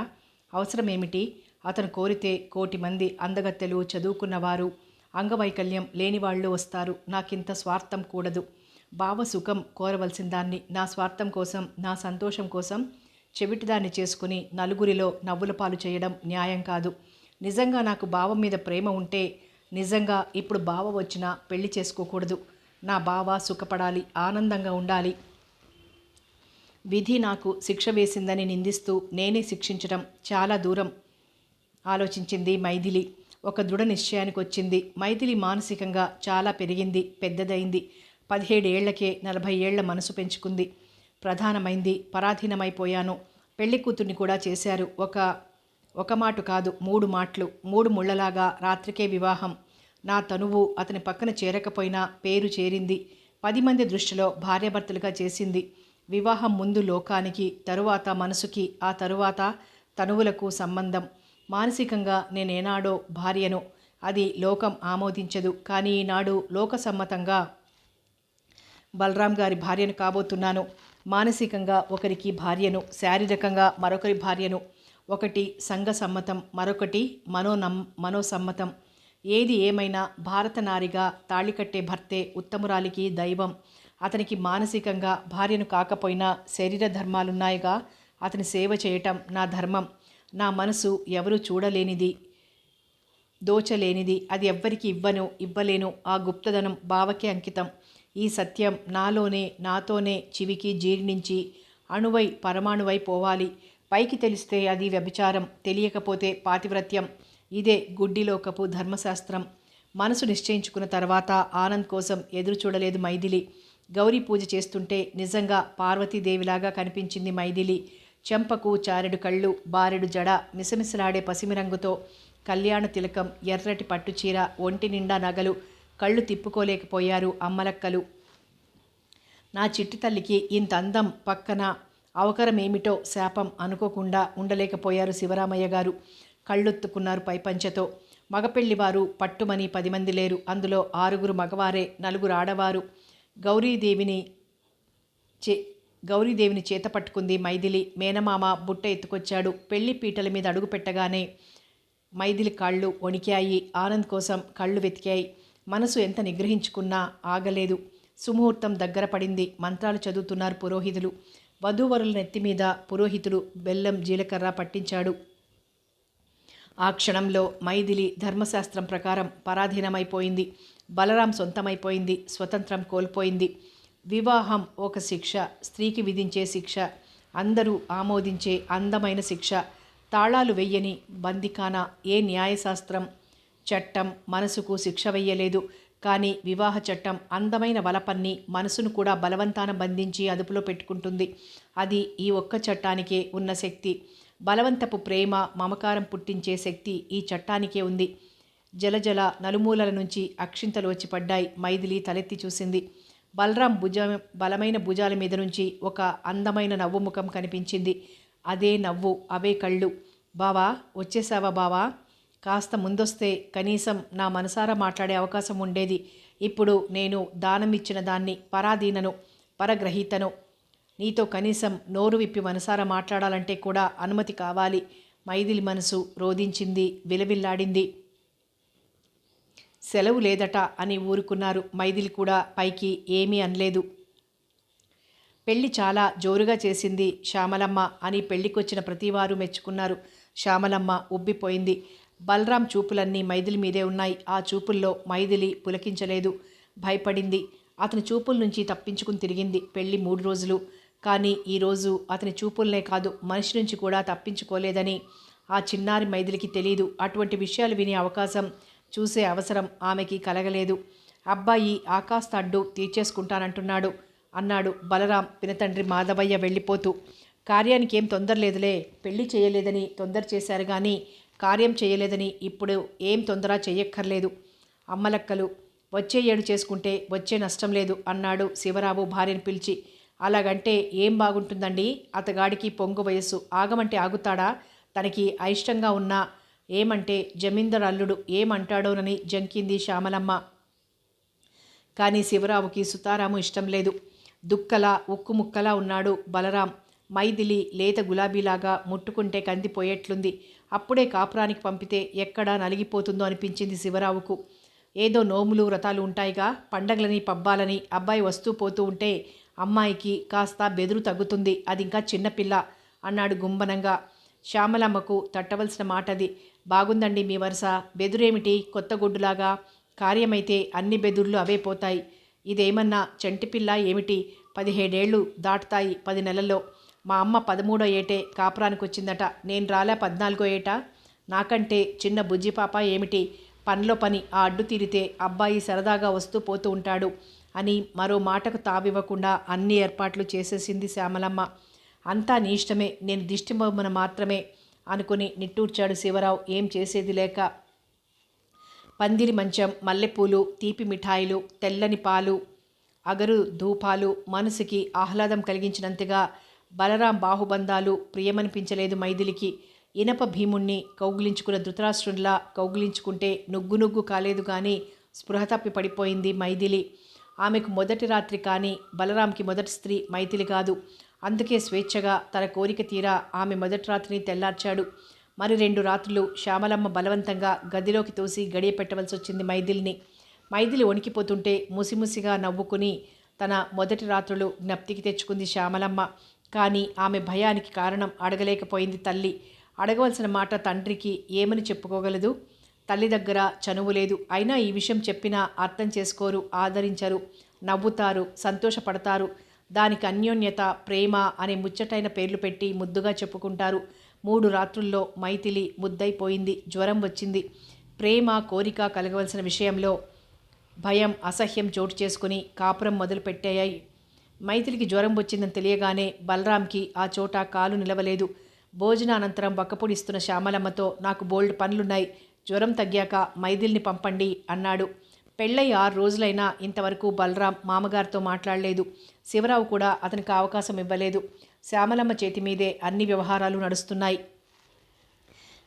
అవసరమేమిటి? అతను కోరితే 1,000,000 మంది అందగత్తెలు, చదువుకున్నవారు, అంగవైకల్యం లేనివాళ్ళు వస్తారు. నాకింత స్వార్థం కూడదు. బావ సుఖం కోరవలసిన దాన్ని నా స్వార్థం కోసం, నా సంతోషం కోసం చెవిటిదాన్ని చేసుకుని నలుగురిలో నవ్వుల పాలు చేయడం న్యాయం కాదు. నిజంగా నాకు బావ మీద ప్రేమ ఉంటే నిజంగా ఇప్పుడు బావ వచ్చినా పెళ్లి చేసుకోకూడదు. నా బావ సుఖపడాలి, ఆనందంగా ఉండాలి. విధి నాకు శిక్ష వేసిందని నిందిస్తూ నేనే శిక్షించడం చాలా దూరం ఆలోచించింది మైథిలి. ఒక దృఢ నిశ్చయానికి వచ్చింది. మైథిలి మానసికంగా చాలా పెరిగింది, పెద్దదైంది. 17 ఏళ్లకే 40 ఏళ్ల మనసు పెంచుకుంది. ప్రధానమైంది. పరాధీనమైపోయాను. పెళ్లి కూతుర్ని కూడా చేశారు. ఒక మాట కాదు, 3 మాటలు. 3 ముళ్లలాగా రాత్రికే వివాహం. నా తనువు అతని పక్కన చేరకపోయినా పేరు చేరింది. 10 మంది దృష్టిలో భార్యాభర్తలుగా చేసింది. వివాహం ముందు లోకానికి, తరువాత మనసుకి, ఆ తరువాత తనువులకు సంబంధం. మానసికంగా నేనేనాడో భార్యను. అది లోకం ఆమోదించదు. కానీ ఈనాడు లోకసమ్మతంగా బలరాం గారి భార్యను కాబోతున్నాను. మానసికంగా ఒకరికి భార్యను, శారీరకంగా మరొకరి భార్యను. ఒకటి సంఘ సమ్మతం, మరొకటి మనోసమ్మతం. ఏది ఏమైనా భారత నారిగా తాళికట్టే భర్తే ఉత్తమురాలికి దైవం. అతనికి మానసికంగా భార్యను కాకపోయినా శరీర ధర్మాలున్నాయిగా. అతని సేవ చేయటం నా ధర్మం. నా మనసు ఎవరూ చూడలేనిది, దోచలేనిది. అది ఎవ్వరికి ఇవ్వలేను. ఆ గుప్తధనం బావకే అంకితం. ఈ సత్యం నాలోనే, నాతోనే చివికి జీర్ణించి అణువై పరమాణువై పోవాలి. పైకి తెలిస్తే అది వ్యభిచారం, తెలియకపోతే పాతివ్రత్యం. ఇదే గుడ్డిలోకపు ధర్మశాస్త్రం. మనసు నిశ్చయించుకున్న తర్వాత ఆనంద్ కోసం ఎదురు చూడలేదు మైథిలి. గౌరీ పూజ చేస్తుంటే నిజంగా పార్వతీదేవిలాగా కనిపించింది మైథిలి. చెంపకు చారెడు కళ్ళు, బారెడు జడ, మిసమిసలాడే పసిమిరంగుతో కళ్యాణ తిలకం, ఎర్రటి పట్టుచీర, ఒంటి నిండా నగలు. కళ్ళు తిప్పుకోలేకపోయారు అమ్మలక్కలు. నా చిట్టి తల్లికి ఇంత అందం పక్కన అవకరమేమిటో శాపం అనుకోకుండా ఉండలేకపోయారు శివరామయ్య గారు. కళ్ళొత్తుకున్నారు పైపంచతో. మగపెళ్లివారు పట్టుమని 10 మంది లేరు. అందులో 6 మగవారే, 4 ఆడవారు. గౌరీదేవిని చేత పట్టుకుంది మైథిలి. మేనమామ బుట్ట ఎత్తుకొచ్చాడు. పెళ్లి పీటల మీద అడుగు పెట్టగానే మైథిలి కాళ్ళు వణికాయి. ఆనంద్ కోసం కళ్ళు వెతికాయి. మనసు ఎంత నిగ్రహించుకున్నా ఆగలేదు. సుముహూర్తం దగ్గర పడింది. మంత్రాలు చదువుతున్నారు పురోహితులు. వధూవరుల నెత్తిమీద పురోహితుడు బెల్లం, జీలకర్ర పట్టించాడు. ఆ క్షణంలో మైథిలి ధర్మశాస్త్రం ప్రకారం పరాధీనమైపోయింది. బలరాం సొంతమైపోయింది. స్వతంత్రం కోల్పోయింది. వివాహం ఒక శిక్ష, స్త్రీకి విధించే శిక్ష, అందరూ ఆమోదించే అందమైన శిక్ష. తాళాలు వెయ్యని బందికానా ఏ న్యాయశాస్త్రం, చట్టం మనసుకు శిక్ష వెయ్యలేదు. కానీ వివాహ చట్టం అందమైన వలపన్ని మనసును కూడా బలవంతాన బంధించి అదుపులో పెట్టుకుంటుంది. అది ఈ ఒక్క చట్టానికే ఉన్న శక్తి. బలవంతపు ప్రేమ, మమకారం పుట్టించే శక్తి ఈ చట్టానికే ఉంది. జలజల నలుమూలల నుంచి అక్షింతలు వచ్చి పడ్డాయి. మైథిలి తలెత్తి చూసింది. బలరాం బలమైన భుజాల మీద నుంచి ఒక అందమైన నవ్వు ముఖం కనిపించింది. అదే నవ్వు, అవే కళ్ళు. బావా, వచ్చేసావా బావా? కాస్త ముందొస్తే కనీసం నా మనసారా మాట్లాడే అవకాశం ఉండేది. ఇప్పుడు నేను దానం ఇచ్చిన దాన్ని, పరాధీనను, పరగ్రహీతను. నీతో కనీసం నోరు విప్పి మనసారా మాట్లాడాలంటే కూడా అనుమతి కావాలి. మైథిలి మనసు రోదించింది, విలవిల్లాడింది. సెలవు లేదట అని ఊరుకున్నారు. మైథిలి కూడా పైకి ఏమీ అనలేదు. పెళ్లి చాలా జోరుగా చేసింది శ్యామలమ్మ అని పెళ్లికొచ్చిన ప్రతివారు మెచ్చుకున్నారు. శ్యామలమ్మ ఉబ్బిపోయింది. బలరాం చూపులన్నీ మైథిలి మీదే ఉన్నాయి. ఆ చూపుల్లో మైథిలి పులకించలేదు, భయపడింది. అతని చూపుల నుంచి తప్పించుకుని తిరిగింది. పెళ్లి 3 రోజులు. కానీ ఈరోజు అతని చూపులనే కాదు, మనిషి నుంచి కూడా తప్పించుకోలేదని ఆ చిన్నారి మైథిలికి తెలీదు. అటువంటి విషయాలు వినే అవకాశం, చూసే అవసరం ఆమెకి కలగలేదు. అబ్బాయి ఆకాస్త అడ్డు తీర్చేసుకుంటానంటున్నాడు అన్నాడు బలరాం పినతండ్రి మాధవయ్య వెళ్ళిపోతూ. కార్యానికి ఏం తొందర లేదులే. పెళ్లి చేయలేదని తొందర చేశారు కానీ కార్యం చేయలేదని ఇప్పుడు ఏం తొందర చెయ్యక్కర్లేదు. అమ్మలక్కలు వచ్చే ఏడు చేసుకుంటే వచ్చే నష్టం లేదు అన్నాడు శివరావు భార్యను పిలిచి. అలాగంటే ఏం బాగుంటుందండి? అతగాడికి పొంగు వయస్సు. ఆగమంటే ఆగుతాడా? తనకి అయిష్టంగా ఉన్న ఏమంటే జమీందార్ అల్లుడు ఏమంటాడోనని జంకింది శ్యామలమ్మ. కానీ శివరావుకి సుతారాము ఇష్టం లేదు. దుక్కలా ఉక్కు ముక్కలా ఉన్నాడు బలరాం. మైథిలి లేత గులాబీలాగా ముట్టుకుంటే కందిపోయేట్లుంది. అప్పుడే కాపురానికి పంపితే ఎక్కడా నలిగిపోతుందో అనిపించింది శివరావుకు. ఏదో నోములు వ్రతాలు ఉంటాయిగా, పండగలని పబ్బాలని అబ్బాయి వస్తూ పోతూ ఉంటే అమ్మాయికి కాస్త బెదురు తగ్గుతుంది. అది ఇంకా చిన్నపిల్ల అన్నాడు గుంబనంగా. శ్యామలమ్మకు తట్టవలసిన మాటది. బాగుందండి మీ వరుస. బెదురేమిటి కొత్త గుడ్డులాగా? కార్యమైతే అన్ని బెదుర్లు అవే పోతాయి. ఇదేమన్నా చంటిపిల్ల ఏమిటి? 17 ఏళ్ళు దాటుతాయి 10 నెలల్లో. మా అమ్మ 13వ ఏటే కాపురానికి వచ్చిందట. నేను రాలే 14వ ఏట. నాకంటే చిన్న బుజ్జిపాప ఏమిటి? పనిలో పని ఆ అడ్డు తీరితే అబ్బాయి సరదాగా వస్తూ పోతూ ఉంటాడు అని మరో మాటకు తావివ్వకుండా అన్ని ఏర్పాట్లు చేసేసింది శ్యామలమ్మ. అంతా నీ ఇష్టమే, నేను దిష్టి బొమ్మన మాత్రమే అనుకుని నిట్టూర్చాడు శివరావు ఏం చేసేది లేక. పందిరి మంచం, మల్లెపూలు, తీపి మిఠాయిలు, తెల్లని పాలు, అగరు ధూపాలు మనసుకి ఆహ్లాదం కలిగించినంతగా బలరాం బాహుబంధాలు ప్రియమనిపించలేదు మైథిలికి. ఇనప భీముణ్ణి కౌగిలించుకున్న ధృతరాష్ట్రునిలా కౌగిలించుకుంటే నుగ్గు కాలేదు కానీ స్పృహ తప్పి పడిపోయింది మైథిలి. ఆమెకు మొదటి రాత్రి కానీ బలరాంకి మొదటి స్త్రీ మైథిలి కాదు. అందుకే స్వేచ్ఛగా తన కోరిక తీరా ఆమె మొదటి రాత్రిని తెల్లార్చాడు. మరి 2 రాత్రులు శ్యామలమ్మ బలవంతంగా గదిలోకి తోసి గడియ పెట్టవలసి వచ్చింది మైథిలిని. మైథిలి వణికిపోతుంటే ముసిముసిగా నవ్వుకుని తన మొదటి రాత్రులు జ్ఞప్తికి తెచ్చుకుంది శ్యామలమ్మ. కానీ ఆమె భయానికి కారణం అడగలేకపోయింది తల్లి. అడగవలసిన మాట తండ్రికి ఏమని చెప్పుకోగలదు? తల్లి దగ్గర చనువు లేదు. అయినా ఈ విషయం చెప్పినా అర్థం చేసుకోరు, ఆదరించరు, నవ్వుతారు, సంతోషపడతారు. దానికి అన్యోన్యత, ప్రేమ అనే ముచ్చటైన పేర్లు పెట్టి ముద్దుగా చెప్పుకుంటారు. 3 రాత్రుల్లో మైథిలి ముద్దైపోయింది. జ్వరం వచ్చింది. ప్రేమ, కోరిక కలగవలసిన విషయంలో భయం, అసహ్యం చోటు చేసుకుని కాపురం మొదలుపెట్టాయి. మైథిలికి జ్వరం వచ్చిందని తెలియగానే బలరాంకి ఆ చోట కాలు నిలవలేదు. భోజనానంతరం వక్కపొడిస్తున్న శ్యామలమ్మతో నాకు బోల్డ్ పనులున్నాయి, జ్వరం తగ్గాక మైథిలిని పంపండి అన్నాడు. పెళ్ళై 6 రోజులైనా ఇంతవరకు బలరాం మామగారితో మాట్లాడలేదు. శివరావు కూడా అతనికి అవకాశం ఇవ్వలేదు. శ్యామలమ్మ చేతి మీదే అన్ని వ్యవహారాలు నడుస్తున్నాయి.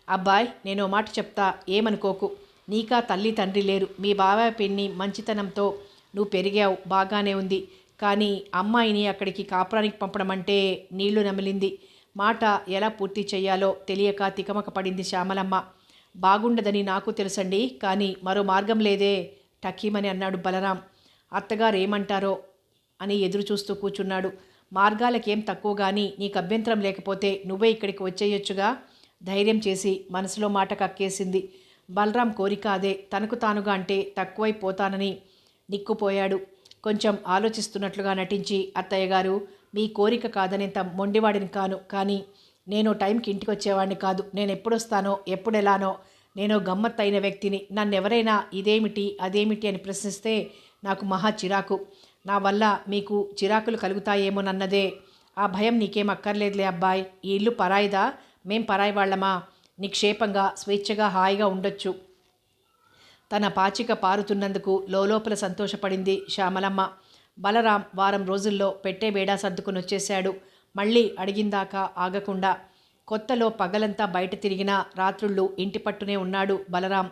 అబ్బాయ్, నేనో మాట చెప్తా, ఏమనుకోకు. నీకా తల్లి తండ్రి లేరు. మీ బాబాయ్ పిన్ని మంచితనంతో నువ్వు పెరిగావు, బాగానే ఉంది. కానీ అమ్మాయిని అక్కడికి కాపురానికి పంపడం అంటే నీళ్లు నమిలింది. మాట ఎలా పూర్తి చెయ్యాలో తెలియక తికమక పడింది శ్యామలమ్మ. బాగుండదని నాకు తెలుసండి, కానీ మరో మార్గం లేదే టకీమని అన్నాడు బలరాం. అత్తగారు ఏమంటారో అని ఎదురు చూస్తూ కూర్చున్నాడు. మార్గాలకేం తక్కువ కానీ నీకు అభ్యంతరం లేకపోతే నువ్వే ఇక్కడికి వచ్చేయొచ్చుగా ధైర్యం చేసి మనసులో మాట కక్కేసింది. బలరాం కోరిక అదే. తనకు తానుగా అంటే తక్కువైపోతానని నిక్కుపోయాడు. కొంచెం ఆలోచిస్తున్నట్లుగా నటించి, అత్తయ్య గారు, మీ కోరిక కాదనేంత మొండివాడిని కాను, కానీ నేను టైంకి ఇంటికి వచ్చేవాడిని కాదు. నేను ఎప్పుడొస్తానో ఎప్పుడెలానో నేను గమ్మత్తైన వ్యక్తిని. నన్నెవరైనా ఇదేమిటి అదేమిటి అని ప్రశ్నిస్తే నాకు మహా చిరాకు. నా వల్ల మీకు చిరాకులు కలుగుతాయేమోనన్నదే. ఆ భయం నీకేం అక్కర్లేదులే అబ్బాయ్. ఈ ఇల్లు పరాయిదా? మేం పరాయి వాళ్ళమా? నిక్షేపంగా స్వేచ్ఛగా హాయిగా ఉండొచ్చు. తన పాచిక పారుతున్నందుకు లోలోపల సంతోషపడింది శ్యామలమ్మ. బలరాం వారం రోజుల్లో పెట్టే బేడా సర్దుకుని వచ్చేశాడు. మళ్ళీ అడిగిందాకా ఆగకుండా. కొత్తలో పగలంతా బయట తిరిగినా రాత్రుళ్ళు ఇంటి పట్టునే ఉన్నాడు బలరాం.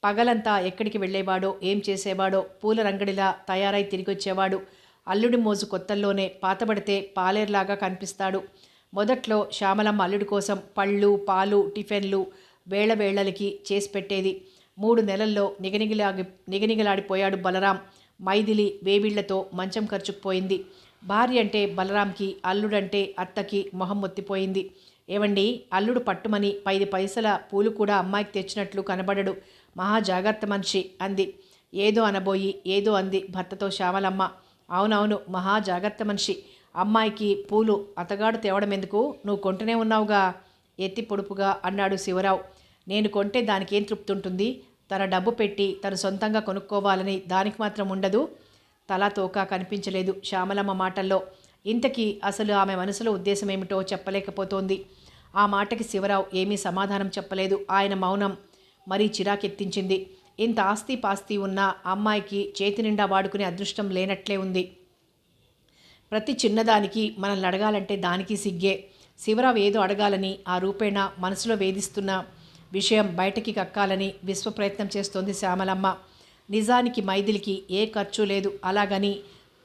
పగలంతా ఎక్కడికి వెళ్ళేవాడో, ఏం చేసేవాడో, పూల రంగడిలా తయారై తిరిగొచ్చేవాడు. అల్లుడి మోజు కొత్తల్లోనే పాతబడితే పాలేర్లాగా కనిపిస్తాడు. మొదట్లో శ్యామలమ్మ అల్లుడి కోసం పళ్ళు, పాలు, టిఫిన్లు వేళవేళలకి చేసి పెట్టేది. 3 నెలల్లో నిగనిగలాడిపోయాడు బలరాం. మైథిలి వేవిళ్లతో మంచం ఖర్చుకుపోయింది. భార్య అంటే బలరాంకి, అల్లుడంటే అత్తకి మొహం మొత్తిపోయింది. ఏవండి, అల్లుడు పట్టుమని 10 పైసల పూలు కూడా అమ్మాయికి తెచ్చినట్లు కనబడడు. మహా జాగ్రత్త మనిషి అంది. ఏదో అనబోయి ఏదో అంది భర్తతో శ్యామలమ్మ. అవునవును, మహా జాగ్రత్త మనిషి. అమ్మాయికి పూలు అతగాడు తేవడం ఎందుకు? నువ్వు కొంటూనే ఉన్నావుగా ఎత్తి పొడుపుగా అన్నాడు శివరావు. నేను కొంటే దానికేం తృప్తి ఉంటుంది? తన డబ్బు పెట్టి తను సొంతంగా కొనుక్కోవాలని దానికి మాత్రం ఉండదు. తలా తోక కనిపించలేదు శ్యామలమ్మ మాటల్లో. ఇంతకీ అసలు ఆమె మనసులో ఉద్దేశం ఏమిటో చెప్పలేకపోతోంది. ఆ మాటకి శివరావు ఏమీ సమాధానం చెప్పలేదు. ఆయన మౌనం మరీ చిరాకెత్తించింది. ఇంత ఆస్తి పాస్తి ఉన్న అమ్మాయికి చేతి నిండా వాడుకునే అదృష్టం లేనట్లే ఉంది. ప్రతి చిన్నదానికి మనల్ని అడగాలంటే దానికి సిగ్గే. శివరావు ఏదో అడగాలని ఆ రూపేణ మనసులో వేధిస్తున్న విషయం బయటికి కక్కాలని విశ్వప్రయత్నం చేస్తోంది శ్యామలమ్మ. నిజానికి మైథిలికి ఏ ఖర్చు లేదు. అలాగని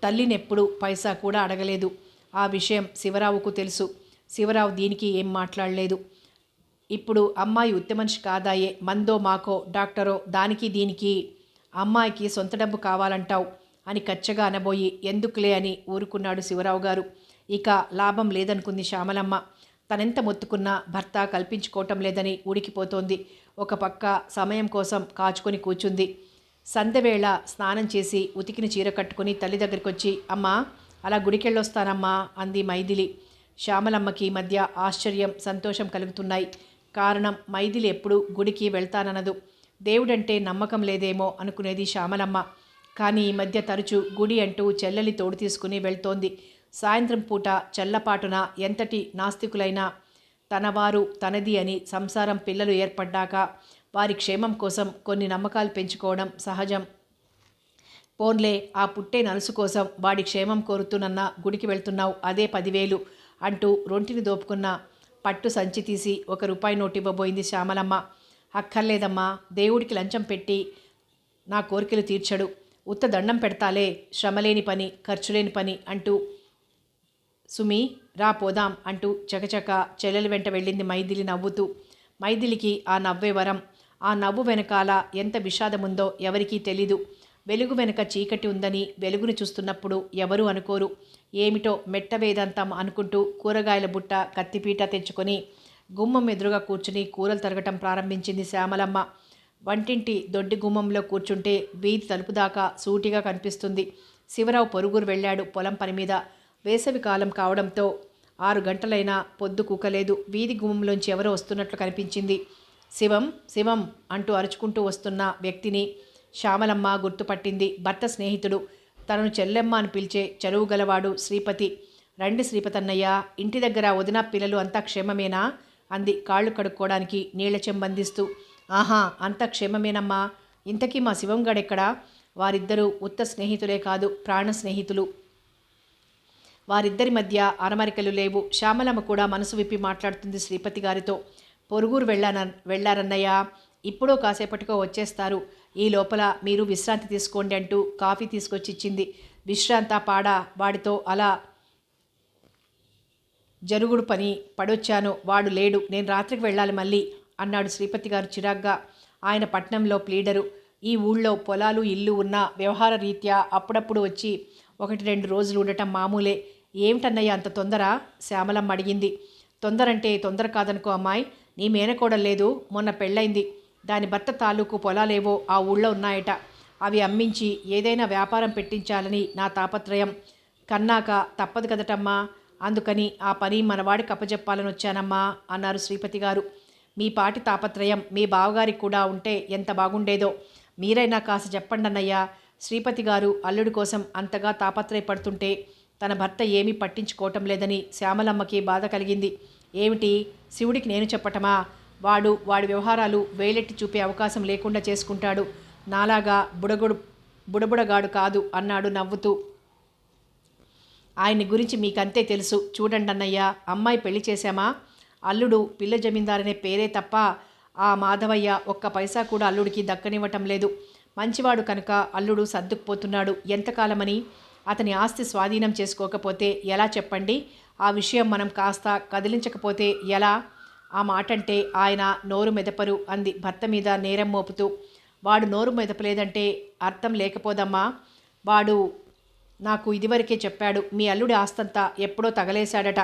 తల్లినెప్పుడు పైసా కూడా అడగలేదు. ఆ విషయం శివరావుకు తెలుసు. శివరావు దీనికి ఏం మాట్లాడలేదు. ఇప్పుడు అమ్మాయి ఉత్త మనిషి కాదాయే, మందో మాకో డాక్టరో దానికి దీనికి అమ్మాయికి సొంత డబ్బు కావాలంటావు అని కచ్చగా అనబోయి ఎందుకులే అని ఊరుకున్నాడు శివరావు గారు. ఇక లాభం లేదనుకుంది శ్యామలమ్మ. తనెంత మొత్తుకున్నా భర్త కల్పించుకోవటం లేదని ఉడికిపోతోంది. ఒక పక్క సమయం కోసం కాచుకొని కూర్చుంది. సంధ్యవేళ స్నానం చేసి ఉతికిన చీర కట్టుకుని తల్లి దగ్గరికి వచ్చి, అమ్మా అలా గుడికెళ్ళొస్తానమ్మా అంది మైథిలి. శ్యామలమ్మకి మధ్య ఆశ్చర్యం, సంతోషం కలుగుతున్నాయి. కారణం, మైథిలి ఎప్పుడు గుడికి వెళ్తాననదు. దేవుడంటే నమ్మకం లేదేమో అనుకునేది శ్యామలమ్మ. కానీ ఈ మధ్య తరచూ గుడి అంటూ చెల్లెలి తోడు తీసుకుని వెళ్తోంది. సాయంత్రం పూట చల్లపాటున ఎంతటి నాస్తికులైనా తనవారు తనది అని సంసారం పిల్లలు ఏర్పడ్డాక వారి క్షేమం కోసం కొన్ని నమ్మకాలు పెంచుకోవడం సహజం. పోన్లే, ఆ పుట్టే నలుసు కోసం వాడి క్షేమం కోరుతున్న గుడికి వెళ్తున్నావు, అదే 10,000 అంటూ రొంటిని దోపుకున్న పట్టు సంచి తీసి ₹1 నోటు ఇవ్వబోయింది శ్యామలమ్మ. అక్కర్లేదమ్మా, దేవుడికి లంచం పెట్టి నా కోరికలు తీర్చడు. ఉత్త దండం పెడతాలే, శ్రమలేని పని, ఖర్చులేని పని అంటూ సుమి రా పోదాం అంటూ చకచక చెల్లెలి వెంట వెళ్ళింది మైథిలి నవ్వుతూ. మైథిలికి ఆ నవ్వే వరం. ఆ నవ్వు వెనకాల ఎంత విషాదముందో ఎవరికీ తెలీదు. వెలుగు వెనుక చీకటి ఉందని వెలుగును చూస్తున్నప్పుడు ఎవరూ అనుకోరు. ఏమిటో మెట్ట వేదాంతం అనుకుంటూ కూరగాయల బుట్ట, కత్తిపీట తెచ్చుకొని గుమ్మం ఎదురుగా కూర్చుని కూరలు తరగటం ప్రారంభించింది శ్యామలమ్మ. వంటింటి దొడ్డి గుమ్మంలో కూర్చుంటే వీధి తలుపు దాకా సూటిగా కనిపిస్తుంది. శివరావు పొరుగురు వెళ్ళాడు పొలం పని మీద. వేసవి కాలం కావడంతో 6 గంటలైనా పొద్దు కూకలేదు. వీధి గుమ్మంలోంచి ఎవరో వస్తున్నట్లు కనిపించింది. శివం శివం అంటూ అరుచుకుంటూ వస్తున్న వ్యక్తిని శ్యామలమ్మ గుర్తుపట్టింది. భర్త స్నేహితుడు, తనను చెల్లెమ్మ అని పిలిచే చనువు గలవాడు శ్రీపతి. రండి శ్రీపతన్నయ్య, ఇంటి దగ్గర వదిన పిల్లలు అంతా క్షేమమేనా అంది కాళ్ళు కడుక్కోవడానికి నీళ్ల చెంబందిస్తూ. ఆహా, అంతా క్షేమమేనమ్మా. ఇంతకీ మా శివంగాడెక్కడా? వారిద్దరూ ఉత్త స్నేహితులే కాదు, ప్రాణ స్నేహితులు. వారిద్దరి మధ్య అరమరికలు లేవు. శ్యామలమ్మ కూడా మనసు విప్పి మాట్లాడుతుంది శ్రీపతి గారితో. పొరుగురు వెళ్ళారన్నయ్య, ఇప్పుడో కాసేపటికో వచ్చేస్తారు. ఈ లోపల మీరు విశ్రాంతి తీసుకోండి అంటూ కాఫీ తీసుకొచ్చి ఇచ్చింది. విశ్రాంత పాడా, వాడితో అలా జరుగుడు పని పడొచ్చాను, వాడు లేడు, నేను రాత్రికి వెళ్ళాలి మళ్ళీ అన్నాడు శ్రీపతి గారు చిరాగ్గా. ఆయన పట్నంలో ప్లీడరు. ఈ ఊళ్ళో పొలాలు ఇల్లు ఉన్న వ్యవహార రీత్యా అప్పుడప్పుడు వచ్చి 1-2 రోజులు ఉండటం మామూలే. ఏమిటన్నయ్య అంత తొందర? శ్యామలమ్మ అడిగింది. తొందరంటే తొందర కాదనుకో అమ్మాయి, నీ మేనకోడలేదు, మొన్న పెళ్ళైంది. దాని భర్త తాలూకు పొలాలేవో ఆ ఊళ్ళో ఉన్నాయట. అవి అమ్మించి ఏదైనా వ్యాపారం పెట్టించాలని నా తాపత్రయం. కన్నాక తప్పదు కదటమ్మా, అందుకని ఆ పని మనవాడికి అప్పజెప్పాలని వచ్చానమ్మా అన్నారు శ్రీపతి గారు. మీ పాటి తాపత్రయం మీ బావగారికి కూడా ఉంటే ఎంత బాగుండేదో. మీరైనా కాస్త చెప్పండి అన్నయ్య. శ్రీపతి గారు అల్లుడి కోసం అంతగా తాపత్రయపడుతుంటే తన భర్త ఏమీ పట్టించుకోవటం లేదని శ్యామలమ్మకి బాధ కలిగింది. ఏమిటి, శివుడికి నేను చెప్పటమా? వాడి వ్యవహారాలు వేలెట్టి చూపే అవకాశం లేకుండా చేసుకుంటాడు. నాలాగా బుడబుడగాడు కాదు అన్నాడు నవ్వుతూ. ఆయన్ని గురించి మీకంతే తెలుసు. చూడండి అన్నయ్య, అమ్మాయి పెళ్లి చేశామా? అల్లుడు పిల్ల జమీందారనే పేరే తప్ప ఆ మాధవయ్య ఒక్క పైసా కూడా అల్లుడికి దక్కనివ్వటం లేదు. మంచివాడు కనుక అల్లుడు సర్దుకుపోతున్నాడు. ఎంతకాలమని? అతని ఆస్తి స్వాధీనం చేసుకోకపోతే ఎలా చెప్పండి? ఆ విషయం మనం కాస్త కదిలించకపోతే ఎలా? ఆ మాటంటే ఆయన నోరు మెదపరు అంది భర్త మీద నేరం మోపుతూ. వాడు నోరు మెదపలేదంటే అర్థం లేకపోదమ్మా. వాడు నాకు ఇదివరకే చెప్పాడు, మీ అల్లుడి ఆస్తంతా ఎప్పుడో తగలేశాడట.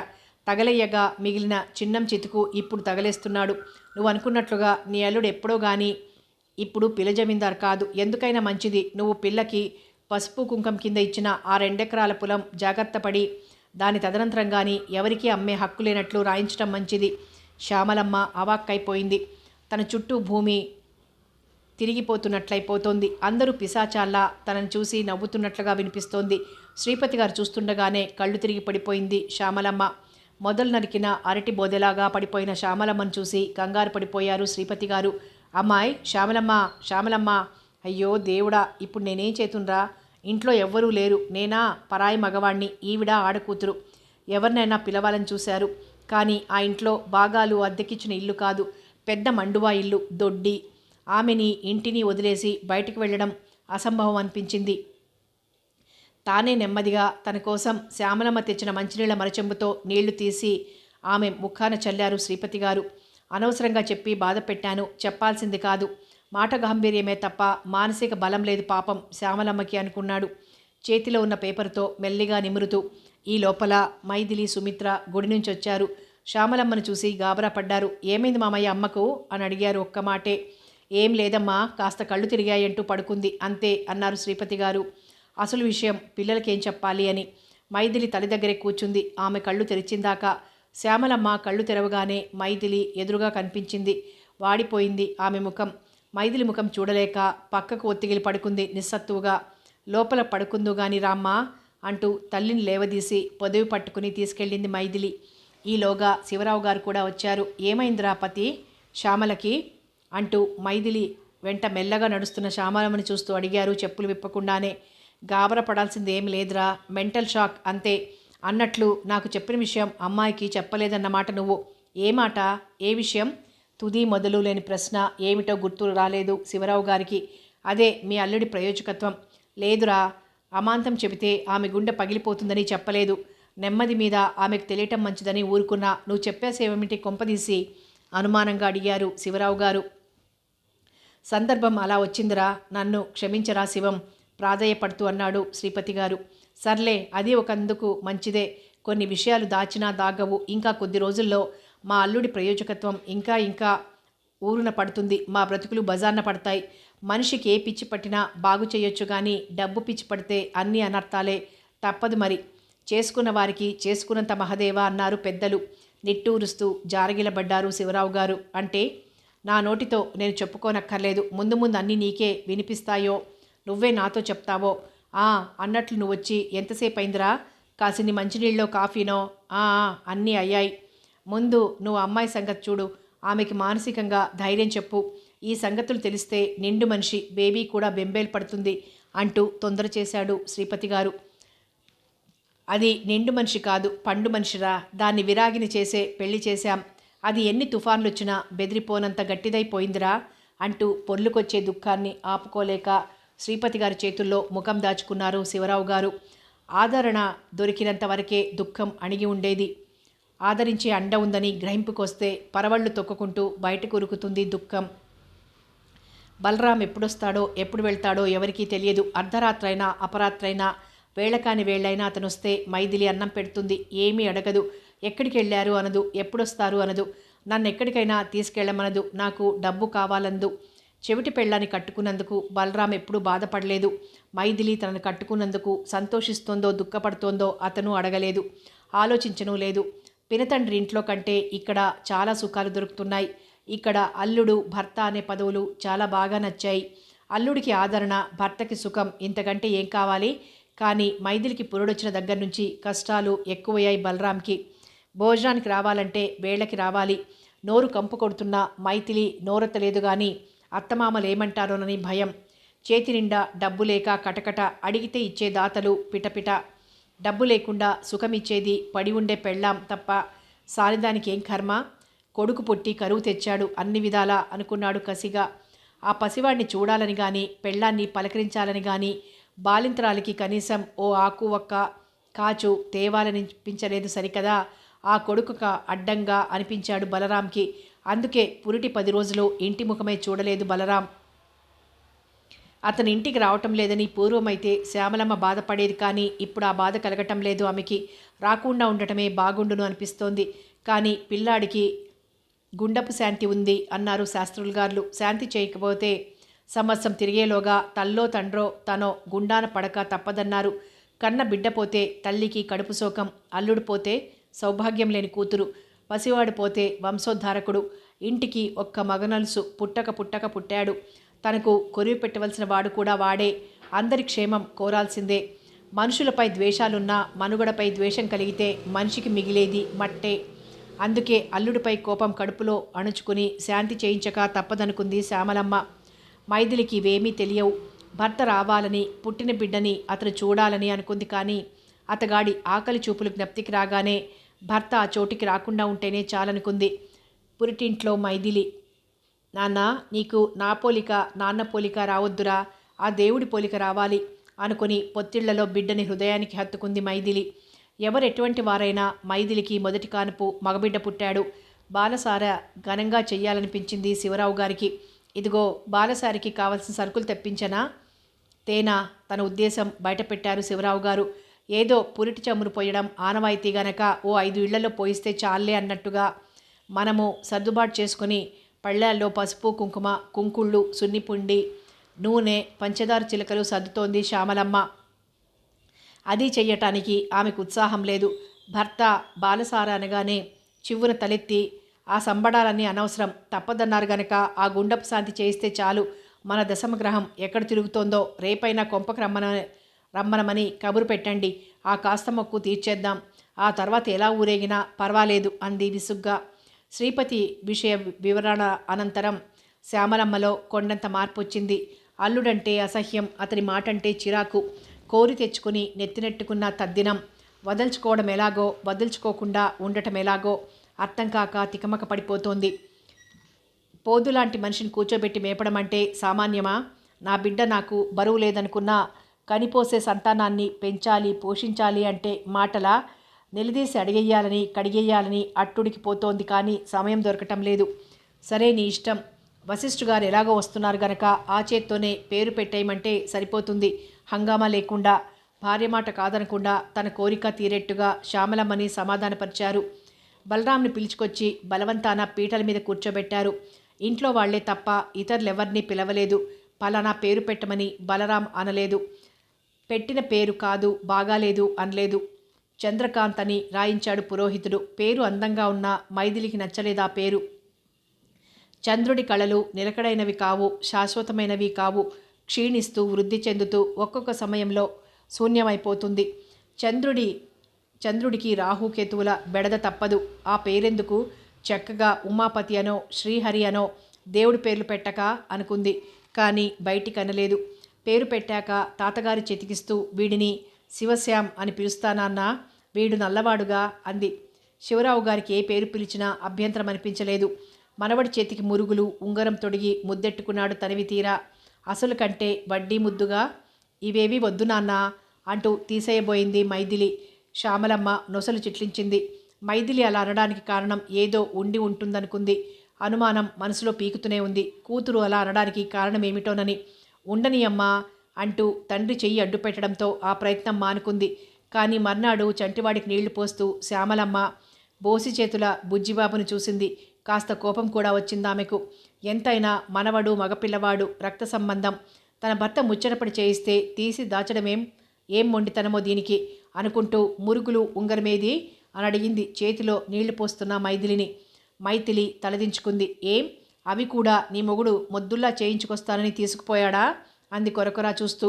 తగలయ్యగా మిగిలిన చిన్నం చితుకు ఇప్పుడు తగలేస్తున్నాడు. నువ్వు అనుకున్నట్లుగా నీ అల్లుడు ఎప్పుడో కానీ ఇప్పుడు పిల్ల జమీందారు కాదు. ఎందుకైనా మంచిది నువ్వు పిల్లకి పసుపు కుంకం కింద ఇచ్చిన ఆ 2 ఎకరాల పొలం జాగ్రత్త పడి దాని తదనంతరం కానీ ఎవరికీ అమ్మే హక్కు లేనట్లు రాయించటం మంచిది. శ్యామలమ్మ అవాక్కైపోయింది. తన చుట్టూ భూమి తిరిగిపోతున్నట్లయిపోతోంది. అందరూ పిశాచాల్లా తనను చూసి నవ్వుతున్నట్లుగా వినిపిస్తోంది. శ్రీపతి గారు చూస్తుండగానే కళ్ళు తిరిగి పడిపోయింది శ్యామలమ్మ. మొదలు నరికిన అరటి బోదెలాగా పడిపోయిన శ్యామలమ్మను చూసి కంగారు పడిపోయారు శ్రీపతి గారు. అమ్మాయి, శ్యామలమ్మ, శ్యామలమ్మ. అయ్యో దేవుడా, ఇప్పుడు నేనేం చేతున్రా? ఇంట్లో ఎవ్వరూ లేరు. నేనా పరాయి మగవాణ్ణి, ఈవిడ ఆడకూతురు. ఎవరినైనా పిలవాలని చూశారు. కానీ ఆ ఇంట్లో భాగాలు అద్దెకిచ్చిన ఇల్లు కాదు. పెద్ద మండువా ఇల్లు, దొడ్డి. ఆమెని ఇంటిని వదిలేసి బయటికి వెళ్ళడం అసంభవం అనిపించింది. తానే నెమ్మదిగా తన కోసం శ్యామలమ్మ తెచ్చిన మంచినీళ్ల మరచెంబుతో నీళ్లు తీసి ఆమె ముఖాన చల్లారు శ్రీపతి గారు. అనవసరంగా చెప్పి బాధ పెట్టాను, చెప్పాల్సింది కాదు. మాట గాంభీర్యమే తప్ప మానసిక బలం లేదు పాపం శ్యామలమ్మకి అనుకున్నాడు చేతిలో ఉన్న పేపర్తో మెల్లిగా నిమురుతూ. ఈ లోపల మైథిలి, సుమిత్ర గుడి నుంచి వచ్చారు. శ్యామలమ్మను చూసి గాబరా పడ్డారు. ఏమైంది మామయ్య అమ్మకు అని అడిగారు ఒక్క మాటే. ఏం లేదమ్మా, కాస్త కళ్ళు తిరిగాయంటూ పడుకుంది అంతే అన్నారు శ్రీపతి గారు. అసలు విషయం పిల్లలకేం చెప్పాలి అని. మైథిలి తల్లి దగ్గరే కూర్చుంది. ఆమె కళ్ళు తెరిచిందాక శ్యామలమ్మ కళ్ళు తెరవగానే మైథిలి ఎదురుగా కనిపించింది. వాడిపోయింది ఆమె ముఖం. మైథిలి ముఖం చూడలేక పక్కకు ఒత్తిగిలి పడుకుంది నిస్సత్తువుగా. లోపల పడుకుందు గాని రామ్మా అంటూ తల్లిని లేవదీసి పొదవి పట్టుకుని తీసుకెళ్ళింది మైథిలి. ఈలోగా శివరావు గారు కూడా వచ్చారు. ఏమైందిరా పతి శ్యామలకి అంటూ మైథిలి వెంట మెల్లగా నడుస్తున్న శ్యామలమ్మని చూస్తూ అడిగారు చెప్పులు విప్పకుండానే. గాబర పడాల్సింది ఏం లేదురా, మెంటల్ షాక్ అంతే. అన్నట్లు నాకు చెప్పిన విషయం అమ్మాయికి చెప్పలేదన్నమాట నువ్వు. ఏ మాట, ఏ విషయం? తుది మొదలు లేని ప్రశ్న ఏమిటో గుర్తు రాలేదు శివరావు గారికి. అదే మీ అల్లుడి ప్రయోజకత్వం. లేదురా, అమాంతం చెబితే ఆమె గుండె పగిలిపోతుందని చెప్పలేదు. నెమ్మది మీద ఆమెకు తెలియటం మంచిదని ఊరుకున్నా. నువ్వు చెప్పేసేమిటి కొంపదీసి అనుమానంగా అడిగారు శివరావు గారు. సందర్భం అలా వచ్చిందిరా, నన్ను క్షమించరా శివం ప్రాధేయపడుతూ అన్నాడు శ్రీపతి గారు. సర్లే, అది ఒకందుకు మంచిదే. కొన్ని విషయాలు దాచినా దాగవు. ఇంకా కొద్ది రోజుల్లో మా అల్లుడి ప్రయోజకత్వం ఇంకా ఊరున పడుతుంది. మా బ్రతుకులు బజార్న పడతాయి. మనిషికి ఏ పిచ్చి పట్టినా బాగు చేయొచ్చు కానీ డబ్బు పిచ్చి పడితే అన్నీ అనర్థాలే. తప్పదు మరి. చేసుకున్న వారికి చేసుకున్నంత మహదేవ అన్నారు పెద్దలు. నిట్టూరుస్తూ జారగిలబడ్డారు శివరావు గారు. అంటే నా నోటితో నేను చెప్పుకోనక్కర్లేదు. ముందు ముందు అన్నీ నీకే వినిపిస్తాయో, నువ్వే నాతో చెప్తావో. అన్నట్లు నువ్వు వచ్చి ఎంతసేపు అయిందిరా? కాసిని మంచినీళ్ళలో కాఫీనో? అన్నీ అయ్యాయి. ముందు నువ్వు అమ్మాయి సంగతి చూడు. ఆమెకి మానసికంగా ధైర్యం చెప్పు. ఈ సంగతులు తెలిస్తే నిండు మనిషి బేబీ కూడా బెంబేలు పడుతుంది అంటూ తొందర చేశాడు శ్రీపతి గారు. అది నిండు మనిషి కాదు, పండు మనిషిరా. దాన్ని విరాగిని చేసే పెళ్లి చేశాం. అది ఎన్ని తుఫాన్లు వచ్చినా బెదిరిపోనంత గట్టిదైపోయిందిరా అంటూ పొర్లుకొచ్చే దుఃఖాన్ని ఆపుకోలేక శ్రీపతి గారి చేతుల్లో ముఖం దాచుకున్నారు శివరావు గారు. ఆదరణ దొరికినంత వరకే దుఃఖం అణిగి ఉండేది. ఆదరించే అండ ఉందని గ్రహింపుకొస్తే పరవళ్ళు తొక్కుకుంటూ బయటకు ఉరుకుతుంది దుఃఖం. బలరాం ఎప్పుడొస్తాడో ఎప్పుడు వెళ్తాడో ఎవరికీ తెలియదు. అర్ధరాత్రైనా అపరాత్రైనా వేళకాని వేళ్ళైనా అతను వస్తే మైథిలి అన్నం పెడుతుంది. ఏమీ అడగదు. ఎక్కడికి వెళ్ళారు అనదు, ఎప్పుడొస్తారు అనదు, నన్ను ఎక్కడికైనా తీసుకెళ్ళమనదు, నాకు డబ్బు కావాలందు. చెవిటి పెళ్ళాన్ని కట్టుకున్నందుకు బలరాం ఎప్పుడూ బాధపడలేదు. మైథిలి తనను కట్టుకున్నందుకు సంతోషిస్తోందో దుఃఖపడుతోందో అతను అడగలేదు, ఆలోచించనూ లేదు. పినతండ్రి ఇంట్లో కంటే ఇక్కడ చాలా సుఖాలు దొరుకుతున్నాయి. ఇక్కడ అల్లుడు, భర్త అనే పదవులు చాలా బాగా నచ్చాయి. అల్లుడికి ఆదరణ, భర్తకి సుఖం, ఇంతకంటే ఏం కావాలి? కానీ మైథిలికి పురుడొచ్చిన దగ్గర నుంచి కష్టాలు ఎక్కువయ్యాయి బలరాంకి. భోజనానికి రావాలంటే వేళకి రావాలి. నోరు కంపు కొడుతున్న మైథిలి నోరెత్తలేదు కానీ అత్తమామలు ఏమంటారోనని భయం. చేతి నిండా డబ్బు లేక కటకట, అడిగితే ఇచ్చే దాతలు పిటపిట. డబ్బు లేకుండా సుఖమిచ్చేది పడి ఉండే పెళ్ళాం తప్ప సానిదానికి ఏం కర్మ? కొడుకు పుట్టి కరువు తెచ్చాడు అన్ని విధాలా అనుకున్నాడు కసిగా. ఆ పసివాడిని చూడాలని కానీ పెళ్ళాన్ని పలకరించాలని కానీ బాలింతరాలకి కనీసం ఓ ఆకు ఒక్క కాచు తేవాలనిపించలేదు సరికదా. ఆ కొడుకుక అడ్డంగా అనిపించాడు బలరాంకి. అందుకే పురిటి 10 రోజులు ఇంటి ముఖమే చూడలేదు బలరాం. అతని ఇంటికి రావటం లేదని పూర్వమైతే శ్యామలమ్మ బాధపడేది కానీ ఇప్పుడు ఆ బాధ కలగటం లేదు ఆమెకి. రాకుండా ఉండటమే బాగుండును అనిపిస్తోంది. కానీ పిల్లాడికి గుండపు శాంతి ఉంది అన్నారు శాస్త్రులు గారు. శాంతి చేయకపోతే సంవత్సరం తిరిగేలోగా తల్లో తండ్రో తనో గుండాన పడక తప్పదన్నారు. కన్న బిడ్డ పోతే తల్లికి కడుపు శోకం, అల్లుడు పోతే సౌభాగ్యం లేని కూతురు, పసివాడు పోతే వంశోద్ధారకుడు. ఇంటికి ఒక్క మగనలుసు పుట్టక పుట్టాడు. తనకు కొరివి పెట్టవలసిన వాడు కూడా వాడే. అందరి క్షేమం కోరాల్సిందే. మనుషులపై ద్వేషాలున్నా మనుగడపై ద్వేషం కలిగితే మనిషికి మిగిలేది మట్టే. అందుకే అల్లుడిపై కోపం కడుపులో అణుచుకుని శాంతి చేయించక తప్పదనుకుంది శ్యామలమ్మ. మైథిలికి ఇవేమీ తెలియవు. భర్త రావాలని, పుట్టిన బిడ్డని అతను చూడాలని అనుకుంది. కానీ అతగాడి ఆకలి చూపులు జ్ఞప్తికి రాగానే భర్త ఆ చోటికి రాకుండా ఉంటేనే చాలనుకుంది. పురిటింట్లో మైథిలి నాన్న, నీకు నా పోలిక నాన్న పోలిక రావద్దురా, ఆ దేవుడి పోలిక రావాలి అనుకుని పొత్తిళ్లలో బిడ్డని హృదయానికి హత్తుకుంది మైథిలి. ఎవరెటువంటి వారైనా మైథిలికి మొదటి కానుపు మగబిడ్డ పుట్టాడు. బాలసార ఘనంగా చెయ్యాలనిపించింది శివరావు గారికి. ఇదిగో బాలసారికి కావలసిన సరుకులు తెప్పించనా? తేనా తన ఉద్దేశం బయటపెట్టారు శివరావు గారు. ఏదో పురిటి చమురు పోయడం ఆనవాయితీ గనక ఓ 5 ఇళ్లలో పోయిస్తే చాలే అన్నట్టుగా మనము సర్దుబాటు చేసుకుని పళ్ళాల్లో పసుపు కుంకుమ, కుంకుళ్ళు, సున్నిపుండి, నూనె, పంచదార చిలకలు సర్దుతోంది శ్యామలమ్మ. అది చెయ్యటానికి ఆమెకు ఉత్సాహం లేదు. భర్త బాలసార అనగానే చివ్వున తలెత్తి, ఆ సంబడాలన్నీ అనవసరం, తప్పదన్నారు గనక ఆ గుండపు శాంతి చేయిస్తే చాలు. మన దశమగ్రహం ఎక్కడ తిరుగుతోందో రేపైనా కొంపకు రమ్మనమని కబురు పెట్టండి. ఆ కాస్త మొక్కు తీర్చేద్దాం. ఆ తర్వాత ఎలా ఊరేగినా పర్వాలేదు అంది విసుగ్గా. శ్రీపతి విషయ వివరణ అనంతరం శ్యామలమ్మలో కొండంత మార్పు వచ్చింది. అల్లుడంటే అసహ్యం, అతని మాటంటే చిరాకు. కోరి తెచ్చుకుని నెత్తినెట్టుకున్న తద్దినం వదల్చుకోవడం ఎలాగో, వదల్చుకోకుండా ఉండటం ఎలాగో అర్థం కాక తికమక పడిపోతోంది. పోదులాంటి మనిషిని కూర్చోబెట్టి మేపడం అంటే సామాన్యమా? నా బిడ్డ నాకు బరువు లేదనుకున్నా కనిపోసే సంతానాన్ని పెంచాలి, పోషించాలి అంటే మాటలా? నిలదీసి అడిగేయాలని, కడిగేయాలని అట్టుడికి పోతోంది, కానీ సమయం దొరకటం లేదు. సరే, నీ ఇష్టం. వశిష్ఠు గారు ఎలాగో వస్తున్నారు గనక ఆ చేత్తోనే పేరు పెట్టేయమంటే సరిపోతుంది. హంగామా లేకుండా, భార్య మాట కాదనకుండా తన కోరిక తీరేట్టుగా శ్యామలమ్మని సమాధానపరిచారు. బలరాంని పిలుచుకొచ్చి బలవంతాన పీటల మీద కూర్చోబెట్టారు. ఇంట్లో వాళ్లే తప్ప ఇతరులెవరినీ పిలవలేదు. పలానా పేరు పెట్టమని బలరాం అనలేదు. పెట్టిన పేరు కాదు, బాగాలేదు అనలేదు. చంద్రకాంత్ అని రాయించాడు పురోహితుడు. పేరు అందంగా ఉన్న మైథిలికి నచ్చలేదా పేరు. చంద్రుడి కళలు నిలకడైనవి కావు, శాశ్వతమైనవి కావు. క్షీణిస్తూ వృద్ధి చెందుతూ ఒక్కొక్క సమయంలో శూన్యమైపోతుంది. చంద్రుడికి రాహుకేతువుల బెడద తప్పదు. ఆ పేరెందుకు? చక్కగా ఉమాపతి అనో, శ్రీహరి అనో దేవుడి పేర్లు పెట్టక అనుకుంది. కానీ బయటికి అనలేదు. పేరు పెట్టాక తాతగారి చెతికిస్తూ వీడిని శివశ్యామ్ అని పిలుస్తానన్నా, వీడు నల్లవాడుగా అంది. శివరావు గారికి ఏ పేరు పిలిచినా అభ్యంతరం అనిపించలేదు. మనవడి చేతికి మురుగులు, ఉంగరం తొడిగి ముద్దెట్టుకున్నాడు తనివి తీరా. అసలు కంటే వడ్డీ ముద్దుగా, ఇవేవి వద్దు నాన్నా అంటూ తీసేయబోయింది మైథిలి. శ్యామలమ్మ నొసలు చిట్లించింది. మైథిలి అలా అనడానికి కారణం ఏదో ఉండి ఉంటుందనుకుంది. అనుమానం మనసులో పీకుతూనే ఉంది. కూతురు అలా అనడానికి కారణమేమిటోనని. ఉండని అమ్మా అంటూ తండ్రి చెయ్యి అడ్డుపెట్టడంతో ఆ ప్రయత్నం మానుకుంది. కానీ మర్నాడు చంటివాడికి నీళ్లు పోస్తూ శ్యామలమ్మ బోసి చేతుల బుజ్జిబాబును చూసింది. కాస్త కోపం కూడా వచ్చిందామెకు. ఎంతైనా మనవడు, మగపిల్లవాడు, రక్త సంబంధం. తన భర్త ముచ్చటపడి చేయిస్తే తీసి దాచడమేం మొండితనమో దీనికి అనుకుంటూ మురుగులు, ఉంగరమేది అని అడిగింది చేతిలో నీళ్లు పోస్తున్న మైథిలి తలదించుకుంది. ఏం, అవి కూడా నీ మొగుడు మొద్దుల్లా చేయించుకొస్తానని తీసుకుపోయాడా అంది కొరకొరా చూస్తూ.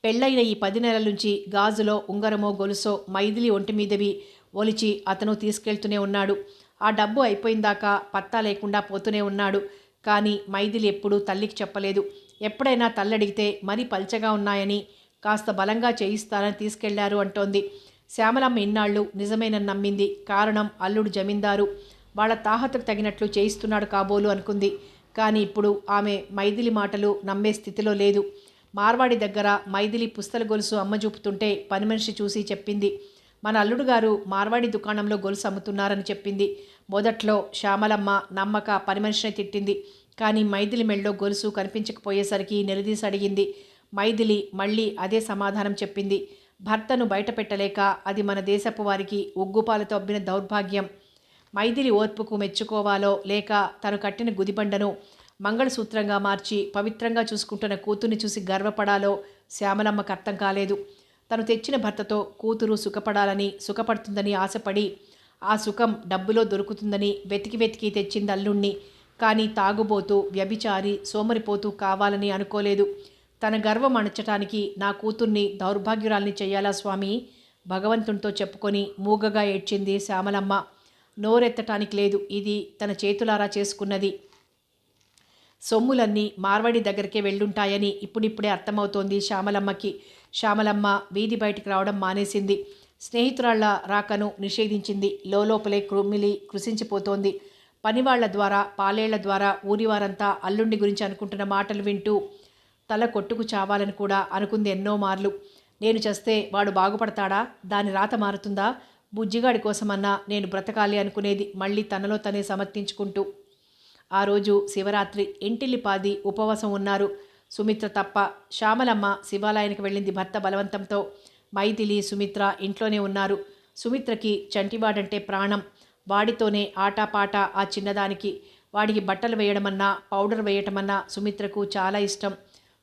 పెళ్ళైన ఈ 10 నెలల నుంచి గాజులో ఉంగరమో గొలుసో మైథిలి ఒంటి మీదవి ఒలిచి అతను తీసుకెళ్తూనే ఉన్నాడు. ఆ డబ్బు అయిపోయిందాకా పత్తా లేకుండా పోతూనే ఉన్నాడు. కానీ మైథిలి ఎప్పుడూ తల్లికి చెప్పలేదు. ఎప్పుడైనా తల్లడిగితే మరీ పల్చగా ఉన్నాయని కాస్త బలంగా చేయిస్తానని తీసుకెళ్లారు అంటోంది. శ్యామలమ్మ ఇన్నాళ్ళు నిజమేనని నమ్మింది. కారణం అల్లుడు జమీందారు, వాళ్ళ తాహతకు తగినట్లు చేయిస్తున్నాడు కాబోలు అనుకుంది. కానీ ఇప్పుడు ఆమె మైథిలి మాటలు నమ్మే స్థితిలో లేదు. మార్వాడి దగ్గర మైథిలి పుస్తల గొలుసు అమ్మ చూపుతుంటే పని మనిషి చూసి చెప్పింది, మన అల్లుడు గారు మార్వాడి దుకాణంలో గొలుసు అమ్ముతున్నారని చెప్పింది. మొదట్లో శ్యామలమ్మ నమ్మక పని మనిషిని తిట్టింది. కానీ మైథిలి మెళ్ళో గొలుసు కనిపించకపోయేసరికి నిలదీసి అడిగింది. మైథిలి మళ్ళీ అదే సమాధానం చెప్పింది. భర్తను బయట పెట్టలేక అది మన దేశపు వారికి ఉగ్గుపాలతో అబ్బిన దౌర్భాగ్యం. మైథిలి ఓర్పుకు మెచ్చుకోవాలో లేక తను కట్టిన గుదిబండను మంగళసూత్రంగా మార్చి పవిత్రంగా చూసుకుంటున్న కూతుర్ని చూసి గర్వపడాలో శ్యామలమ్మకు అర్థం కాలేదు. తను తెచ్చిన భర్తతో కూతురు సుఖపడాలని, సుఖపడుతుందని ఆశపడి ఆ సుఖం డబ్బులో దొరుకుతుందని వెతికి తెచ్చింది అల్లుణ్ణి. కానీ తాగుబోతూ, వ్యభిచారి, సోమరిపోతూ కావాలని అనుకోలేదు. తన గర్వం అణచటానికి నా కూతుర్ని దౌర్భాగ్యురాల్ని చెయ్యాలా స్వామి, భగవంతునితో చెప్పుకొని మూగగా ఏడ్చింది శ్యామలమ్మ. నోరెత్తటానికి లేదు. ఇది తన చేతులారా చేసుకున్నది. సొమ్ములన్నీ మార్వాడి దగ్గరికే వెళ్ళుంటాయని ఇప్పుడిప్పుడే అర్థమవుతోంది శ్యామలమ్మకి. శ్యామలమ్మ వీధి బయటికి రావడం మానేసింది. స్నేహితురాళ్ల రాకను నిషేధించింది. లోపలే కృషించిపోతోంది. పనివాళ్ల ద్వారా పాలేళ్ల ద్వారా ఊరివారంతా అల్లుండి గురించి అనుకుంటున్న మాటలు వింటూ తల కొట్టుకు చావాలని కూడా అనుకుంది ఎన్నో మార్లు. నేను చేస్తే వాడు బాగుపడతాడా, దాని రాత మారుతుందా, బుజ్జిగాడి కోసమన్నా నేను బ్రతకాలి అనుకునేది మళ్ళీ తనలో తనే సమర్థించుకుంటూ. ఆ రోజు శివరాత్రి. ఇంటిల్లిపాది ఉపవాసం ఉన్నారు సుమిత్ర తప్ప. శ్యామలమ్మ శివాలయానికి వెళ్ళింది భర్త బలవంతంతో. మైథిలి, సుమిత్ర ఇంట్లోనే ఉన్నారు. సుమిత్రకి చంటివాడంటే ప్రాణం. వాడితోనే ఆటాపాట ఆ చిన్నదానికి. వాడికి బట్టలు వేయడమన్నా పౌడర్ వేయటమన్నా సుమిత్రకు చాలా ఇష్టం.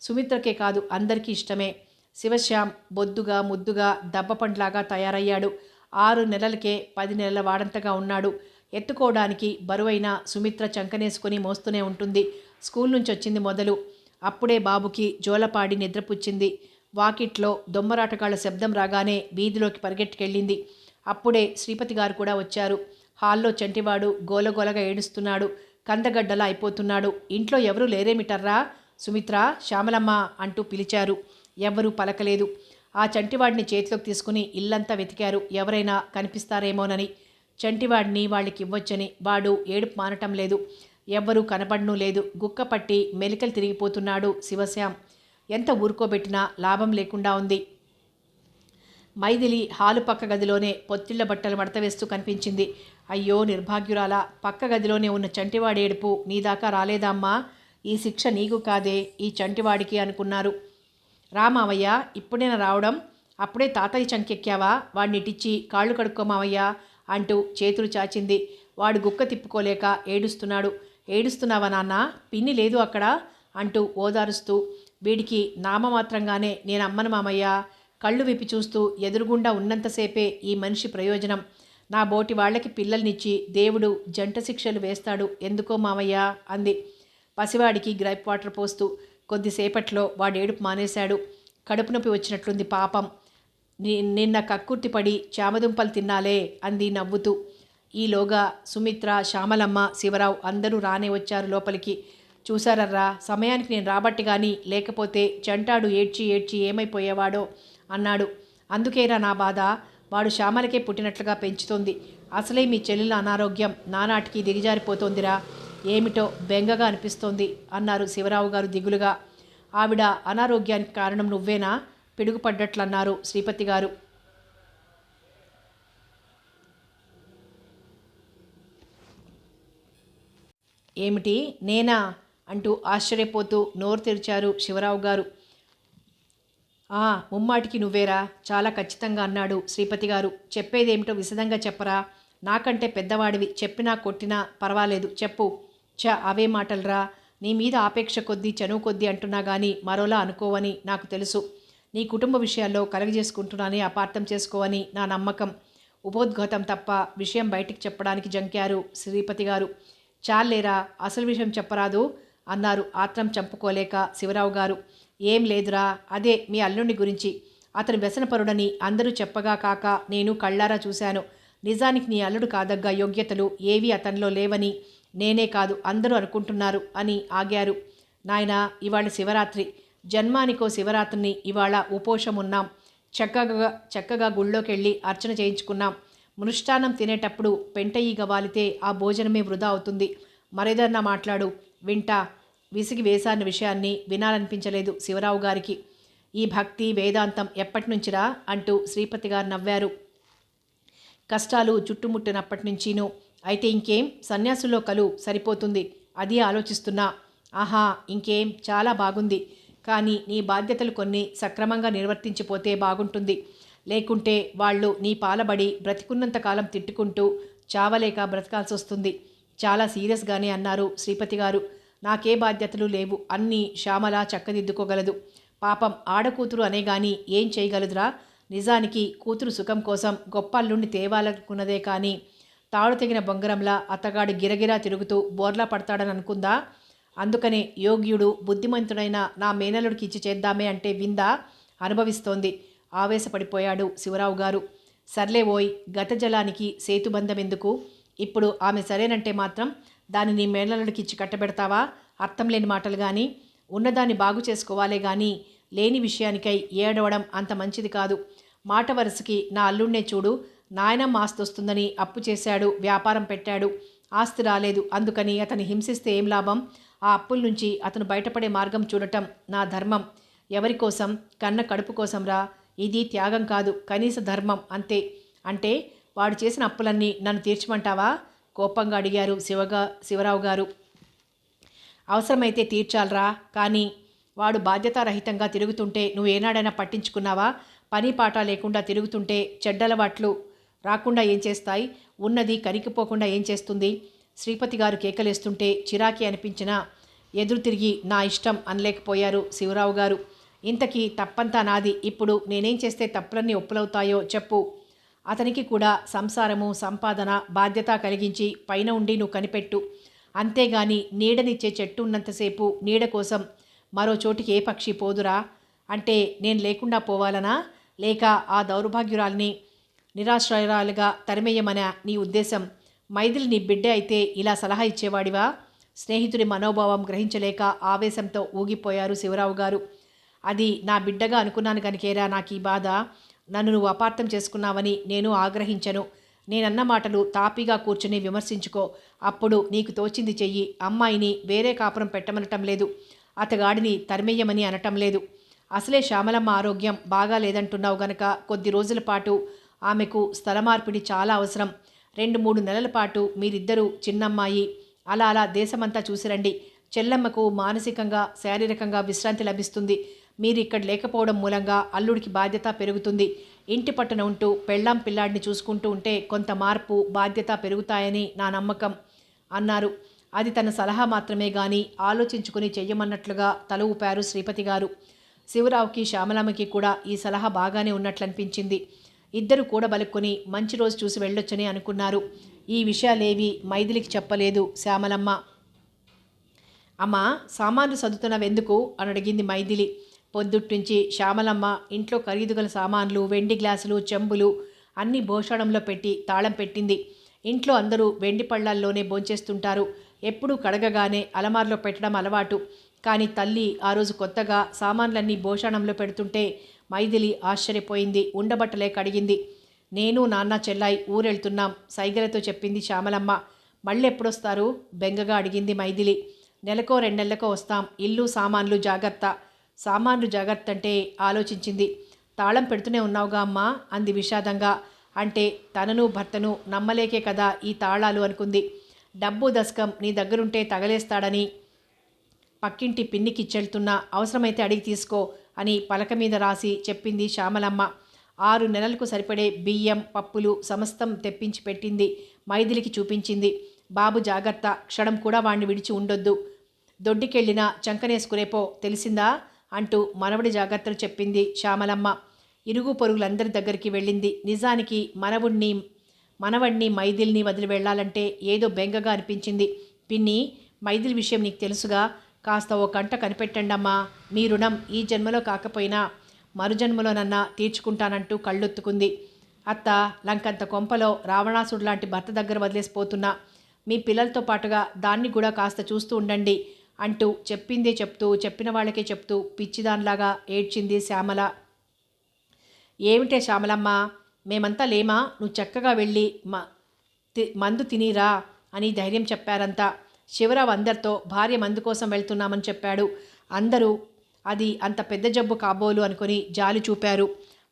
సుమిత్రకే కాదు, అందరికీ ఇష్టమే. శివశ్యామ్ బొద్దుగా ముద్దుగా దబ్బపండ్లాగా తయారయ్యాడు. 6 నెలలకే 10 నెలల వాడంతగా ఉన్నాడు. ఎత్తుకోవడానికి బరువైన సుమిత్ర చంకనేసుకొని మోస్తూనే ఉంటుంది. స్కూల్ నుంచి వచ్చింది మొదలు. అప్పుడే బాబుకి జోలపాడి నిద్రపుచ్చింది. వాకిట్లో దొమ్మరాటగాళ్ల శబ్దం రాగానే వీధిలోకి పరిగెట్టుకెళ్ళింది. అప్పుడే శ్రీపతి గారు కూడా వచ్చారు. హాల్లో చంటివాడు గోలగోలగా ఏడుస్తున్నాడు. కందగడ్డలా అయిపోతున్నాడు. ఇంట్లో ఎవరూ లేరేమిటర్రా, సుమిత్ర, శ్యామలమ్మ అంటూ పిలిచారు. ఎవ్వరూ పలకలేదు. ఆ చంటివాడిని చేతిలోకి తీసుకుని ఇల్లంతా వెతికారు, ఎవరైనా కనిపిస్తారేమోనని. చంటివాడిని వాళ్ళకి ఇవ్వొచ్చని. వాడు ఏడుపు మానటం లేదు. ఎవ్వరూ కనపడనూ లేదు. గుక్కపట్టి మెలికలు తిరిగిపోతున్నాడు శివశ్యామ్. ఎంత ఊరుకోబెట్టినా లాభం లేకుండా ఉంది. మైథిలి హాలు పక్క గదిలోనే పొత్తిళ్ల బట్టలు మడతవేస్తూ కనిపించింది. అయ్యో నిర్భాగ్యురాలా, పక్క గదిలోనే ఉన్న చంటివాడి ఏడుపు నీ దాకా రాలేదమ్మా. ఈ శిక్ష నీకు కాదే, ఈ చంటివాడికి అనుకున్నారు. రామావయ్య, ఇప్పుడైనా రావడం? అప్పుడే తాతయ్య చంకెక్కావా? వాడిని ఇటిచ్చి కాళ్ళు కడుక్కోమావయ్య అంటూ చేతులు చాచింది. వాడు గుక్క తిప్పుకోలేక ఏడుస్తున్నాడు. ఏడుస్తున్నావా నాన్న, పిన్ని లేదు అక్కడ అంటూ ఓదారుస్తూ. వీడికి నామమాత్రంగానే నేను అమ్మను మామయ్య. కళ్ళు విప్పి చూస్తూ ఎదురుగుండా ఉన్నంతసేపే ఈ మనిషి ప్రయోజనం. నా బోటి వాళ్ళకి పిల్లల్నిచ్చి దేవుడు జంట శిక్షలు వేస్తాడు ఎందుకో మామయ్య అంది పసివాడికి గ్రైప్ వాటర్ పోస్తూ. కొద్దిసేపట్లో వాడు ఏడుపు మానేశాడు. కడుపు నొప్పి వచ్చినట్లుంది పాపం. నిన్న కక్కుర్తిపడి చామదుంపలు తిన్నాలే అంది నవ్వుతూ. ఈలోగా సుమిత్ర, శ్యామలమ్మ, శివరావు అందరూ రానే వచ్చారు లోపలికి. చూశారర్రా, సమయానికి నేను రాబట్టి కానీ లేకపోతే చంటాడు ఏడ్చి ఏడ్చి ఏమైపోయేవాడో అన్నాడు. అందుకేరా నా బాధ, వాడు శ్యామలకే పుట్టినట్లుగా పెంచుతోంది. అసలే మీ చెల్లెల అనారోగ్యం నానాటికి దిగజారిపోతోందిరా. ఏమిటో బెంగగా అనిపిస్తోంది అన్నారు శివరావు గారు దిగులుగా. ఆవిడ అనారోగ్యానికి కారణం నువ్వేనా పిడుగుపడ్డట్లన్నారు శ్రీపతి గారు. ఏమిటి నేనా అంటూ ఆశ్చర్యపోతూ నోరు తెరిచారు శివరావు గారు. ముమ్మాటికి నువ్వేరా, చాలా ఖచ్చితంగా అన్నాడు శ్రీపతి గారు. చెప్పేదేమిటో విశదంగా చెప్పరా, నాకంటే పెద్దవాడివి, చెప్పినా కొట్టినా పర్వాలేదు, చెప్పు. అవే మాటలరా, నీ మీద ఆపేక్ష కొద్దీ చనువు కొద్దీ అంటున్నా కానీ మరోలా అనుకోవని నాకు తెలుసు. నీ కుటుంబ విషయాల్లో కలగజేసుకుంటున్నానే అపార్థం చేసుకోవని నా నమ్మకం. ఉపోద్ఘాతం తప్ప విషయం బయటికి చెప్పడానికి జంకారు శ్రీపతి గారు. చాలేరా, అసలు విషయం చెప్పరాదు అన్నారు ఆత్రం చంపుకోలేక శివరావు గారు. ఏం లేదురా, అదే మీ అల్లుండి గురించి. అతను వ్యసనపరుడని అందరూ చెప్పగా కాక నేను కళ్ళారా చూశాను. నిజానికి నీ అల్లుడు కాదగ్గ యోగ్యతలు ఏవీ అతనిలో లేవని నేనే కాదు అందరూ అనుకుంటున్నారు అని ఆగారు. నాయనా, ఇవాళ శివరాత్రి, జన్మానికో శివరాత్రిని ఇవాళ ఉపోషమున్నాం. చక్కగా గుళ్ళోకెళ్ళి అర్చన చేయించుకున్నాం. మృష్టాన్నం తినేటప్పుడు పెంటయ్యిగ వాలితే ఆ భోజనమే వృధా అవుతుంది. మరేదన్నా మాట్లాడు, వింటా. విసిగి వేసాన్న విషయాన్ని వినాలనిపించలేదు శివరావు గారికి. ఈ భక్తి వేదాంతం ఎప్పటి నుంచిరా అంటూ శ్రీపతి గారు నవ్వారు. కష్టాలు చుట్టుముట్టినప్పటి నుంచినూ. అయితే ఇంకేం, సన్యాసుల్లో కలు సరిపోతుంది, అది ఆలోచిస్తున్నా. ఆహా, ఇంకేం, చాలా బాగుంది. కానీ నీ బాధ్యతలు కొన్ని సక్రమంగా నిర్వర్తించిపోతే బాగుంటుంది. లేకుంటే వాళ్ళు నీ పాలబడి బ్రతికున్నంతకాలం తిట్టుకుంటూ చావలేక బ్రతకాల్సి వస్తుంది. చాలా సీరియస్గానే అన్నారు శ్రీపతి గారు. నాకే బాధ్యతలు లేవు, అన్నీ శ్యామల చక్కదిద్దుకోగలదు. పాపం ఆడకూతురు అనే గాని ఏం చేయగలదురా. నిజానికి కూతురు సుఖం కోసం గొప్ప అల్లుండి తేవాలనుకున్నదే కానీ తాడు తెగిన బొంగరంలా అత్తగాడు గిరగిరా తిరుగుతూ బోర్లా పడతాడని అనుకుందా. అందుకనే యోగ్యుడు బుద్ధిమంతుడైన నా మేనలుడికి ఇచ్చి చేద్దామే అంటే విందా, అనుభవిస్తోంది. ఆవేశపడిపోయాడు శివరావు గారు. సర్లే ఓయ్, గత జలానికి సేతుబంధం ఎందుకు? ఇప్పుడు ఆమె సరేనంటే మాత్రం దాన్ని నీ మేనలుడికి ఇచ్చి కట్టబెడతావా? అర్థం లేని మాటలు కానీ. ఉన్నదాన్ని బాగు చేసుకోవాలే కానీ లేని విషయానికై ఏడవడం అంత మంచిది కాదు. మాట వరుసకి నా అల్లుడినే చూడు, నాయనమ్మ ఆస్తి వస్తుందని అప్పు చేశాడు, వ్యాపారం పెట్టాడు. ఆస్తి రాలేదు. అందుకని అతన్ని హింసిస్తే ఏం లాభం? ఆ అప్పుల నుంచి అతను బయటపడే మార్గం చూడటం నా ధర్మం. ఎవరి కోసం? కన్న కడుపు కోసం రా. ఇది త్యాగం కాదు, కనీస ధర్మం అంతే. అంటే వాడు చేసిన అప్పులన్నీ నన్ను తీర్చమంటావా? కోపంగా అడిగారు శివరావు గారు. అవసరమైతే తీర్చాలరా, కానీ వాడు బాధ్యతారహితంగా తిరుగుతుంటే నువ్వు ఏనాడైనా పట్టించుకున్నావా? పని పాట లేకుండా తిరుగుతుంటే చెడ్డలవాట్లు రాకుండా ఏం చేస్తాయి? ఉన్నది కరిగిపోకుండా ఏం చేస్తుంది? శ్రీపతి గారు కేకలేస్తుంటే చిరాకి అనిపించినా ఎదురు తిరిగి నా ఇష్టం అనలేకపోయారు శివరావు గారు. ఇంతకీ తప్పంతా నాది. ఇప్పుడు నేనేం చేస్తే తప్పులన్నీ ఒప్పులవుతాయో చెప్పు. అతనికి కూడా సంసారము, సంపాదన, బాధ్యత కలిగించి పైన ఉండి నువ్వు కనిపెట్టు. అంతేగాని నీడనిచ్చే చెట్టు ఉన్నంతసేపు నీడ కోసం మరో చోటికి ఏ పక్షి పోదురా? అంటే నేను లేకుండా పోవాలనా? లేక ఆ దౌర్భాగ్యురాల్ని నిరాశ్రయురాలుగా తరిమేయమనా నీ ఉద్దేశం? మైథిలి నీ బిడ్డ అయితే ఇలా సలహా ఇచ్చేవాడివా? స్నేహితుడి మనోభావం గ్రహించలేక ఆవేశంతో ఊగిపోయారు శివరావు గారు. అది నా బిడ్డగా అనుకున్నాను కనుకేరా నాకు ఈ బాధ. నన్ను నువ్వు అపార్థం చేసుకున్నావని నేను ఆగ్రహించను. నేనన్న మాటలు తాపిగా కూర్చుని విమర్శించుకో. అప్పుడు నీకు తోచింది చెయ్యి. అమ్మాయిని వేరే కాపురం పెట్టమనటం లేదు, అతగాడిని తరిమెయ్యమని అనటం లేదు. అసలే శ్యామలమ్మ ఆరోగ్యం బాగా లేదంటున్నావు గనక కొద్ది రోజుల పాటు ఆమెకు స్థల మార్పిడి చాలా అవసరం. 2-3 నెలల పాటు మీరిద్దరూ చిన్నమ్మాయి అలా అలా దేశమంతా చూసిరండి. చెల్లమ్మకు మానసికంగా శారీరకంగా విశ్రాంతి లభిస్తుంది. మీరు ఇక్కడ లేకపోవడం మూలంగా అల్లుడికి బాధ్యత పెరుగుతుంది. ఇంటి పట్టున ఉంటూ పెళ్ళాం పిల్లాడిని చూసుకుంటూ ఉంటే కొంత మార్పు, బాధ్యత పెరుగుతాయని నా నమ్మకం అన్నారు. అది తన సలహా మాత్రమే గాని ఆలోచించుకుని చెయ్యమన్నట్లుగా తల ఊపారు శ్రీపతి గారు. శివరావుకి, శ్యామలమ్మకి కూడా ఈ సలహా బాగానే ఉన్నట్లనిపించింది. ఇద్దరు కూడబలుక్కుని మంచి రోజు చూసి వెళ్ళొచ్చని అనుకున్నారు. ఈ విషయాలేవి మైథిలికి చెప్పలేదు శ్యామలమ్మ. అమ్మా, సామాన్లు సర్దుతున్నవెందుకు అని అడిగింది మైథిలి. పొద్దుట్నుంచి శ్యామలమ్మ ఇంట్లో ఖరీదుగల సామాన్లు, వెండి గ్లాసులు, చెంబులు అన్నీ భోషణంలో పెట్టి తాళం పెట్టింది. ఇంట్లో అందరూ వెండి పళ్ళాల్లోనే భోంచేస్తుంటారు. ఎప్పుడూ కడగగానే అలమార్లో పెట్టడం అలవాటు. కానీ తల్లి ఆ రోజు కొత్తగా సామాన్లన్నీ భోషణంలో పెడుతుంటే మైథిలి ఆశ్చర్యపోయింది. ఉండబట్టలేక అడిగింది. నేను, నాన్న, చెల్లాయి ఊరెళ్తున్నాం సైగలతో చెప్పింది శ్యామలమ్మ. మళ్ళెప్పుడొస్తారు? బెంగగా అడిగింది మైథిలి. నెలకో 2 నెలలకో వస్తాం. ఇల్లు సామాన్లు జాగ్రత్త. సామాన్లు జాగ్రత్త అంటే ఆలోచించింది. తాళం పెడుతూనే ఉన్నావుగా అమ్మా అంది విషాదంగా. అంటే తనను భర్తను నమ్మలేకే కదా ఈ తాళాలు అనుకుంది. డబ్బు దశకం నీ దగ్గరుంటే తగలేస్తాడని పక్కింటి పిన్నికిచ్చెళ్తున్నా, అవసరమైతే అడిగి తీసుకో అని పలక మీద రాసి చెప్పింది శ్యామలమ్మ. 6 నెలలకు సరిపడే బియ్యం, పప్పులు సమస్తం తెప్పించి పెట్టింది. మైథిలికి చూపించింది. బాబు జాగ్రత్త, క్షణం కూడా వాణ్ణి విడిచి ఉండొద్దు. దొడ్డికెళ్ళినా చంకనేసుకునేపో, తెలిసిందా అంటూ మనవడి జాగ్రత్తలు చెప్పింది శ్యామలమ్మ. ఇరుగు పొరుగులందరి దగ్గరికి వెళ్ళింది. నిజానికి మనవణ్ణి మైథిలిని వదిలి వెళ్ళాలంటే ఏదో బెంగగా అనిపించింది. పిన్ని, మైథిలి విషయం నీకు తెలుసుగా, కాస్త ఓ కంట కనిపెట్టండమ్మా. మీ రుణం ఈ జన్మలో కాకపోయినా మరుజన్మలోనన్నా తీర్చుకుంటానంటూ కళ్ళొత్తుకుంది. అత్త, లంకంత కొంపలో రావణాసుడు లాంటి భర్త దగ్గర వదిలేసిపోతున్నా. మీ పిల్లలతో పాటుగా దాన్ని కూడా కాస్త చూస్తూ ఉండండి అంటూ చెప్పిందే చెప్తూ, చెప్పిన వాళ్ళకే చెప్తూ పిచ్చిదానిలాగా ఏడ్చింది శ్యామల. ఏమిటే శ్యామలమ్మ, మేమంతా లేమా? నువ్వు చక్కగా వెళ్ళి మందు తినిరా అని ధైర్యం చెప్పారంతా. శివరావు అందరితో భార్య మందు కోసం వెళ్తున్నామని చెప్పాడు. అందరూ అది అంత పెద్ద జబ్బు కాబోలు అనుకుని జాలి చూపారు.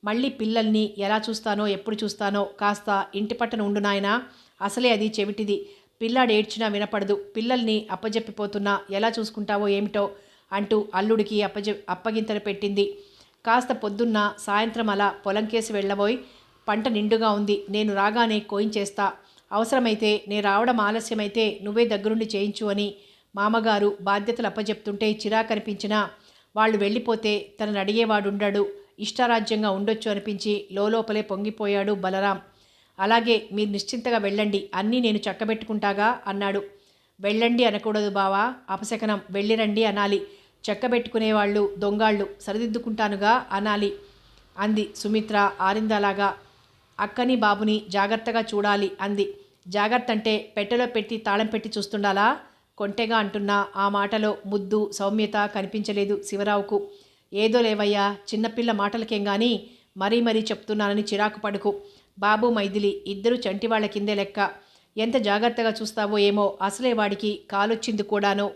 మళ్ళీ పిల్లల్ని ఎలా చూస్తానో, ఎప్పుడు చూస్తానో, కాస్త ఇంటి పట్టున ఉండు నాయనా. అసలే అది చెవిటిది. పిల్లాడు ఏడ్చినా వినపడదు. పిల్లల్ని అప్పజెప్పిపోతున్నా ఎలా చూసుకుంటావో ఏమిటో అంటూ అల్లుడికి అప్పగింతలు పెట్టింది. కాస్త పొద్దున్న సాయంత్రం అలా పొలం కేసి వెళ్ళబోయి, పంట నిండుగా ఉంది, నేను రాగానే కోయించేస్తా. అవసరమైతే నేను రావడం ఆలస్యమైతే నువ్వే దగ్గరుండి చేయించు అని మామగారు బాధ్యతలు అప్పజెప్తుంటే చిరాకనిపించినా వాళ్ళు వెళ్ళిపోతే తనని అడిగేవాడుండడు, ఇష్టారాజ్యంగా ఉండొచ్చు అనిపించి లోపలే పొంగిపోయాడు బలరాం. అలాగే, మీరు నిశ్చింతగా వెళ్ళండి, అన్నీ నేను చక్కబెట్టుకుంటాగా అన్నాడు. వెళ్ళండి అనకూడదు బావా, అపశకనం. వెళ్ళిరండి అనాలి. చెక్కబెట్టుకునేవాళ్ళు దొంగాళ్ళు, సరిదిద్దుకుంటానుగా అనాలి అంది సుమిత్ర ఆరిందలాగా. అక్కని బాబుని జాగ్రత్తగా చూడాలి అంది. జాగ్రత్త అంటే పెట్టెలో పెట్టి తాళం పెట్టి చూస్తుండాలా? కొంటెగా అంటున్నా ఆ మాటలో ముద్దు, సౌమ్యత కనిపించలేదు శివరావుకు. ఏదో లేవయ్యా, చిన్నపిల్ల మాటలకేం గాని మరీ చెప్తున్నానని చిరాకు పడుకు. బాబు, మైథిలి ఇద్దరు చంటివాళ్ల కిందే లెక్క. ఎంత జాగ్రత్తగా చూస్తావో ఏమో, అసలే వాడికి కాలొచ్చింది కూడాను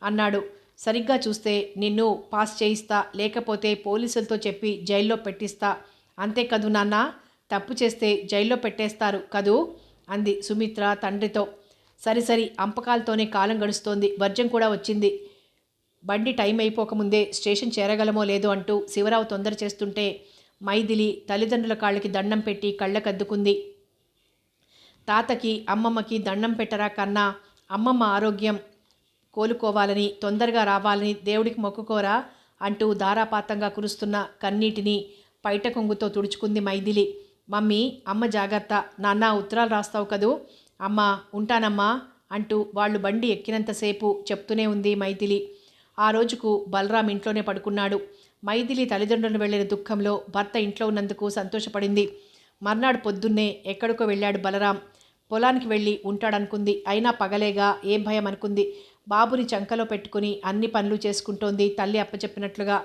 అన్నాడు. సరిగ్గా చూస్తే నిన్ను పాస్ చేయిస్తా, లేకపోతే పోలీసులతో చెప్పి జైల్లో పెట్టిస్తా. అంతే కదూ నాన్న? తప్పు చేస్తే జైల్లో పెట్టేస్తారు కదూ అంది సుమిత్ర తండ్రితో. సరి అంపకాలతోనే కాలం గడుస్తోంది. వర్జం కూడా వచ్చింది. బండి టైం అయిపోకముందే స్టేషన్ చేరగలమో లేదో అంటూ శివరావు తొందర చేస్తుంటే మైథిలి తల్లిదండ్రుల కాళ్ళకి దండం పెట్టి కళ్ళకద్దుకుంది. తాతకి అమ్మమ్మకి దండం పెట్టరా కన్నా, అమ్మమ్మ ఆరోగ్యం కోలుకోవాలని, తొందరగా రావాలని దేవుడికి మొక్కుకోరా అంటూ ధారాపాతంగా కురుస్తున్న కన్నీటిని పైట కొంగుతో తుడుచుకుంది మైథిలి. మమ్మీ, అమ్మ జాగ్రత్త. నాన్న ఉత్తరాలు రాస్తావు కదూ? అమ్మ ఉంటానమ్మా అంటూ వాళ్ళు బండి ఎక్కినంతసేపు చెప్తూనే ఉంది మైథిలి. ఆ రోజుకు బలరాం ఇంట్లోనే పడుకున్నాడు. మైథిలి తల్లిదండ్రులు వెళ్ళిన దుఃఖంలో భర్త ఇంట్లో ఉన్నందుకు సంతోషపడింది. మర్నాడు పొద్దున్నే ఎక్కడికో వెళ్ళాడు బలరాం. పొలానికి వెళ్ళి ఉంటాడనుకుంది. అయినా పగలేగా, ఏం భయం అనుకుంది. బాబుని చంకలో పెట్టుకుని అన్ని పనులు చేసుకుంటోంది తల్లి అప్పచెప్పినట్లుగా.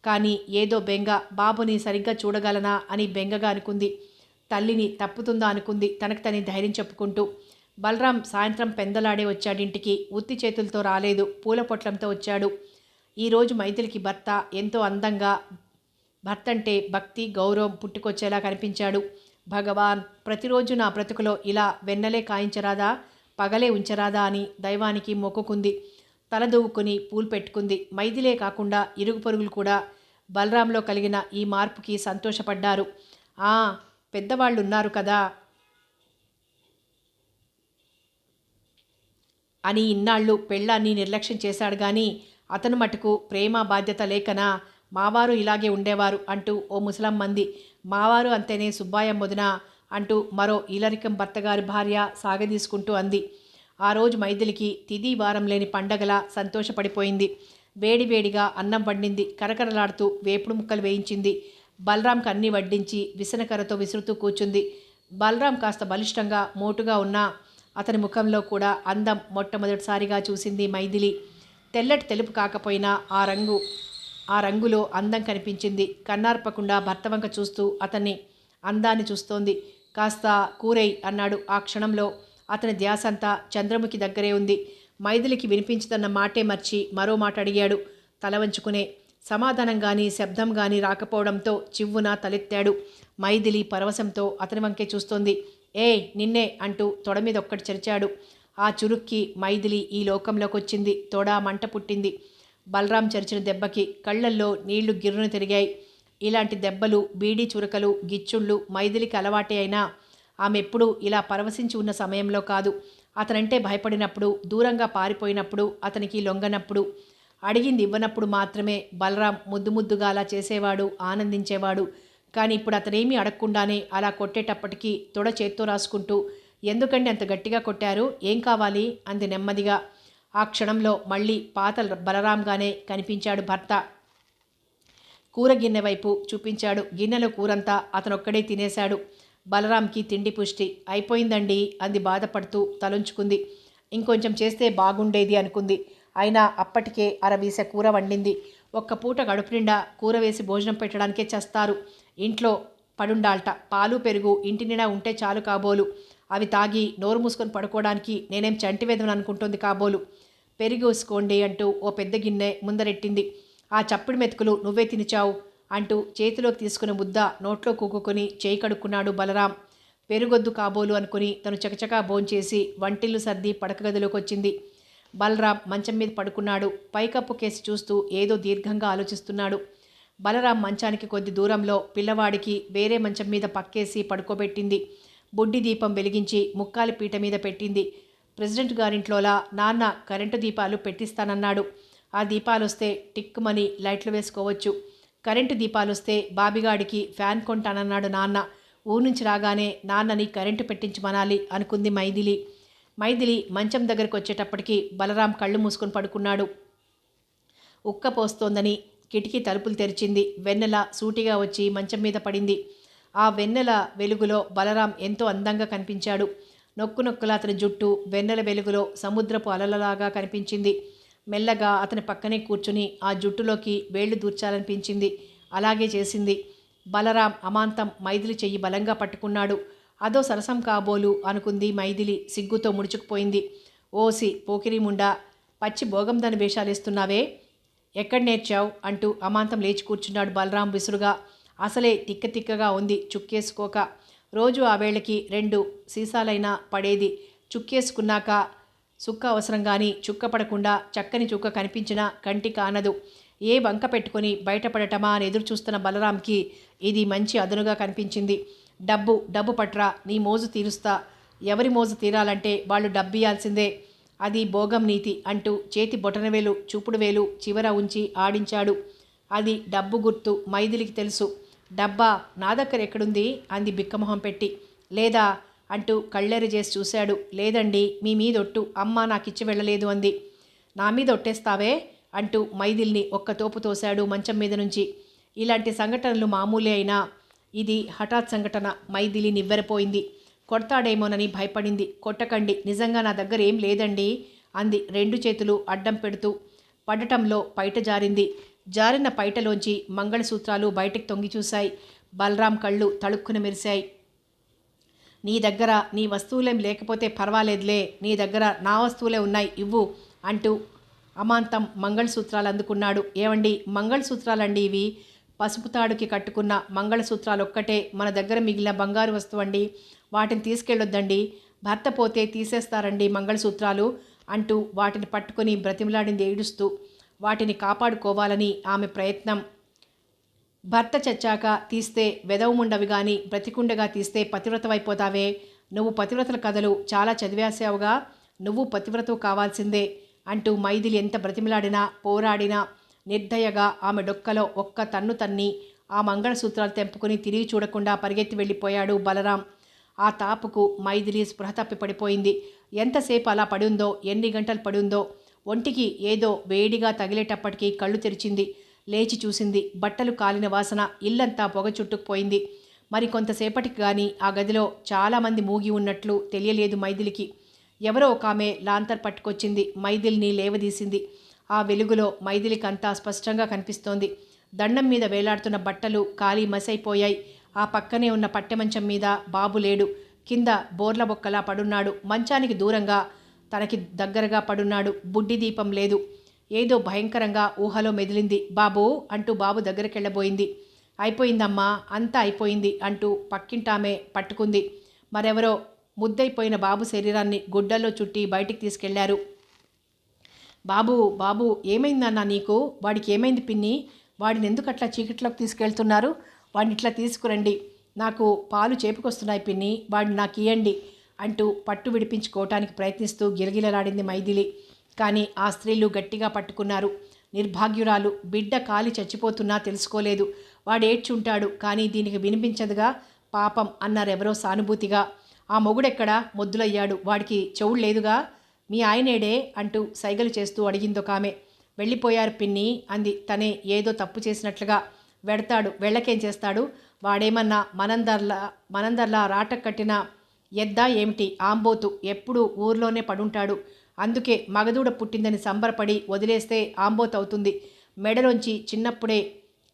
కానీ ఏదో బెంగ, బాబుని సరిగ్గా చూడగలనా అని బెంగగా అనుకుంది. తల్లిని తప్పుతుందా అనుకుంది తనకు తని ధైర్యం చెప్పుకుంటూ. బలరాం సాయంత్రం పెందలాడే వచ్చాడింటికి. ఉత్తి చేతులతో రాలేదు, పూల పొట్లంతో వచ్చాడు. ఈరోజు మైథిలికి భర్త ఎంతో అందంగా, భర్త అంటే భక్తి గౌరవం పుట్టుకొచ్చేలా కనిపించాడు. భగవాన్, ప్రతిరోజు నా బ్రతుకులో ఇలా వెన్నెలే కాయించరాదా, పగలే ఉంచరాదా అని దైవానికి మొక్కుకుంది. తలదూవుకుని పూలు పెట్టుకుంది. మైథిలే కాకుండా ఇరుగు పొరుగులు కూడా బలరాంలో కలిగిన ఈ మార్పుకి సంతోషపడ్డారు. పెద్దవాళ్ళున్నారు కదా అని ఇన్నాళ్ళు పెళ్ళాన్ని నిర్లక్ష్యం చేశాడు. కానీ అతను మటుకు ప్రేమ బాధ్యత లేకనా, మావారు ఇలాగే ఉండేవారు అంటూ ఓ ముసలమ్మంది. మావారు అంతేనే సుబ్బాయమ్మొదిన అంటూ మరో ఇలరికం భర్తగారి భార్య సాగదీసుకుంటూ అంది. ఆ రోజు మైథిలికి తిది వారం లేని పండగలా సంతోషపడిపోయింది. వేడివేడిగా అన్నం వండింది. కరకరలాడుతూ వేపుడు ముక్కలు వేయించింది. బలరాంకి అన్నీ వడ్డించి విసనకర్రతో విసురుతూ కూర్చుంది. బలరాం కాస్త బలిష్టంగా మోటుగా ఉన్నా అతని ముఖంలో కూడా అందం మొట్టమొదటిసారిగా చూసింది మైథిలి. తెల్లటి తెలుపు కాకపోయినా ఆ రంగులో అందం కనిపించింది. కన్నార్పకుండా భర్త వంక చూస్తూ అతన్ని అందాన్ని చూస్తోంది. కాస్త కూరేయ్ అన్నాడు. ఆ క్షణంలో అతని ధ్యాసంతా చంద్రముఖి దగ్గరే ఉంది. మైథిలికి వినిపించదన్న మాటే మర్చి మరో మాట అడిగాడు తల వంచుకునే. సమాధానం కానీ శబ్దం కానీ రాకపోవడంతో చివ్వున తలెత్తాడు. మైథిలి పరవశంతో అతని వంకే చూస్తోంది. నిన్నే అంటూ తొడ మీద ఒక్కటి చెరిచాడు. ఆ చురుక్కి మైథిలి ఈ లోకంలోకి వచ్చింది. తొడ మంట పుట్టింది. బలరాం చరిచిన దెబ్బకి కళ్ళల్లో నీళ్లు గిర్రును తిరిగాయి. ఇలాంటి దెబ్బలు, బీడీ చురకలు, గిచ్చుళ్ళు మైథిలికి అలవాటే అయినా ఆమె ఎప్పుడూ ఇలా పరవశించి ఉన్న సమయంలో కాదు. అతనంటే భయపడినప్పుడు, దూరంగా పారిపోయినప్పుడు, అతనికి లొంగనప్పుడు, అడిగింది ఇవ్వనప్పుడు మాత్రమే బలరాం ముద్దుగా అలా చేసేవాడు, ఆనందించేవాడు. కానీ ఇప్పుడు అతనేమీ అడగకుండానే అలా కొట్టేటప్పటికీ తొడ చేత్తో రాసుకుంటూ, ఎందుకండి అంత గట్టిగా కొట్టారు, ఏం కావాలి అంది నెమ్మదిగా. ఆ క్షణంలో మళ్ళీ పాత బలరాంగానే కనిపించాడు భర్త. కూర గిన్నె వైపు చూపించాడు. గిన్నెలో కూరంతా అతనొక్కడే తినేశాడు. బలరాంకి తిండి పుష్టి అయిపోయిందండి అంది బాధపడుతూ. తలుంచుకుంది. ఇంకొంచెం చేస్తే బాగుండేది అనుకుంది. అయినా అప్పటికే అరవీస కూర వండింది. ఒక్క పూట కడుపు నిండా కూర వేసి భోజనం పెట్టడానికే చస్తారు. ఇంట్లో పడుండాల్ట. పాలు పెరుగు ఇంటి నిండా ఉంటే చాలు కాబోలు. అవి తాగి నోరు మూసుకొని పడుకోవడానికి నేనేం చంటివేదమని అనుకుంటోంది కాబోలు. పెరుగు వేసుకోండి అంటూ ఓ పెద్ద గిన్నె ముందరెట్టింది. ఆ చప్పుడు మెతుకులు నువ్వే తినిచావు అంటూ చేతిలోకి తీసుకున్న ముద్ద నోట్లో కూకుని చేయి కడుక్కున్నాడు బలరాం. పెరుగొద్దు కాబోలు అనుకుని తను చకచకా భోంచేసి వంటిల్లు సర్ది పడక గదిలోకి వచ్చింది. బలరాం మంచం మీద పడుకున్నాడు. పైకప్పు కేసి చూస్తూ ఏదో దీర్ఘంగా ఆలోచిస్తున్నాడు. బలరాం మంచానికి కొద్ది దూరంలో పిల్లవాడికి వేరే మంచం మీద పక్కేసి పడుకోబెట్టింది. బుడ్డి దీపం వెలిగించి ముక్కాలి పీట మీద పెట్టింది. ప్రెసిడెంట్ గారింట్లోలా నాన్న కరెంటు దీపాలు పెట్టిస్తానన్నాడు. ఆ దీపాలొస్తే టిక్కుమని లైట్లు వేసుకోవచ్చు. కరెంటు దీపాలొస్తే బాబిగాడికి ఫ్యాన్ కొంటానన్నాడు నాన్న. ఊరు నుంచి రాగానే నాన్నని కరెంటు పెట్టించమనాలి అనుకుంది మైథిలి మంచం దగ్గరకు వచ్చేటప్పటికి బలరాం కళ్ళు మూసుకొని పడుకున్నాడు. ఉక్క పోస్తోందని కిటికీ తలుపులు తెరిచింది. వెన్నెల సూటిగా వచ్చి మంచం మీద పడింది. ఆ వెన్నెల వెలుగులో బలరాం ఎంతో అందంగా కనిపించాడు. నొక్కులా అతని జుట్టు వెన్నెల వెలుగులో సముద్రపు అలలలాగా కనిపించింది. మెల్లగా అతని పక్కనే కూర్చుని ఆ జుట్టులోకి వేళ్లు దూర్చాలనిపించింది. అలాగే చేసింది. బలరాం అమాంతం మైథిలి చెయ్యి బలంగా పట్టుకున్నాడు. అదో సరసం కాబోలు అనుకుంది మైథిలి. సిగ్గుతో ముడుచుకుపోయింది. ఓసి పోకిరిముండా, పచ్చి భోగందని వేషాలేస్తున్నావే, ఎక్కడ నేర్చావు అంటూ అమాంతం లేచి కూర్చున్నాడు బలరాం విసురుగా. అసలే తిక్కగా ఉంది చుక్కేసుకోక. రోజు ఆ వేళకి 2 సీసాలైనా పడేది. చుక్కేసుకున్నాక సుక్క అవసరం కానీ చుక్క పడకుండా చక్కని చుక్క కనిపించినా కంటి కానదు. ఏ వంక పెట్టుకుని బయటపడటమా అని ఎదురు చూస్తున్న బలరాంకి ఇది మంచి అదనుగా కనిపించింది. డబ్బు పట్రా, నీ మోజు తీరుస్తా. ఎవరి మోజు తీరాలంటే వాళ్ళు డబ్బియాల్సిందే, అది భోగం నీతి అంటూ చేతి బొటనవేలు చూపుడు వేలు చివర ఉంచి ఆడించాడు. అది డబ్బు గుర్తు మైథిలికి తెలుసు. డబ్బా నా దగ్గర ఎక్కడుంది అంది బిక్కమొహం పెట్టి. లేదా అంటూ కళ్ళెర చేసి చూశాడు. లేదండి, మీ మీదొట్టు, అమ్మ నాకిచ్చి వెళ్ళలేదు అంది. నా మీద ఒట్టేస్తావే అంటూ మైథిల్ని ఒక్క తోపు తోశాడు మంచం మీద నుంచి. ఇలాంటి సంఘటనలు మామూలే అయినా ఇది హఠాత్ సంఘటన. మైథిలి నివ్వెరపోయింది. కొడతాడేమోనని భయపడింది. కొట్టకండి, నిజంగా నా దగ్గర ఏం లేదండి అంది 2 చేతులు అడ్డం పెడుతూ. పడటంలో పైట జారింది. జారిన పైటలోంచి మంగళసూత్రాలు బయటికి తొంగి చూశాయి. బలరాం కళ్ళు తళుక్కున మెరిశాయి. నీ దగ్గర నీ వస్తువులేం లేకపోతే పర్వాలేదులే, నీ దగ్గర నా వస్తువులే ఉన్నాయి, ఇవ్వు అంటూ అమాంతం మంగళసూత్రాలు అందుకున్నాడు. ఏమండి, మంగళసూత్రాలండి ఇవి. పసుపు తాడుకి కట్టుకున్న మంగళసూత్రాలు ఒక్కటే మన దగ్గర మిగిలిన బంగారు వస్తువు అండి. వాటిని తీసుకెళ్ళొద్దండి, భర్త పోతే తీసేస్తారండి మంగళసూత్రాలు అంటూ వాటిని పట్టుకొని బ్రతిమలాడింది ఏడుస్తూ. వాటిని కాపాడుకోవాలని ఆమె ప్రయత్నం. భర్త చచ్చాక తీస్తే వెదవముండవి గాని బ్రతికుండగా తీస్తే పతివ్రతవైపోతావే. నువ్వు పతివ్రతల కథలు చాలా చదివేసావుగా, నువ్వు పతివ్రతవు కావాల్సిందే అంటూ మైథిలి ఎంత బ్రతిమలాడినా పోరాడినా నిర్దయగా ఆమె డొక్కలో ఒక్క తన్ను తన్ని ఆ మంగళసూత్రాలు తెంపుకుని తిరిగి చూడకుండా పరిగెత్తి వెళ్ళిపోయాడు బలరాం. ఆ తాపుకు మైథిలి స్పృహ తప్పి పడిపోయింది. ఎంతసేపు అలా పడుందో, ఎన్ని గంటలు పడుందో. ఒంటికి ఏదో వేడిగా తగిలేటప్పటికీ కళ్ళు తెరిచింది. లేచి చూసింది. బట్టలు కాలిన వాసన ఇల్లంతా పొగ చుట్టుకుపోయింది. మరి కొంతసేపటికి కానీ ఆ గదిలో చాలామంది మూగి ఉన్నట్లు తెలియలేదు మైథిలికి. ఎవరో ఒక ఆమె లాంతర్ పట్టుకొచ్చింది. మైథిలిని లేవదీసింది. ఆ వెలుగులో మైథిలికి అంతా స్పష్టంగా కనిపిస్తోంది. దండం మీద వేలాడుతున్న బట్టలు కాలి మసైపోయాయి. ఆ పక్కనే ఉన్న పట్టెమంచం మీద బాబు లేడు. కింద బోర్ల బొక్కలా పడున్నాడు. మంచానికి దూరంగా తనకి దగ్గరగా పడున్నాడు. బుడ్డి దీపం లేదు. ఏదో భయంకరంగా ఊహలో మెదిలింది. బాబూ అంటూ బాబు దగ్గరికెళ్ళబోయింది. అయిపోయిందమ్మా, అంతా అయిపోయింది అంటూ పక్కింటామే పట్టుకుంది. మరెవరో ముద్దైపోయిన బాబు శరీరాన్ని గుడ్డల్లో చుట్టి బయటికి తీసుకెళ్లారు. బాబు ఏమైందన్నా నీకు? వాడికి ఏమైంది పిన్ని? వాడిని ఎందుకు అట్లా చీకట్లోకి తీసుకెళ్తున్నారు? వాడిని ఇట్లా తీసుకురండి, నాకు పాలు చేపుకొస్తున్నాయి పిన్ని, వాడిని నాకు ఇయ్యండి అంటూ పట్టు విడిపించుకోవటానికి ప్రయత్నిస్తూ గిలగిలలాడింది మైథిలి. కానీ ఆ స్త్రీలు గట్టిగా పట్టుకున్నారు. నిర్భాగ్యురాలు, బిడ్డ కాలి చచ్చిపోతున్నా తెలుసుకోలేదు. వాడు ఏడ్చుంటాడు, కానీ దీనికి వినిపించదుగా, పాపం అన్నారెవరో సానుభూతిగా. ఆ మొగుడెక్కడా? మొద్దులయ్యాడు, వాడికి చెవుడు లేదుగా, మీ ఆయనేడే అంటూ సైగలు చేస్తూ అడిగిందొకామె. వెళ్ళిపోయారు పిన్ని అంది తనే ఏదో తప్పు చేసినట్లుగా. వెడతాడు, వెళ్ళకేం చేస్తాడు? వాడేమన్నా మనందర్లా రాట కట్టిన ఎద్దా ఏమిటి? ఆంబోతు, ఎప్పుడు ఊర్లోనే పడుంటాడు. అందుకే మగదూడ పుట్టిందని సంబరపడి వదిలేస్తే ఆంబోతు అవుతుంది. మెడలోంచి చిన్నప్పుడే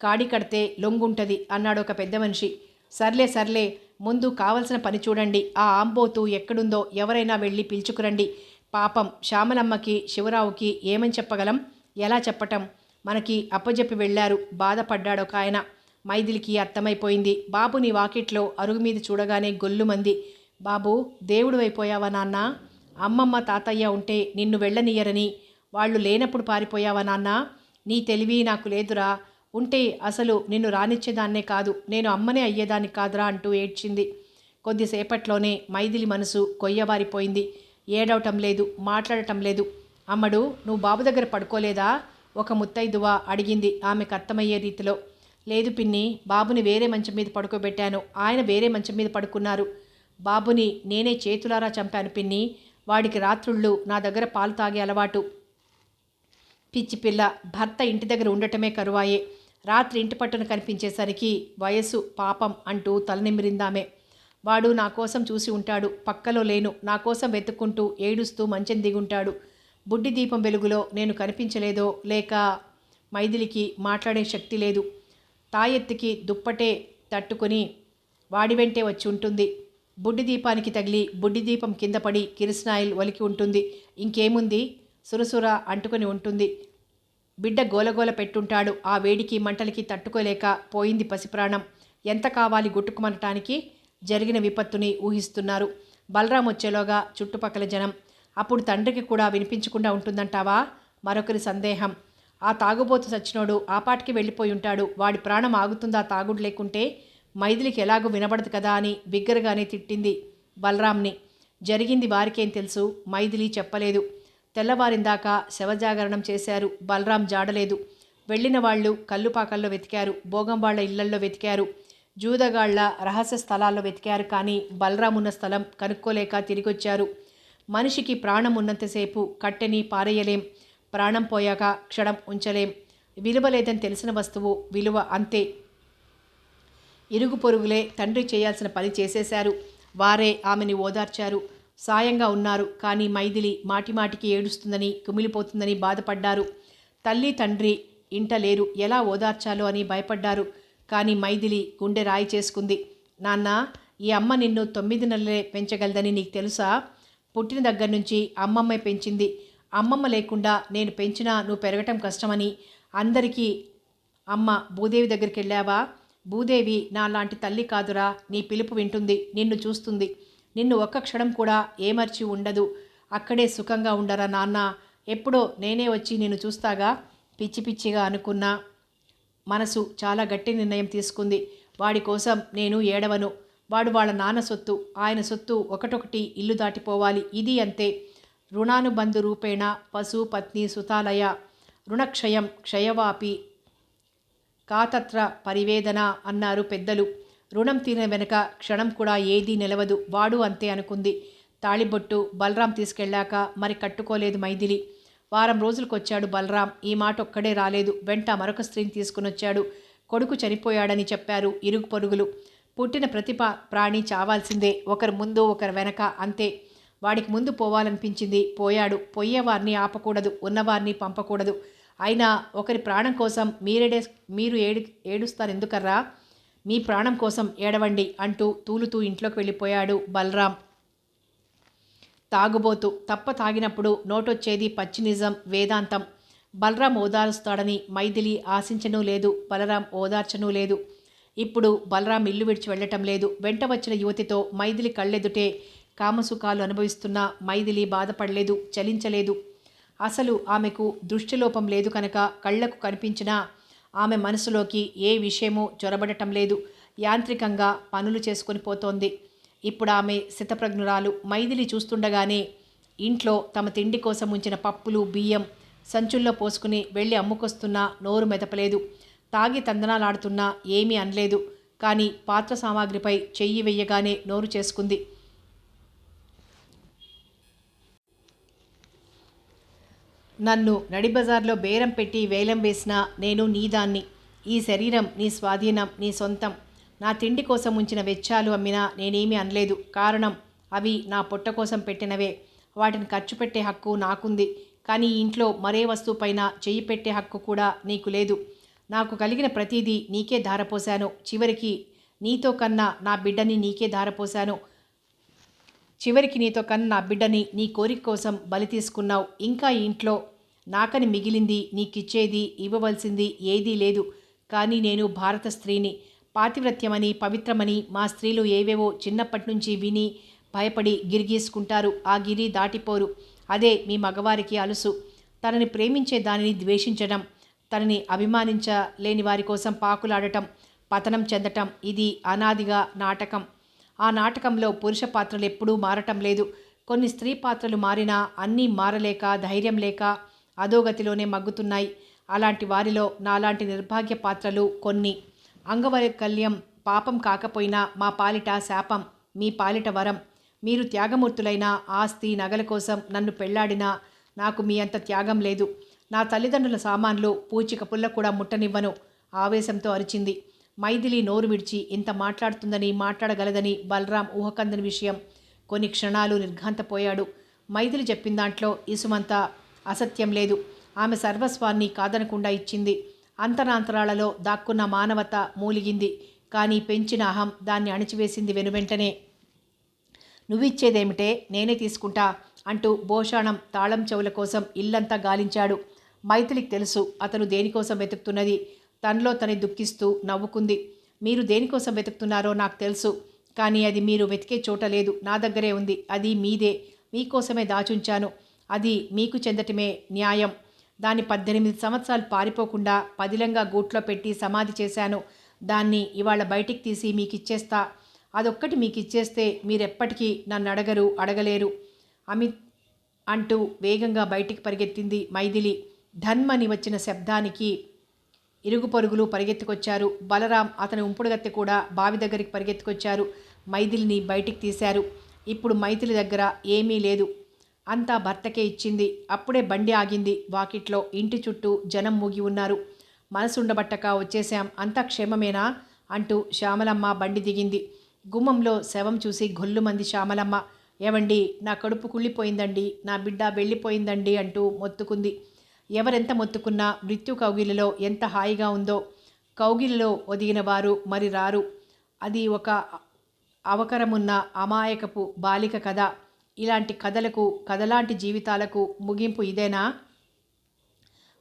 కాడి కడితే లొంగుంటుంది అన్నాడు ఒక పెద్ద మనిషి. సర్లే, ముందు కావలసిన పని చూడండి. ఆ ఆంబోతు ఎక్కడుందో ఎవరైనా వెళ్ళి పిలుచుకురండి. పాపం శ్యామలమ్మకి శివరావుకి ఏమని చెప్పగలం? ఎలా చెప్పటం? మనకి అప్పజెప్పి వెళ్ళారు, బాధపడ్డాడొక ఆయన. మైథిలికి అర్థమైపోయింది. బాబుని వాకిట్లో అరుగు మీద చూడగానే గొల్లుమంది. బాబు, దేవుడు అయిపోయావా నాన్న? అమ్మమ్మ తాతయ్య ఉంటే నిన్ను వెళ్ళనియ్యరని వాళ్ళు లేనప్పుడు పారిపోయావా నాన్న? నీ తెలివి నాకు లేదురా. ఉంటే అసలు నిన్ను రానిచ్చేదాన్నే కాదు, నేను అమ్మనే అయ్యేదాన్ని కాదురా అంటూ ఏడ్చింది. కొద్దిసేపట్లోనే మైథిలి మనసు కొయ్యబారిపోయింది. ఏడవటం లేదు, మాట్లాడటం లేదు. అమ్మడు, నువ్వు బాబు దగ్గర పడుకోలేదా? ఒక ముత్తైదువ అడిగింది ఆమెకు అర్థమయ్యే రీతిలో. లేదు పిన్ని, బాబుని వేరే మంచం మీద పడుకోబెట్టాను, ఆయన వేరే మంచం మీద పడుకున్నారు. బాబుని నేనే చేతులారా చంపాను పిన్ని. వాడికి రాత్రుళ్ళు నా దగ్గర పాలు తాగే అలవాటు. పిచ్చి పిల్ల, భర్త ఇంటి దగ్గర ఉండటమే కరువాయే. రాత్రి ఇంటి పట్టున కనిపించేసరికి వయస్సు పాపం అంటూ తలనిమిరిందామే. వాడు నా కోసం చూసి ఉంటాడు, పక్కలో లేను, నా కోసం వెతుక్కుంటూ ఏడుస్తూ మంచం దిగుంటాడు. బుడ్డి దీపం వెలుగులో నేను కనిపించలేదో లేక మైథిలికి మాట్లాడే శక్తి లేదు. తాయెత్తికి దుప్పటే తట్టుకుని వాడి వెంటే వచ్చి ఉంటుంది. బుడ్డి దీపానికి తగిలి బుడ్డి దీపం కింద పడి కిరసనాయిల్ ఒలికి ఉంటుంది. ఇంకేముంది, సురసుర అంటుకొని ఉంటుంది. బిడ్డ గోలగోల పెట్టుంటాడు. ఆ వేడికి మంటలకి తట్టుకోలేక పోయింది పసిప్రాణం. ఎంత కావాలి గుట్టుకుమనటానికి? జరిగిన విపత్తుని ఊహిస్తున్నారు. బలరాం వచ్చేలోగా చుట్టుపక్కల జనం. అప్పుడు తండ్రికి కూడా వినిపించకుండా ఉంటుందంటావా? మరొకరి సందేహం. ఆ తాగుబోతు సచ్చినోడు ఆపాటికి వెళ్ళిపోయి ఉంటాడు. వాడి ప్రాణం ఆగుతుందా తాగుడు లేకుంటే? మైథిలికి ఎలాగూ వినబడదు కదా అని బిగ్గరగానే తిట్టింది బలరాంని. జరిగింది వారికేం తెలుసు? మైథిలి చెప్పలేదు. తెల్లవారిందాక శవజాగరణం చేశారు. బలరాం జాడలేదు. వెళ్ళిన వాళ్ళు కల్లుపాకల్లో వెతికారు, భోగంవాళ్ల ఇళ్లల్లో వెతికారు, జూదగాళ్ల రహస్య స్థలాల్లో వెతికారు. కానీ బలరాం ఉన్న స్థలం కనుక్కోలేక తిరిగొచ్చారు. మనిషికి ప్రాణం ఉన్నంతసేపు కట్టెని పారేయలేం, ప్రాణం పోయాక క్షణం ఉంచలేం. విలువ లేదని తెలిసిన వస్తువు విలువ అంతే. ఇరుగు పొరుగులే తండ్రి చేయాల్సిన పని చేసేశారు. వారే ఆమెని ఓదార్చారు, సాయంగా ఉన్నారు. కానీ మైథిలి మాటిమాటికి ఏడుస్తుందని, కుమిలిపోతుందని బాధపడ్డారు. తల్లి తండ్రి ఇంట లేరు, ఎలా ఓదార్చాలో అని భయపడ్డారు. కానీ మైథిలి గుండె రాయి చేసుకుంది. నాన్న, ఈ అమ్మ నిన్ను 9 నెలలే పెంచగలదని నీకు తెలుసా? పుట్టిన దగ్గర నుంచి అమ్మమ్మే పెంచింది. అమ్మమ్మ లేకుండా నేను పెంచినా నువ్వు పెరగటం కష్టమని అందరికీ అమ్మ భూదేవి దగ్గరికి వెళ్ళావా? భూదేవి నాలాంటి తల్లి కాదురా. నీ పిలుపు వింటుంది, నిన్ను చూస్తుంది. నిన్ను ఒక్క క్షణం కూడా ఏమర్చి ఉండదు. అక్కడే సుఖంగా ఉండరా నాన్న. ఎప్పుడో నేనే వచ్చి నిన్ను చూస్తాగా. పిచ్చి పిచ్చిగా అనుకున్న మనసు చాలా గట్టి నిర్ణయం తీసుకుంది. వాడి కోసం నేను ఏడవను. వాడు వాళ్ళ నాన్న సొత్తు, ఆయన సొత్తు ఒకటొకటి ఇల్లు దాటిపోవాలి. ఇది అంతే. రుణానుబంధు రూపేణ పశు పత్ని సుతాలయ రుణక్షయం క్షయవాపి కాతత్ర పరివేదన అన్నారు పెద్దలు. రుణం తీరిన వెనక క్షణం కూడా ఏదీ నిలవదు. వాడు అంతే అనుకుంది. తాళిబొట్టు బలరాం తీసుకెళ్ళాక మరి కట్టుకోలేదు మైథిలి. వారం రోజులకొచ్చాడు బలరాం. ఈ మాట ఒక్కడే రాలేదు. వెంట మరొక స్త్రీని తీసుకునొచ్చాడు. కొడుకు చనిపోయాడని చెప్పారు ఇరుగు పొరుగులు. పుట్టిన ప్రతి ప్రాణి చావాల్సిందే, ఒకరు ముందు ఒకరు వెనక, అంతే. వాడికి ముందు పోవాలనిపించింది, పోయాడు. పోయేవారిని ఆపకూడదు, ఉన్నవారిని పంపకూడదు. అయినా ఒకరి ప్రాణం కోసం మీరు ఏడుస్తారెందుకర్రా? మీ ప్రాణం కోసం ఏడవండి అంటూ తూలుతూ ఇంట్లోకి వెళ్ళిపోయాడు బలరాం. తాగుబోతు తాగినప్పుడు నోటొచ్చేది పచ్చి నిజం, వేదాంతం. బలరాం ఓదారుస్తాడని మైథిలి ఆశించనూ లేదు, బలరాం ఓదార్చనూ లేదు. ఇప్పుడు బలరాం ఇల్లు విడిచి వెళ్ళటం లేదు. వెంట వచ్చిన యువతితో మైథిలి కళ్ళెదుటే కామసుఖాలు అనుభవిస్తున్న మైథిలి బాధపడలేదు, చలించలేదు. అసలు ఆమెకు దృష్టిలోపం లేదు కనుక కళ్లకు కనిపించినా ఆమె మనసులోకి ఏ విషయమూ చొరబడటం లేదు. యాంత్రికంగా పనులు చేసుకొని పోతోంది. ఇప్పుడు ఆమె స్థితప్రజ్ఞురాలు. మైథిలి చూస్తుండగానే ఇంట్లో తమ తిండి కోసం ఉంచిన పప్పులు బియ్యం సంచుల్లో పోసుకుని వెళ్ళి అమ్ముకొస్తున్నా నోరు మెదపలేదు. తాగి తందనాలాడుతున్నా ఏమీ అనలేదు. కానీ పాత్ర సామాగ్రిపై చెయ్యి వెయ్యగానే నోరు చేసుకుంది. నన్ను నడిబజార్లో బేరం పెట్టి వేలం వేసినా నేను నీదాన్ని. ఈ శరీరం నీ స్వాధీనం, నీ సొంతం. నా తిండి కోసం ఉంచిన వెచ్చాలు అమ్మినా నేనేమీ అనలేదు. కారణం, అవి నా పొట్ట కోసం పెట్టినవే. వాటిని ఖర్చు పెట్టే హక్కు నాకుంది. కానీ ఈ ఇంట్లో మరే వస్తువుపైన చెయ్యి పెట్టే హక్కు కూడా నీకు లేదు. నాకు కలిగిన ప్రతిదీ నీకే ధారపోశాను. చివరికి నీతో కన్నా నా బిడ్డని నీకే ధారపోశాను. నా బిడ్డని నీ కోరిక కోసం బలి తీసుకున్నావు. ఇంకా ఈ ఇంట్లో నాకని మిగిలింది, నీకిచ్చేది, ఇవ్వవలసింది ఏదీ లేదు. కానీ నేను భారత స్త్రీని. పాతివ్రత్యమని, పవిత్రమని మా స్త్రీలు ఏవేవో చిన్నప్పటి నుంచి విని భయపడి గిరిగీసుకుంటారు. ఆ గిరి దాటిపోరు. అదే మీ మగవారికి అలుసు. తనని ప్రేమించే దానిని ద్వేషించడం, తనని అభిమానించలేని వారి కోసం పాకులాడటం, పతనం చెందటం, ఇది అనాదిగా నాటకం. ఆ నాటకంలో పురుష పాత్రలు ఎప్పుడూ మారటం లేదు. కొన్ని స్త్రీ పాత్రలు మారినా అన్నీ మారలేక, ధైర్యం లేక అధోగతిలోనే మగ్గుతున్నాయి. అలాంటి వారిలో నాలాంటి నిర్భాగ్య పాత్రలు కొన్ని. అంగవైకల్యం పాపం కాకపోయినా మా పాలిట శాపం, మీ పాలిట వరం. మీరు త్యాగమూర్తులైన ఆస్తి నగల కోసం నన్ను పెళ్లాడినా నాకు మీ అంత త్యాగం లేదు. నా తల్లిదండ్రుల సామాన్లు పూచిక పుల్ల కూడా ముట్టనివ్వను, ఆవేశంతో అరిచింది. మైథిలి నోరు విడిచి ఇంత మాట్లాడగలదని బలరాం ఊహకందని విషయం. కొన్ని క్షణాలు నిర్ఘాంతపోయాడు. మైథిలి చెప్పిన దాంట్లో ఇసుమంత అసత్యం లేదు. ఆమె సర్వస్వాన్ని కాదనకుండా ఇచ్చింది. అంతరాంతరాలలో దాక్కున్న మానవత మూలిగింది. కానీ పెంచిన అహం దాన్ని అణిచివేసింది వెనువెంటనే. నువ్విచ్చేదేమిటే, నేనే తీసుకుంటా అంటూ భోషాణం తాళం చెవుల కోసం ఇల్లంతా గాలించాడు. మైథిలికి తెలుసు అతను దేనికోసం వెతుకుతున్నది. తనలో తనే దుఃఖిస్తూ నవ్వుకుంది. మీరు దేనికోసం వెతుకుతున్నారో నాకు తెలుసు, కానీ అది మీరు వెతికే చోట లేదు, నా దగ్గరే ఉంది. అది మీదే, మీకోసమే దాచుంచాను. అది మీకు చెందటమే న్యాయం. దాన్ని 18 సంవత్సరాలు పారిపోకుండా పదిలంగా గూట్లో పెట్టి సమాధి చేశాను. దాన్ని ఇవాళ బయటికి తీసి మీకు ఇచ్చేస్తా. అదొక్కటి మీకు ఇచ్చేస్తే మీరెప్పటికీ నన్ను అడగలేరు అమిత్ అంటూ వేగంగా బయటికి పరిగెత్తింది మైథిలి. ధన్మని వచ్చిన శబ్దానికి ఇరుగు పొరుగులు పరిగెత్తుకొచ్చారు. బలరాం అతని ఉంపుడుగత్తె కూడా బావి దగ్గరికి పరిగెత్తుకొచ్చారు. మైథిలిని బయటికి తీశారు. ఇప్పుడు మైథిలి దగ్గర ఏమీ లేదు, అంతా భర్తకే ఇచ్చింది. అప్పుడే బండి ఆగింది. వాకిట్లో ఇంటి చుట్టూ జనం మూగి ఉన్నారు. మనసుండబట్టక వచ్చేశాం, అంతా క్షేమమేనా అంటూ శ్యామలమ్మ బండి దిగింది. గుమ్మంలో శవం చూసి గొల్లుమంది శ్యామలమ్మ. ఏవండి, నా కడుపు కుళ్ళిపోయిందండి, నా బిడ్డ వెళ్ళిపోయిందండి అంటూ మొత్తుకుంది. ఎవరెంత మొత్తుకున్నా మృత్యు కౌగిలిలో ఎంత హాయిగా ఉందో. కౌగిలిలో ఒదిగిన వారు మరి రారు. అది ఒక అవకరమున్న అమాయకపు బాలిక కథ. ఇలాంటి కథలకు, కథలాంటి జీవితాలకు ముగింపు ఇదేనా?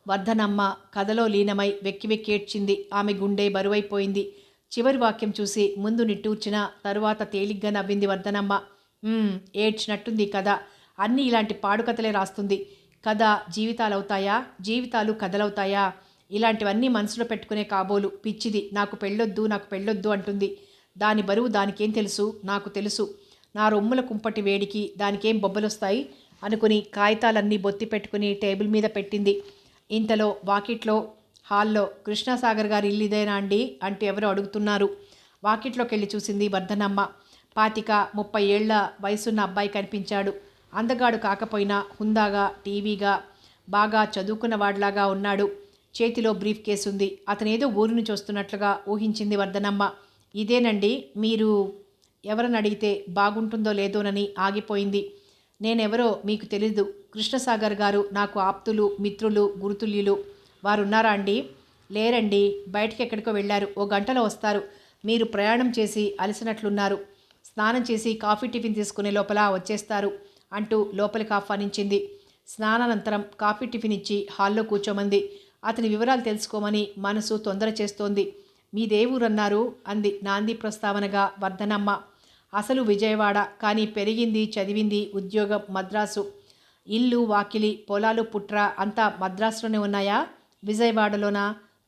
వర్ధనమ్మ కథలో లీనమై వెక్కి వెక్కి ఏడ్చింది. ఆమె గుండె బరువైపోయింది. చివరి వాక్యం చూసి ముందు నిట్టూర్చిన తరువాత తేలిగ్గా నవ్వింది వర్ధనమ్మ. ఏడ్చినట్టుంది కథ. అన్నీ ఇలాంటి పాడుకథలే రాస్తుంది. కథ జీవితాలవుతాయా, జీవితాలు కథలవుతాయా? ఇలాంటివన్నీ మనసులో పెట్టుకునే కాబోలు. పిచ్చిది. నాకు పెళ్ళొద్దు అంటుంది. దాని బరువు దానికేం తెలుసు? నాకు తెలుసు. నా రొమ్ముల కుంపటి వేడికి దానికేం బొబ్బలొస్తాయి అనుకుని కాగితాలన్నీ బొత్తి పెట్టుకుని టేబుల్ మీద పెట్టింది. ఇంతలో వాకిట్లో హాల్లో కృష్ణసాగర్ గారి ఇల్లు ఇదేనా అండి అంటూ ఎవరో అడుగుతున్నారు. వాకిట్లోకి వెళ్ళి చూసింది వర్ధనమ్మ. 25-30 ఏళ్ల వయసున్న అబ్బాయి కనిపించాడు. అందగాడు కాకపోయినా హుందాగా, టీవీగా, బాగా చదువుకున్న వాడిలాగా ఉన్నాడు. చేతిలో బ్రీఫ్ కేసు ఉంది. అతనేదో ఊరి నుంచి వస్తున్నట్లుగా ఊహించింది వర్ధనమ్మ. ఇదేనండి మీరు ఎవరని అడిగితే బాగుంటుందో లేదోనని ఆగిపోయింది. నేనెవరో మీకు తెలీదు. కృష్ణసాగర్ గారు నాకు ఆప్తులు, మిత్రులు, గురుతుల్యులు. వారున్నారా అండి? లేరండి, బయటికి ఎక్కడికో వెళ్ళారు. 1 గంటలో వస్తారు. మీరు ప్రయాణం చేసి అలసినట్లున్నారు. స్నానం చేసి కాఫీ టిఫిన్ తీసుకునే లోపల వచ్చేస్తారు అంటూ లోపలికి ఆహ్వానించింది. స్నానానంతరం కాఫీ టిఫిన్ ఇచ్చి హాల్లో కూర్చోమంది. అతని వివరాలు తెలుసుకోమని మనసు తొందర చేస్తోంది. మీదే ఊరన్నారు అంది నాంది ప్రస్తావనగా వర్ధనమ్మ. అసలు విజయవాడ, కానీ పెరిగింది, చదివింది, ఉద్యోగం మద్రాసు. ఇల్లు, వాకిలి, పొలాలు, పుట్ర అంతా మద్రాసులోనే ఉన్నాయా? విజయవాడలోనా?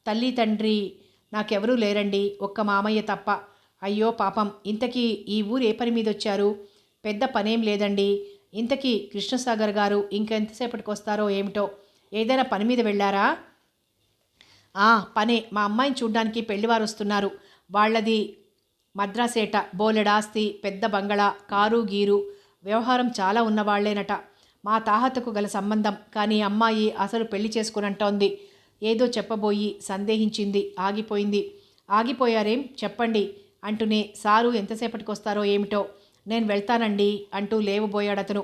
తల్లి తండ్రి నాకెవరూ లేరండి, ఒక్క మామయ్య తప్ప. అయ్యో పాపం. ఇంతకీ ఈ ఊరు ఏ పని మీద వచ్చారు? పెద్ద పనేం లేదండి. ఇంతకీ కృష్ణసాగర్ గారు ఇంకెంతసేపటికి వస్తారో ఏమిటో. ఏదైనా పని మీద వెళ్ళారా? పనే. మా అమ్మాయిని చూడ్డానికి పెళ్లివారు వస్తున్నారు. వాళ్ళది మద్రాసేట. బోలెడాస్తి, పెద్ద బంగళా, కారు గీరు, వ్యవహారం చాలా ఉన్నవాళ్లేనట. మా తాహతకు గల సంబంధం. కానీ అమ్మాయి అసలు పెళ్లి చేసుకునంటోంది. ఏదో చెప్పబోయి సందేహించింది, ఆగిపోయింది. ఆగిపోయారేం, చెప్పండి అంటూనే సారు ఎంతసేపటికి వస్తారో ఏమిటో. నేను వెళ్తానండి అంటూ లేవబోయాడతను.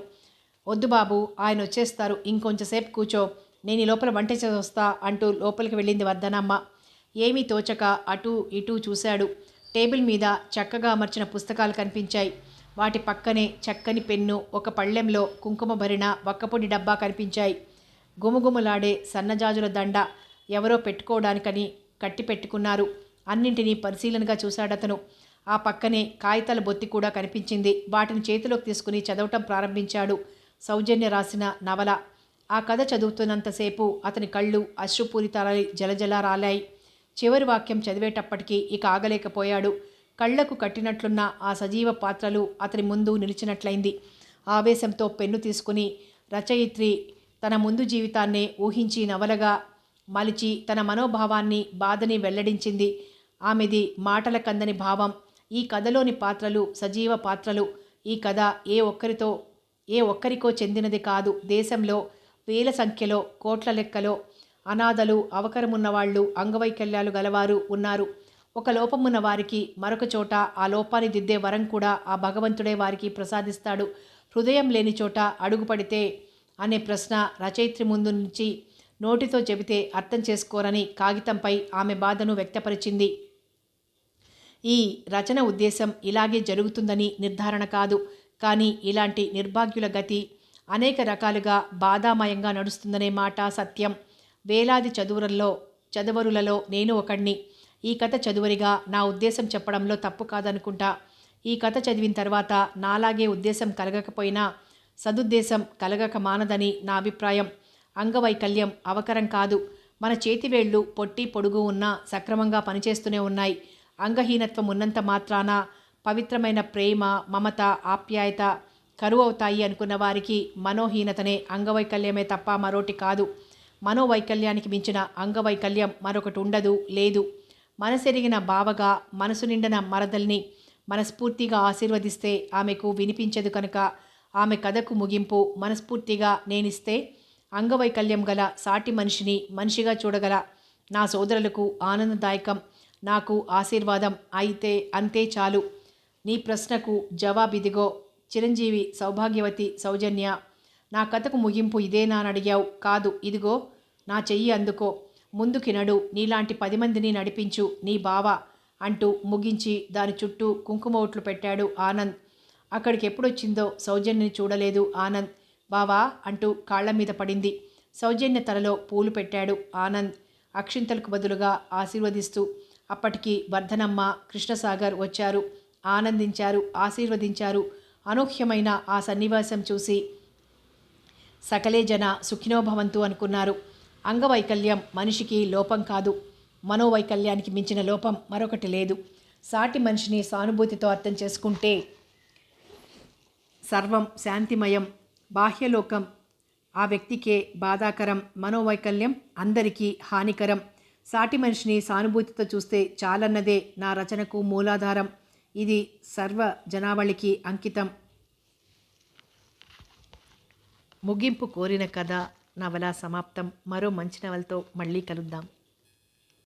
వద్దు బాబు, ఆయన వచ్చేస్తారు, ఇంకొంచెంసేపు కూర్చో, నేను ఈ లోపల వంట చేసి వస్తా అంటూ లోపలికి వెళ్ళింది వర్ధనమ్మ. ఏమీ తోచక అటూ ఇటూ చూశాడు. టేబుల్ మీద చక్కగా అమర్చిన పుస్తకాలు కనిపించాయి. వాటి పక్కనే చక్కని పెన్ను, ఒక పళ్ళెంలో కుంకుమ భరిన వక్కపొడి డబ్బా కనిపించాయి. గుమగుమలాడే సన్నజాజుల దండ ఎవరో పెట్టుకోవడానికని కట్టి పెట్టుకున్నారు. అన్నింటినీ పరిశీలనగా చూశాడతను. ఆ పక్కనే కాగితాల బొత్తి కూడా కనిపించింది. వాటిని చేతిలోకి తీసుకుని చదవటం ప్రారంభించాడు. సౌజన్య రాసిన నవల. ఆ కథ చదువుతున్నంతసేపు అతని కళ్ళు అశ్రుపూరితాలై జలజల రాలాయి. చివరి వాక్యం చదివేటప్పటికీ ఇక ఆగలేకపోయాడు. కళ్లకు కట్టినట్లున్న ఆ సజీవ పాత్రలు అతని ముందు నిలిచినట్లయింది. ఆవేశంతో పెన్ను తీసుకుని రచయిత్రి తన ముందు జీవితాన్నే ఊహించి నవలగా మలిచి తన మనోభావాన్ని, బాధని వెల్లడించింది. ఆమెది మాటల కందని భావం. ఈ కథలోని పాత్రలు సజీవ పాత్రలు. ఈ కథ ఏ ఒక్కరికో చెందినది కాదు. దేశంలో వేల సంఖ్యలో, కోట్ల లెక్కలో అనాథలు, అవకరమున్నవాళ్లు, అంగవైకల్యాలు గలవారు ఉన్నారు. ఒక లోపమున్న వారికి మరొక చోట ఆ లోపాన్ని దిద్దే వరం కూడా ఆ భగవంతుడే వారికి ప్రసాదిస్తాడు. హృదయం లేని చోట అడుగుపడితే అనే ప్రశ్న రచయిత్రి ముందు నుంచి నోటితో చెబితే అర్థం చేసుకోరని కాగితంపై ఆమె బాధను వ్యక్తపరిచింది. ఈ రచన ఉద్దేశం ఇలాగే జరుగుతుందని నిర్ధారణ కాదు. కానీ ఇలాంటి నిర్భాగ్యుల గతి అనేక రకాలుగా బాధామయంగా నడుస్తుందనే మాట సత్యం. వేలాది చదువరులలో నేను ఒకడిని. ఈ కథ చదువరిగా నా ఉద్దేశం చెప్పడంలో తప్పు కాదనుకుంటా. ఈ కథ చదివిన తర్వాత నాలాగే ఉద్దేశం కలగకపోయినా సదుద్దేశం కలగక మానదని నా అభిప్రాయం. అంగవైకల్యం అవకరం కాదు. మన చేతివేళ్లు పొట్టి పొడుగు ఉన్నా సక్రమంగా పనిచేస్తూనే ఉన్నాయి. అంగహీనత్వం ఉన్నంత మాత్రాన పవిత్రమైన ప్రేమ, మమత, ఆప్యాయత కరువు అవుతాయి అనుకున్న వారికి మనోహీనతనే అంగవైకల్యమే తప్ప మరోటి కాదు. మనోవైకల్యానికి మించిన అంగవైకల్యం మరొకటి ఉండదు, లేదు. మనసెరిగిన బావగా మనసు నిండిన మరదల్ని మనస్ఫూర్తిగా ఆశీర్వదిస్తే ఆమెకు వినిపించదు కనుక ఆమె కథకు ముగింపు మనస్ఫూర్తిగా నేనిస్తే అంగవైకల్యం గల సాటి మనిషిని మనిషిగా చూడగల నా సోదరులకు ఆనందదాయకం, నాకు ఆశీర్వాదం అయితే అంతే చాలు. నీ ప్రశ్నకు జవాబిదిగో. చిరంజీవి, సౌభాగ్యవతి, సౌజన్య. నా కథకు ముగింపు ఇదేనా అని అడిగావు. కాదు, ఇదిగో నా చెయ్యి అందుకో, ముందుకి నడు, నీలాంటి 10 మందిని నడిపించు నీ బావ అంటూ ముగించి దాని చుట్టూ కుంకుమ ఒట్లు పెట్టాడు ఆనంద్. అక్కడికి ఎప్పుడొచ్చిందో సౌజన్యని చూడలేదు ఆనంద్. బావా అంటూ కాళ్ల మీద పడింది. సౌజన్య తలలో పూలు పెట్టాడు ఆనంద్ అక్షింతలకు బదులుగా ఆశీర్వదిస్తూ. అప్పటికి వర్ధనమ్మ, కృష్ణసాగర్ వచ్చారు, ఆనందించారు, ఆశీర్వదించారు. అనూహ్యమైన ఆ సన్నివేశం చూసి సకలే జన సుఖినోభవంతు అనుకున్నారు. అంగవైకల్యం మనిషికి లోపం కాదు. మనోవైకల్యానికి మించిన లోపం మరొకటి లేదు. సాటి మనిషిని సానుభూతితో అర్థం చేసుకుంటే సర్వం శాంతిమయం. బాహ్యలోకం ఆ వ్యక్తికే బాధాకరం, మనోవైకల్యం అందరికీ హానికరం. సాటి మనిషిని సానుభూతితో చూస్తే చాలన్నదే నా రచనకు మూలాధారం. ఇది సర్వ జనావళికి అంకితం. ముగింపు కోరిన కథ నవల సమాప్తం. మరో మంచి నవలతో మళ్ళీ కలుద్దాం.